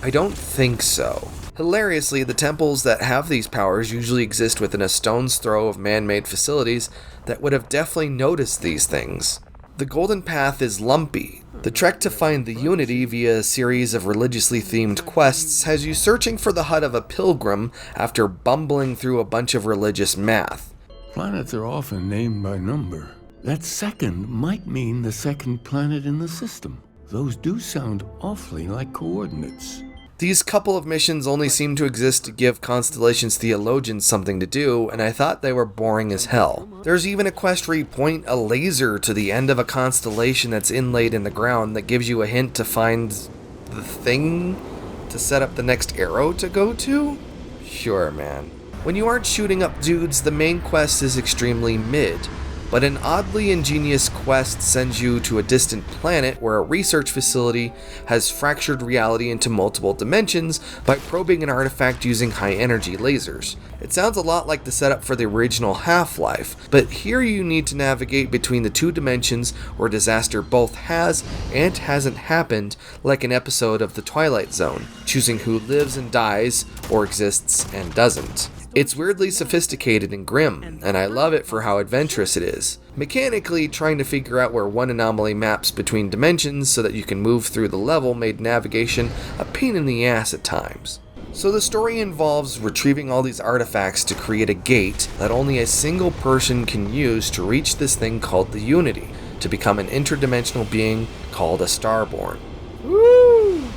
Speaker 1: I don't think so. Hilariously, the temples that have these powers usually exist within a stone's throw of man-made facilities that would have definitely noticed these things. The Golden Path is lumpy. The trek to find the Unity via a series of religiously themed quests has you searching for the hut of a pilgrim after bumbling through a bunch of religious math.
Speaker 11: Planets are often named by number. That second might mean the second planet in the system. Those do sound awfully like coordinates.
Speaker 1: These couple of missions only seem to exist to give Constellation's theologians something to do, and I thought they were boring as hell. There's even a quest where you point a laser to the end of a constellation that's inlaid in the ground that gives you a hint to find the thing to set up the next arrow to go to? Sure, man. When you aren't shooting up dudes, the main quest is extremely mid, but an oddly ingenious quest sends you to a distant planet where a research facility has fractured reality into multiple dimensions by probing an artifact using high-energy lasers. It sounds a lot like the setup for the original Half-Life, but here you need to navigate between the two dimensions where disaster both has and hasn't happened, like an episode of The Twilight Zone, choosing who lives and dies, or exists and doesn't. It's weirdly sophisticated and grim, and I love it for how adventurous it is. Mechanically, trying to figure out where one anomaly maps between dimensions so that you can move through the level made navigation a pain in the ass at times. So the story involves retrieving all these artifacts to create a gate that only a single person can use to reach this thing called the Unity, to become an interdimensional being called a Starborn. Woo!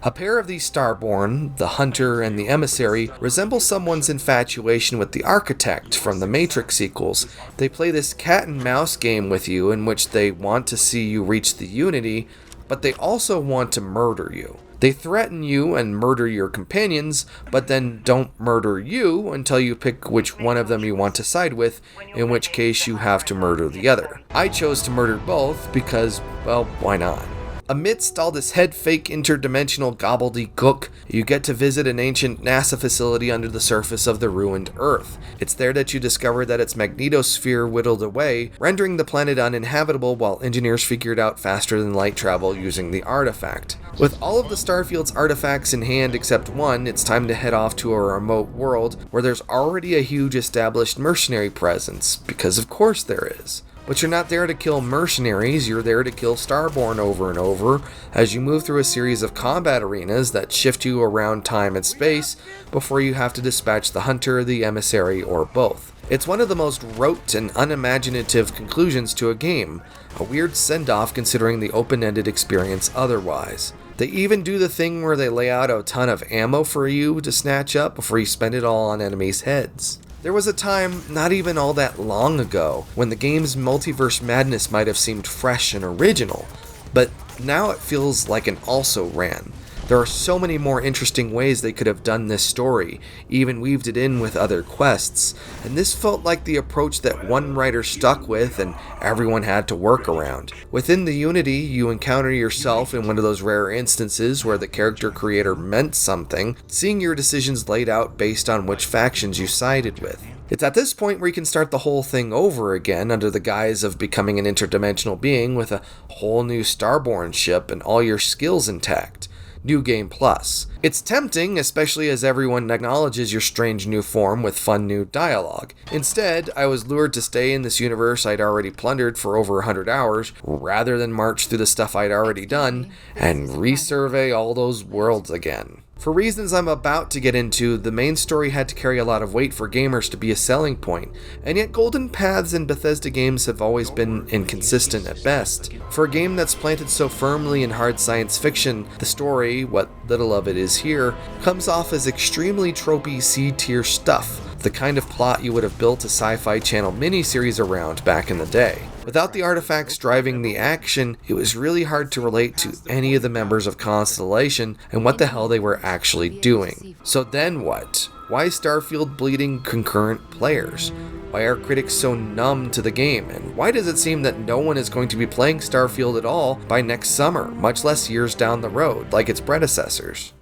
Speaker 1: A pair of these Starborn, the Hunter and the Emissary, resemble someone's infatuation with the Architect from the Matrix sequels. They play this cat and mouse game with you in which they want to see you reach the Unity, but they also want to murder you. They threaten you and murder your companions, but then don't murder you until you pick which one of them you want to side with, in which case you have to murder the other. I chose to murder both because, well, why not? Amidst all this head-fake interdimensional gobbledygook, you get to visit an ancient NASA facility under the surface of the ruined Earth. It's there that you discover that its magnetosphere whittled away, rendering the planet uninhabitable while engineers figured out faster than light travel using the artifact. With all of the Starfield's artifacts in hand except one, it's time to head off to a remote world where there's already a huge established mercenary presence, because of course there is. But you're not there to kill mercenaries, you're there to kill Starborn over and over as you move through a series of combat arenas that shift you around time and space before you have to dispatch the Hunter, the Emissary, or both. It's one of the most rote and unimaginative conclusions to a game, a weird send-off considering the open-ended experience otherwise. They even do the thing where they lay out a ton of ammo for you to snatch up before you spend it all on enemies' heads. There was a time, not even all that long ago, when the game's multiverse madness might have seemed fresh and original, but now it feels like an also-ran. There are so many more interesting ways they could have done this story, even weaved it in with other quests, and this felt like the approach that one writer stuck with and everyone had to work around. Within the Unity, you encounter yourself in one of those rare instances where the character creator meant something, seeing your decisions laid out based on which factions you sided with. It's at this point where you can start the whole thing over again under the guise of becoming an interdimensional being with a whole new Starborn ship and all your skills intact. New Game Plus. It's tempting, especially as everyone acknowledges your strange new form with fun new dialogue. Instead, I was lured to stay in this universe I'd already plundered for over 100 hours, rather than march through the stuff I'd already done, and resurvey all those worlds again. For reasons I'm about to get into, the main story had to carry a lot of weight for gamers to be a selling point, and yet Golden Paths and Bethesda games have always been inconsistent at best. For a game that's planted so firmly in hard science fiction, the story, what little of it is here, comes off as extremely tropey C-tier stuff, the kind of plot you would have built a Sci-Fi Channel miniseries around back in the day. Without the artifacts driving the action, it was really hard to relate to any of the members of Constellation and what the hell they were actually doing. So then what? Why is Starfield bleeding concurrent players? Why are critics so numb to the game? And why does it seem that no one is going to be playing Starfield at all by next summer, much less years down the road, like its predecessors?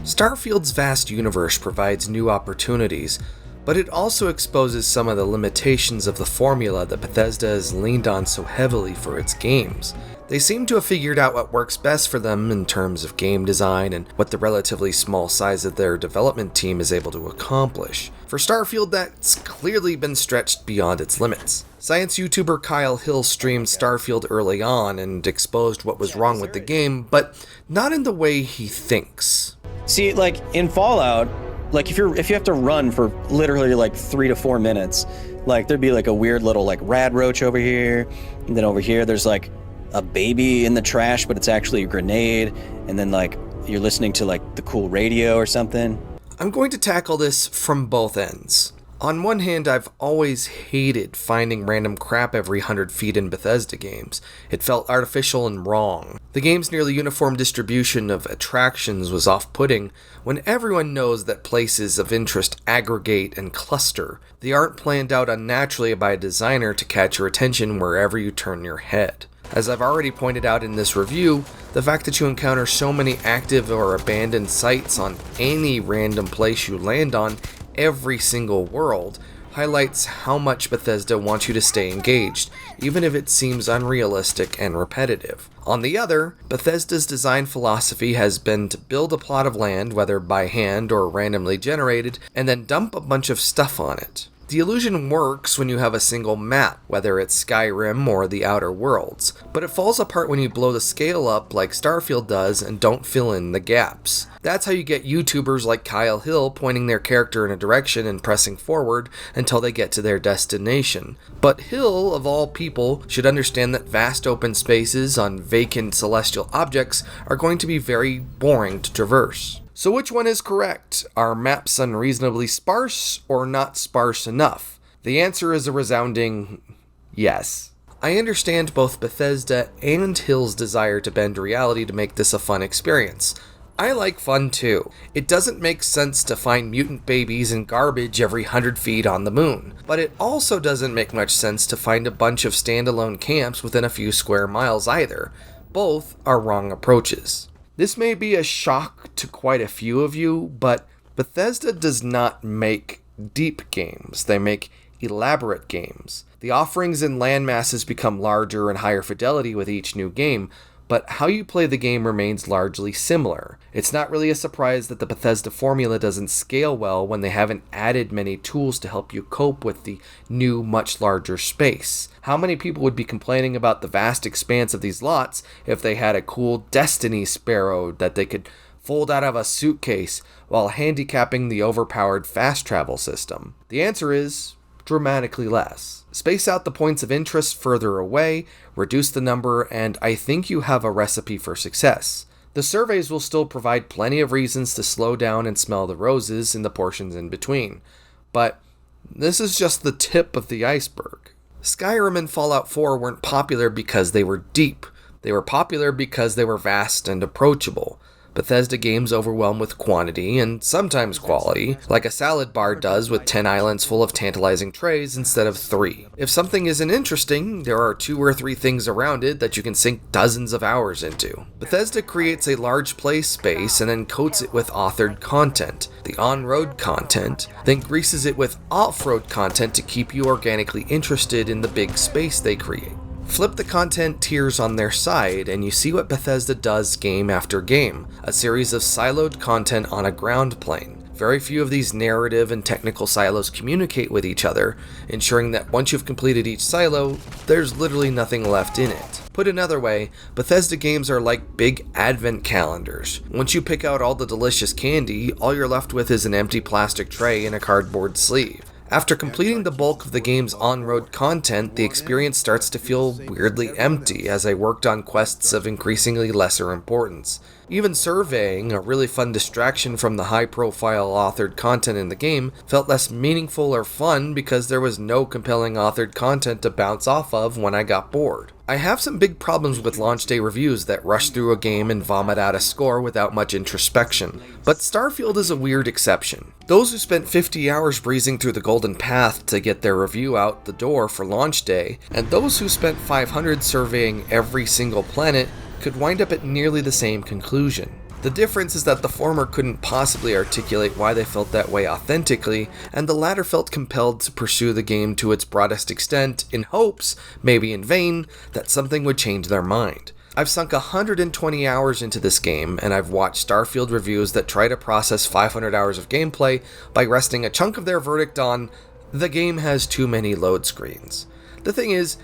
Speaker 1: Starfield's vast universe provides new opportunities, but it also exposes some of the limitations of the formula that Bethesda has leaned on so heavily for its games. They seem to have figured out what works best for them in terms of game design and what the relatively small size of their development team is able to accomplish. For Starfield, that's clearly been stretched beyond its limits. Science YouTuber Kyle Hill streamed Starfield early on and exposed what was wrong with the game, but not in the way he thinks.
Speaker 12: See, like in Fallout, like if you have to run for literally like 3 to 4 minutes, Like, there'd be like a weird little like rad roach over here, and then over here there's like a baby in the trash, but it's actually a grenade, and then like you're listening to like the cool radio or something.
Speaker 1: I'm going to tackle this from both ends. On one hand, I've always hated finding random crap every 100 feet in Bethesda games. It felt artificial and wrong. The game's nearly uniform distribution of attractions was off-putting when everyone knows that places of interest aggregate and cluster. They aren't planned out unnaturally by a designer to catch your attention wherever you turn your head. As I've already pointed out in this review, the fact that you encounter so many active or abandoned sites on any random place you land on every single world highlights how much Bethesda wants you to stay engaged, even if it seems unrealistic and repetitive. On the other, Bethesda's design philosophy has been to build a plot of land, whether by hand or randomly generated, and then dump a bunch of stuff on it. The illusion works when you have a single map, whether it's Skyrim or the Outer Worlds, but it falls apart when you blow the scale up like Starfield does and don't fill in the gaps. That's how you get YouTubers like Kyle Hill pointing their character in a direction and pressing forward until they get to their destination. But Hill, of all people, should understand that vast open spaces on vacant celestial objects are going to be very boring to traverse. So which one is correct? Are maps unreasonably sparse or not sparse enough? The answer is a resounding yes. I understand both Bethesda and Hill's desire to bend reality to make this a fun experience. I like fun too. It doesn't make sense to find mutant babies and garbage every 100 feet on the moon, but it also doesn't make much sense to find a bunch of standalone camps within a few square miles either. Both are wrong approaches. This may be a shock to quite a few of you, but Bethesda does not make deep games. They make elaborate games. The offerings in land masses become larger and higher fidelity with each new game, but how you play the game remains largely similar. It's not really a surprise that the Bethesda formula doesn't scale well when they haven't added many tools to help you cope with the new, much larger space. How many people would be complaining about the vast expanse of these lots if they had a cool Destiny Sparrow that they could fold out of a suitcase while handicapping the overpowered fast travel system? The answer is dramatically less. Space out the points of interest further away, reduce the number, and I think you have a recipe for success. The surveys will still provide plenty of reasons to slow down and smell the roses in the portions in between, but this is just the tip of the iceberg. Skyrim and Fallout 4 weren't popular because they were deep. They were popular because they were vast and approachable. Bethesda games overwhelm with quantity and sometimes quality, like a salad bar does with 10 islands full of tantalizing trays instead of 3. If something isn't interesting, there are 2 or 3 things around it that you can sink dozens of hours into. Bethesda creates a large play space and then coats it with authored content, the on-road content, then greases it with off-road content to keep you organically interested in the big space they create. Flip the content tiers on their side, and you see what Bethesda does game after game, a series of siloed content on a ground plane. Very few of these narrative and technical silos communicate with each other, ensuring that once you've completed each silo, there's literally nothing left in it. Put another way, Bethesda games are like big advent calendars. Once you pick out all the delicious candy, all you're left with is an empty plastic tray and a cardboard sleeve. After completing the bulk of the game's on-road content, the experience starts to feel weirdly empty as I worked on quests of increasingly lesser importance. Even surveying, a really fun distraction from the high-profile authored content in the game, felt less meaningful or fun because there was no compelling authored content to bounce off of when I got bored. I have some big problems with launch day reviews that rush through a game and vomit out a score without much introspection, but Starfield is a weird exception. Those who spent 50 hours breezing through the golden path to get their review out the door for launch day, and those who spent 500 surveying every single planet could wind up at nearly the same conclusion. The difference is that the former couldn't possibly articulate why they felt that way authentically, and the latter felt compelled to pursue the game to its broadest extent in hopes, maybe in vain, that something would change their mind. I've sunk 120 hours into this game, and I've watched Starfield reviews that try to process 500 hours of gameplay by resting a chunk of their verdict on, the game has too many load screens. The thing is,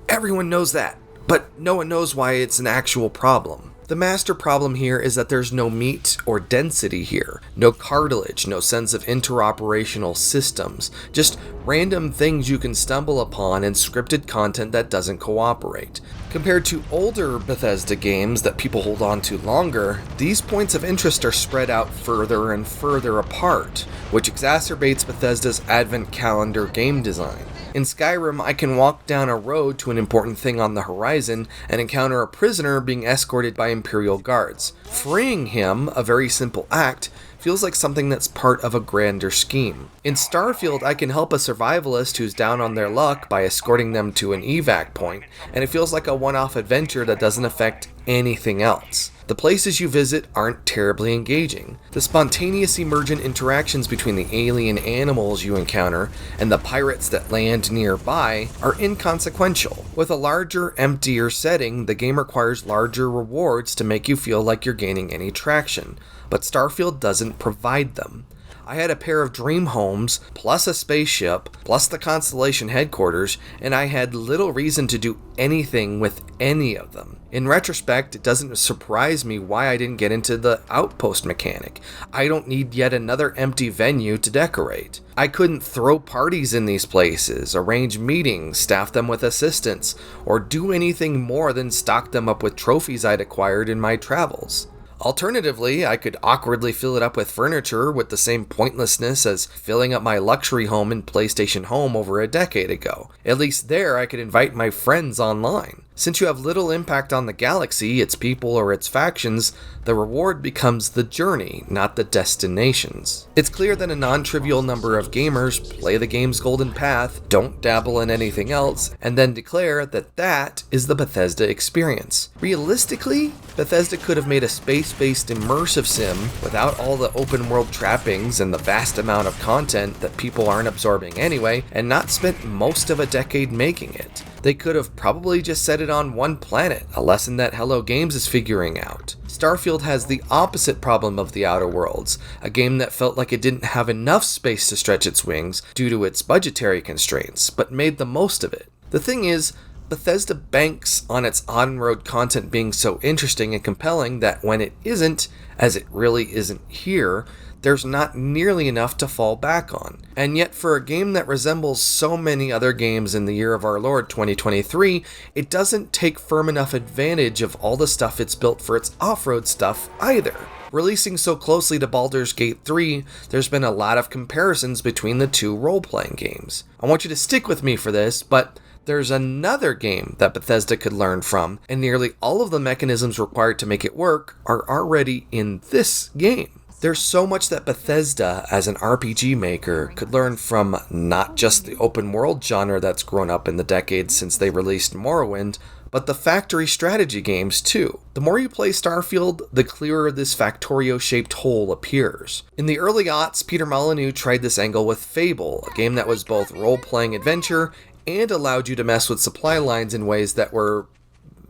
Speaker 1: everyone knows that, but no one knows why it's an actual problem. The master problem here is that there's no meat or density here, no cartilage, no sense of interoperational systems, just random things you can stumble upon and scripted content that doesn't cooperate. Compared to older Bethesda games that people hold on to longer, these points of interest are spread out further and further apart, which exacerbates Bethesda's advent calendar game design. In Skyrim, I can walk down a road to an important thing on the horizon and encounter a prisoner being escorted by Imperial guards. Freeing him, a very simple act, feels like something that's part of a grander scheme. In Starfield, I can help a survivalist who's down on their luck by escorting them to an evac point, and it feels like a one-off adventure that doesn't affect anything else. The places you visit aren't terribly engaging. The spontaneous emergent interactions between the alien animals you encounter and the pirates that land nearby are inconsequential. With a larger, emptier setting, the game requires larger rewards to make you feel like you're gaining any traction, but Starfield doesn't provide them. I had a pair of dream homes, plus a spaceship, plus the Constellation headquarters, and I had little reason to do anything with any of them. In retrospect, it doesn't surprise me why I didn't get into the outpost mechanic. I don't need yet another empty venue to decorate. I couldn't throw parties in these places, arrange meetings, staff them with assistants, or do anything more than stock them up with trophies I'd acquired in my travels. Alternatively, I could awkwardly fill it up with furniture with the same pointlessness as filling up my luxury home in PlayStation Home over a decade ago. At least there I could invite my friends online. Since you have little impact on the galaxy, its people, or its factions, the reward becomes the journey, not the destinations. It's clear that a non-trivial number of gamers play the game's golden path, don't dabble in anything else, and then declare that that is the Bethesda experience. Realistically, Bethesda could have made a space-based immersive sim without all the open-world trappings and the vast amount of content that people aren't absorbing anyway, and not spent most of a decade making it. They could have probably just set it on one planet, a lesson that Hello Games is figuring out. Starfield has the opposite problem of The Outer Worlds, a game that felt like it didn't have enough space to stretch its wings due to its budgetary constraints, but made the most of it. The thing is, Bethesda banks on its on-road content being so interesting and compelling that when it isn't, as it really isn't here, there's not nearly enough to fall back on. And yet for a game that resembles so many other games in the year of our Lord 2023, it doesn't take firm enough advantage of all the stuff it's built for its off-road stuff either. Releasing so closely to Baldur's Gate 3, there's been a lot of comparisons between the two role-playing games. I want you to stick with me for this, but there's another game that Bethesda could learn from, and nearly all of the mechanisms required to make it work are already in this game. There's so much that Bethesda, as an RPG maker, could learn from not just the open world genre that's grown up in the decades since they released Morrowind, but the factory strategy games too. The more you play Starfield, the clearer this Factorio-shaped hole appears. In the early aughts, Peter Molyneux tried this angle with Fable, a game that was both role-playing adventure and allowed you to mess with supply lines in ways that were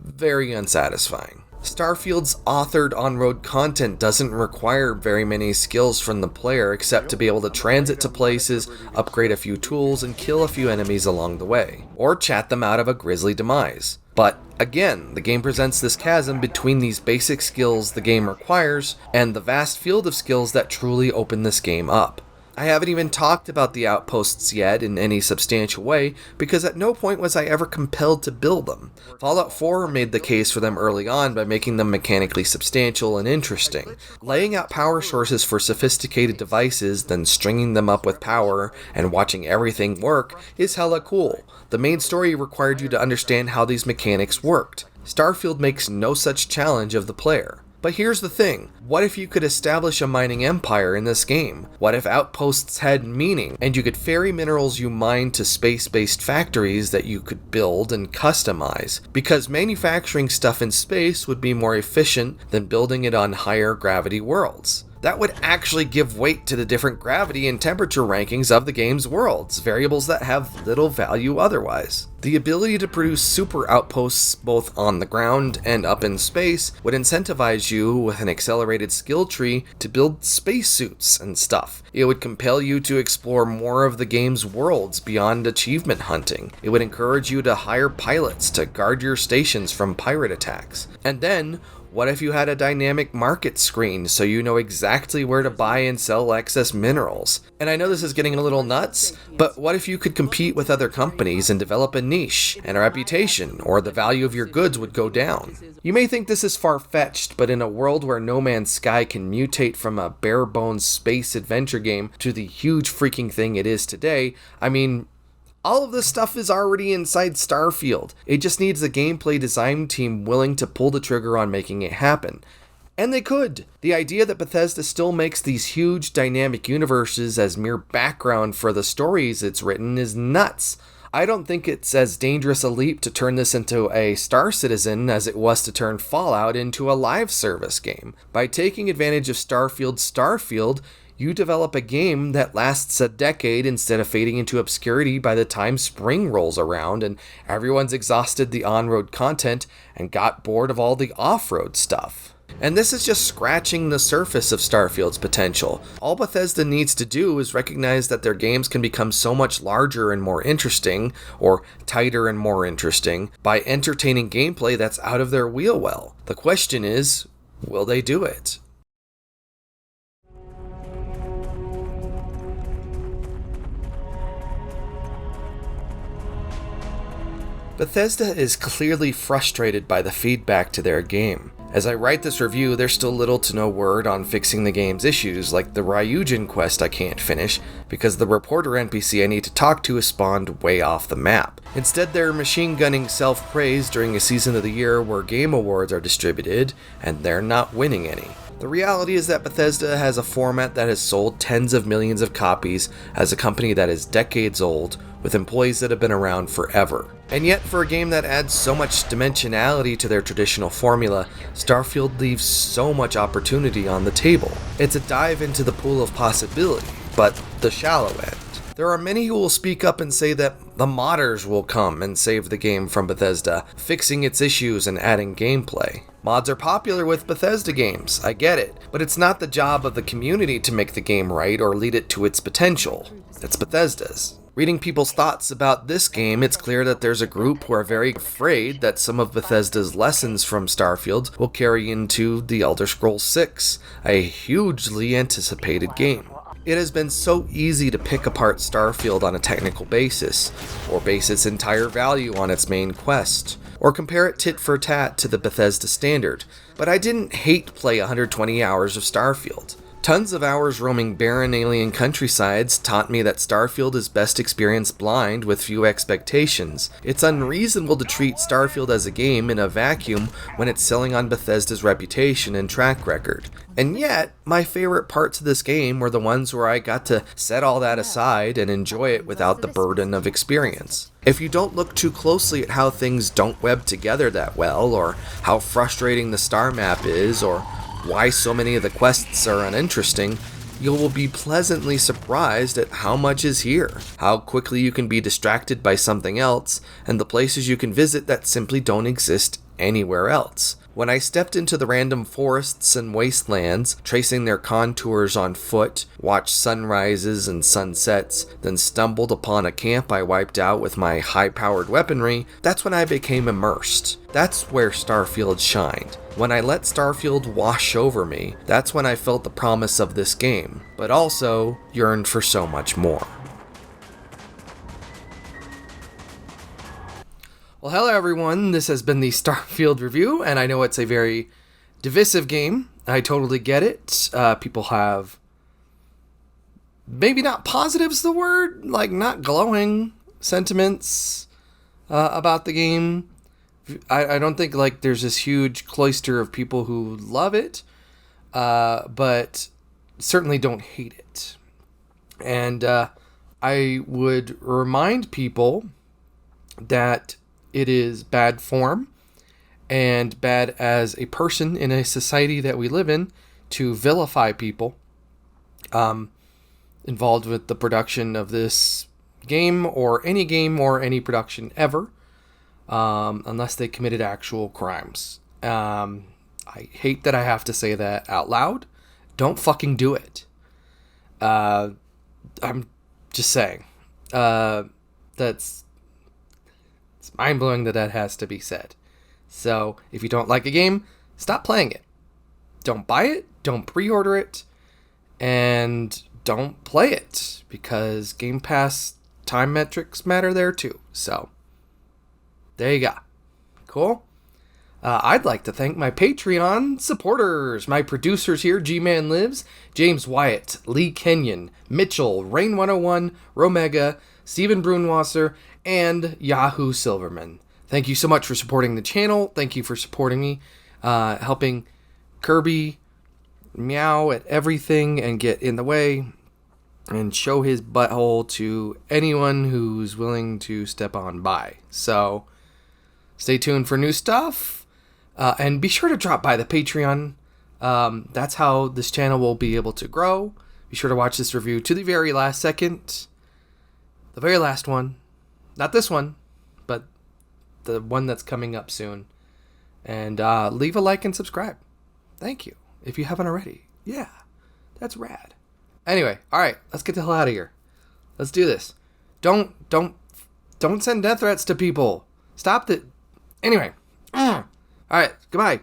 Speaker 1: very unsatisfying. Starfield's authored on-road content doesn't require very many skills from the player except to be able to transit to places, upgrade a few tools, and kill a few enemies along the way, or chat them out of a grisly demise. But again, the game presents this chasm between these basic skills the game requires and the vast field of skills that truly open this game up. I haven't even talked about the outposts yet in any substantial way, because at no point was I ever compelled to build them. Fallout 4 made the case for them early on by making them mechanically substantial and interesting. Laying out power sources for sophisticated devices, then stringing them up with power and watching everything work is hella cool. The main story required you to understand how these mechanics worked. Starfield makes no such challenge of the player. But here's the thing, what if you could establish a mining empire in this game? What if outposts had meaning, and you could ferry minerals you mine to space-based factories that you could build and customize? Because manufacturing stuff in space would be more efficient than building it on higher gravity worlds. That would actually give weight to the different gravity and temperature rankings of the game's worlds, variables that have little value otherwise. The ability to produce super outposts both on the ground and up in space would incentivize you with an accelerated skill tree to build spacesuits and stuff. It would compel you to explore more of the game's worlds beyond achievement hunting. It would encourage you to hire pilots to guard your stations from pirate attacks. And then, What if you had a dynamic market screen so you know exactly where to buy and sell excess minerals? And I know this is getting a little nuts, but what if you could compete with other companies and develop a niche and a reputation, or the value of your goods would go down? You may think this is far-fetched, but in a world where No Man's Sky can mutate from a bare-bones space adventure game to the huge freaking thing it is today, I mean, all of this stuff is already inside Starfield. It just needs a gameplay design team willing to pull the trigger on making it happen. And they could. The idea that Bethesda still makes these huge dynamic universes as mere background for the stories it's written is nuts. I don't think it's as dangerous a leap to turn this into a Star Citizen as it was to turn Fallout into a live service game. By taking advantage of Starfield, you develop a game that lasts a decade instead of fading into obscurity by the time spring rolls around and everyone's exhausted the on-road content and got bored of all the off-road stuff. And this is just scratching the surface of Starfield's potential. All Bethesda needs to do is recognize that their games can become so much larger and more interesting, or tighter and more interesting, by entertaining gameplay that's out of their wheel well. The question is, will they do it? Bethesda is clearly frustrated by the feedback to their game. As I write this review, there's still little to no word on fixing the game's issues, like the Ryujin quest I can't finish, because the reporter NPC I need to talk to has spawned way off the map. Instead, they're machine gunning self-praise during a season of the year where game awards are distributed, and they're not winning any. The reality is that Bethesda has a format that has sold tens of millions of copies as a company that is decades old, with employees that have been around forever. And yet, for a game that adds so much dimensionality to their traditional formula, Starfield leaves so much opportunity on the table. It's a dive into the pool of possibility, but the shallow end. There are many who will speak up and say that the modders will come and save the game from Bethesda, fixing its issues and adding gameplay. Mods are popular with Bethesda games, I get it, but it's not the job of the community to make the game right or lead it to its potential. It's Bethesda's. Reading people's thoughts about this game, it's clear that there's a group who are very afraid that some of Bethesda's lessons from Starfield will carry into The Elder Scrolls 6, a hugely anticipated game. It has been so easy to pick apart Starfield on a technical basis, or base its entire value on its main quest, or compare it tit for tat to the Bethesda standard, but I didn't hate play 120 hours of Starfield. Tons of hours roaming barren alien countrysides taught me that Starfield is best experienced blind with few expectations. It's unreasonable to treat Starfield as a game in a vacuum when it's selling on Bethesda's reputation and track record. And yet, my favorite parts of this game were the ones where I got to set all that aside and enjoy it without the burden of experience. If you don't look too closely at how things don't web together that well, or how frustrating the star map is, or why so many of the quests are uninteresting, you will be pleasantly surprised at how much is here, how quickly you can be distracted by something else, and the places you can visit that simply don't exist anywhere else. When I stepped into the random forests and wastelands, tracing their contours on foot, watched sunrises and sunsets, then stumbled upon a camp I wiped out with my high-powered weaponry, that's when I became immersed. That's where Starfield shined. When I let Starfield wash over me, that's when I felt the promise of this game, but also yearned for so much more. Well, hello everyone, this has been the Starfield review, and I know it's a very divisive game. I totally get it. People have, maybe not positive's the word, like not glowing sentiments about the game. I don't think like there's this huge cloister of people who love it, but certainly don't hate it. And I would remind people that it is bad form and bad as a person in a society that we live in to vilify people involved with the production of this game or any production ever, unless they committed actual crimes. I hate that I have to say that out loud. Don't fucking do it. I'm just saying. It's mind-blowing that has to be said. So, if you don't like a game, stop playing it. Don't buy it, don't pre-order it, and don't play it, because Game Pass time metrics matter there too. So, there you go. Cool? I'd like to thank my Patreon supporters, my producers here, G-Man Lives, James Wyatt, Lee Kenyon, Mitchell, Rain101, Romega, Steven Brunwasser, and Yahoo Silverman. Thank you so much for supporting the channel. Thank you for supporting me, helping Kirby meow at everything and get in the way and show his butthole to anyone who's willing to step on by. So, stay tuned for new stuff. And be sure to drop by the Patreon. That's how this channel will be able to grow. Be sure to watch this review to the very last second. The very last one. Not this one, but the one that's coming up soon. And leave a like and subscribe. Thank you. If you haven't already. Yeah, that's rad. Anyway, alright, let's get the hell out of here. Let's do this. Don't send death threats to people. Stop the... Anyway. Alright, goodbye.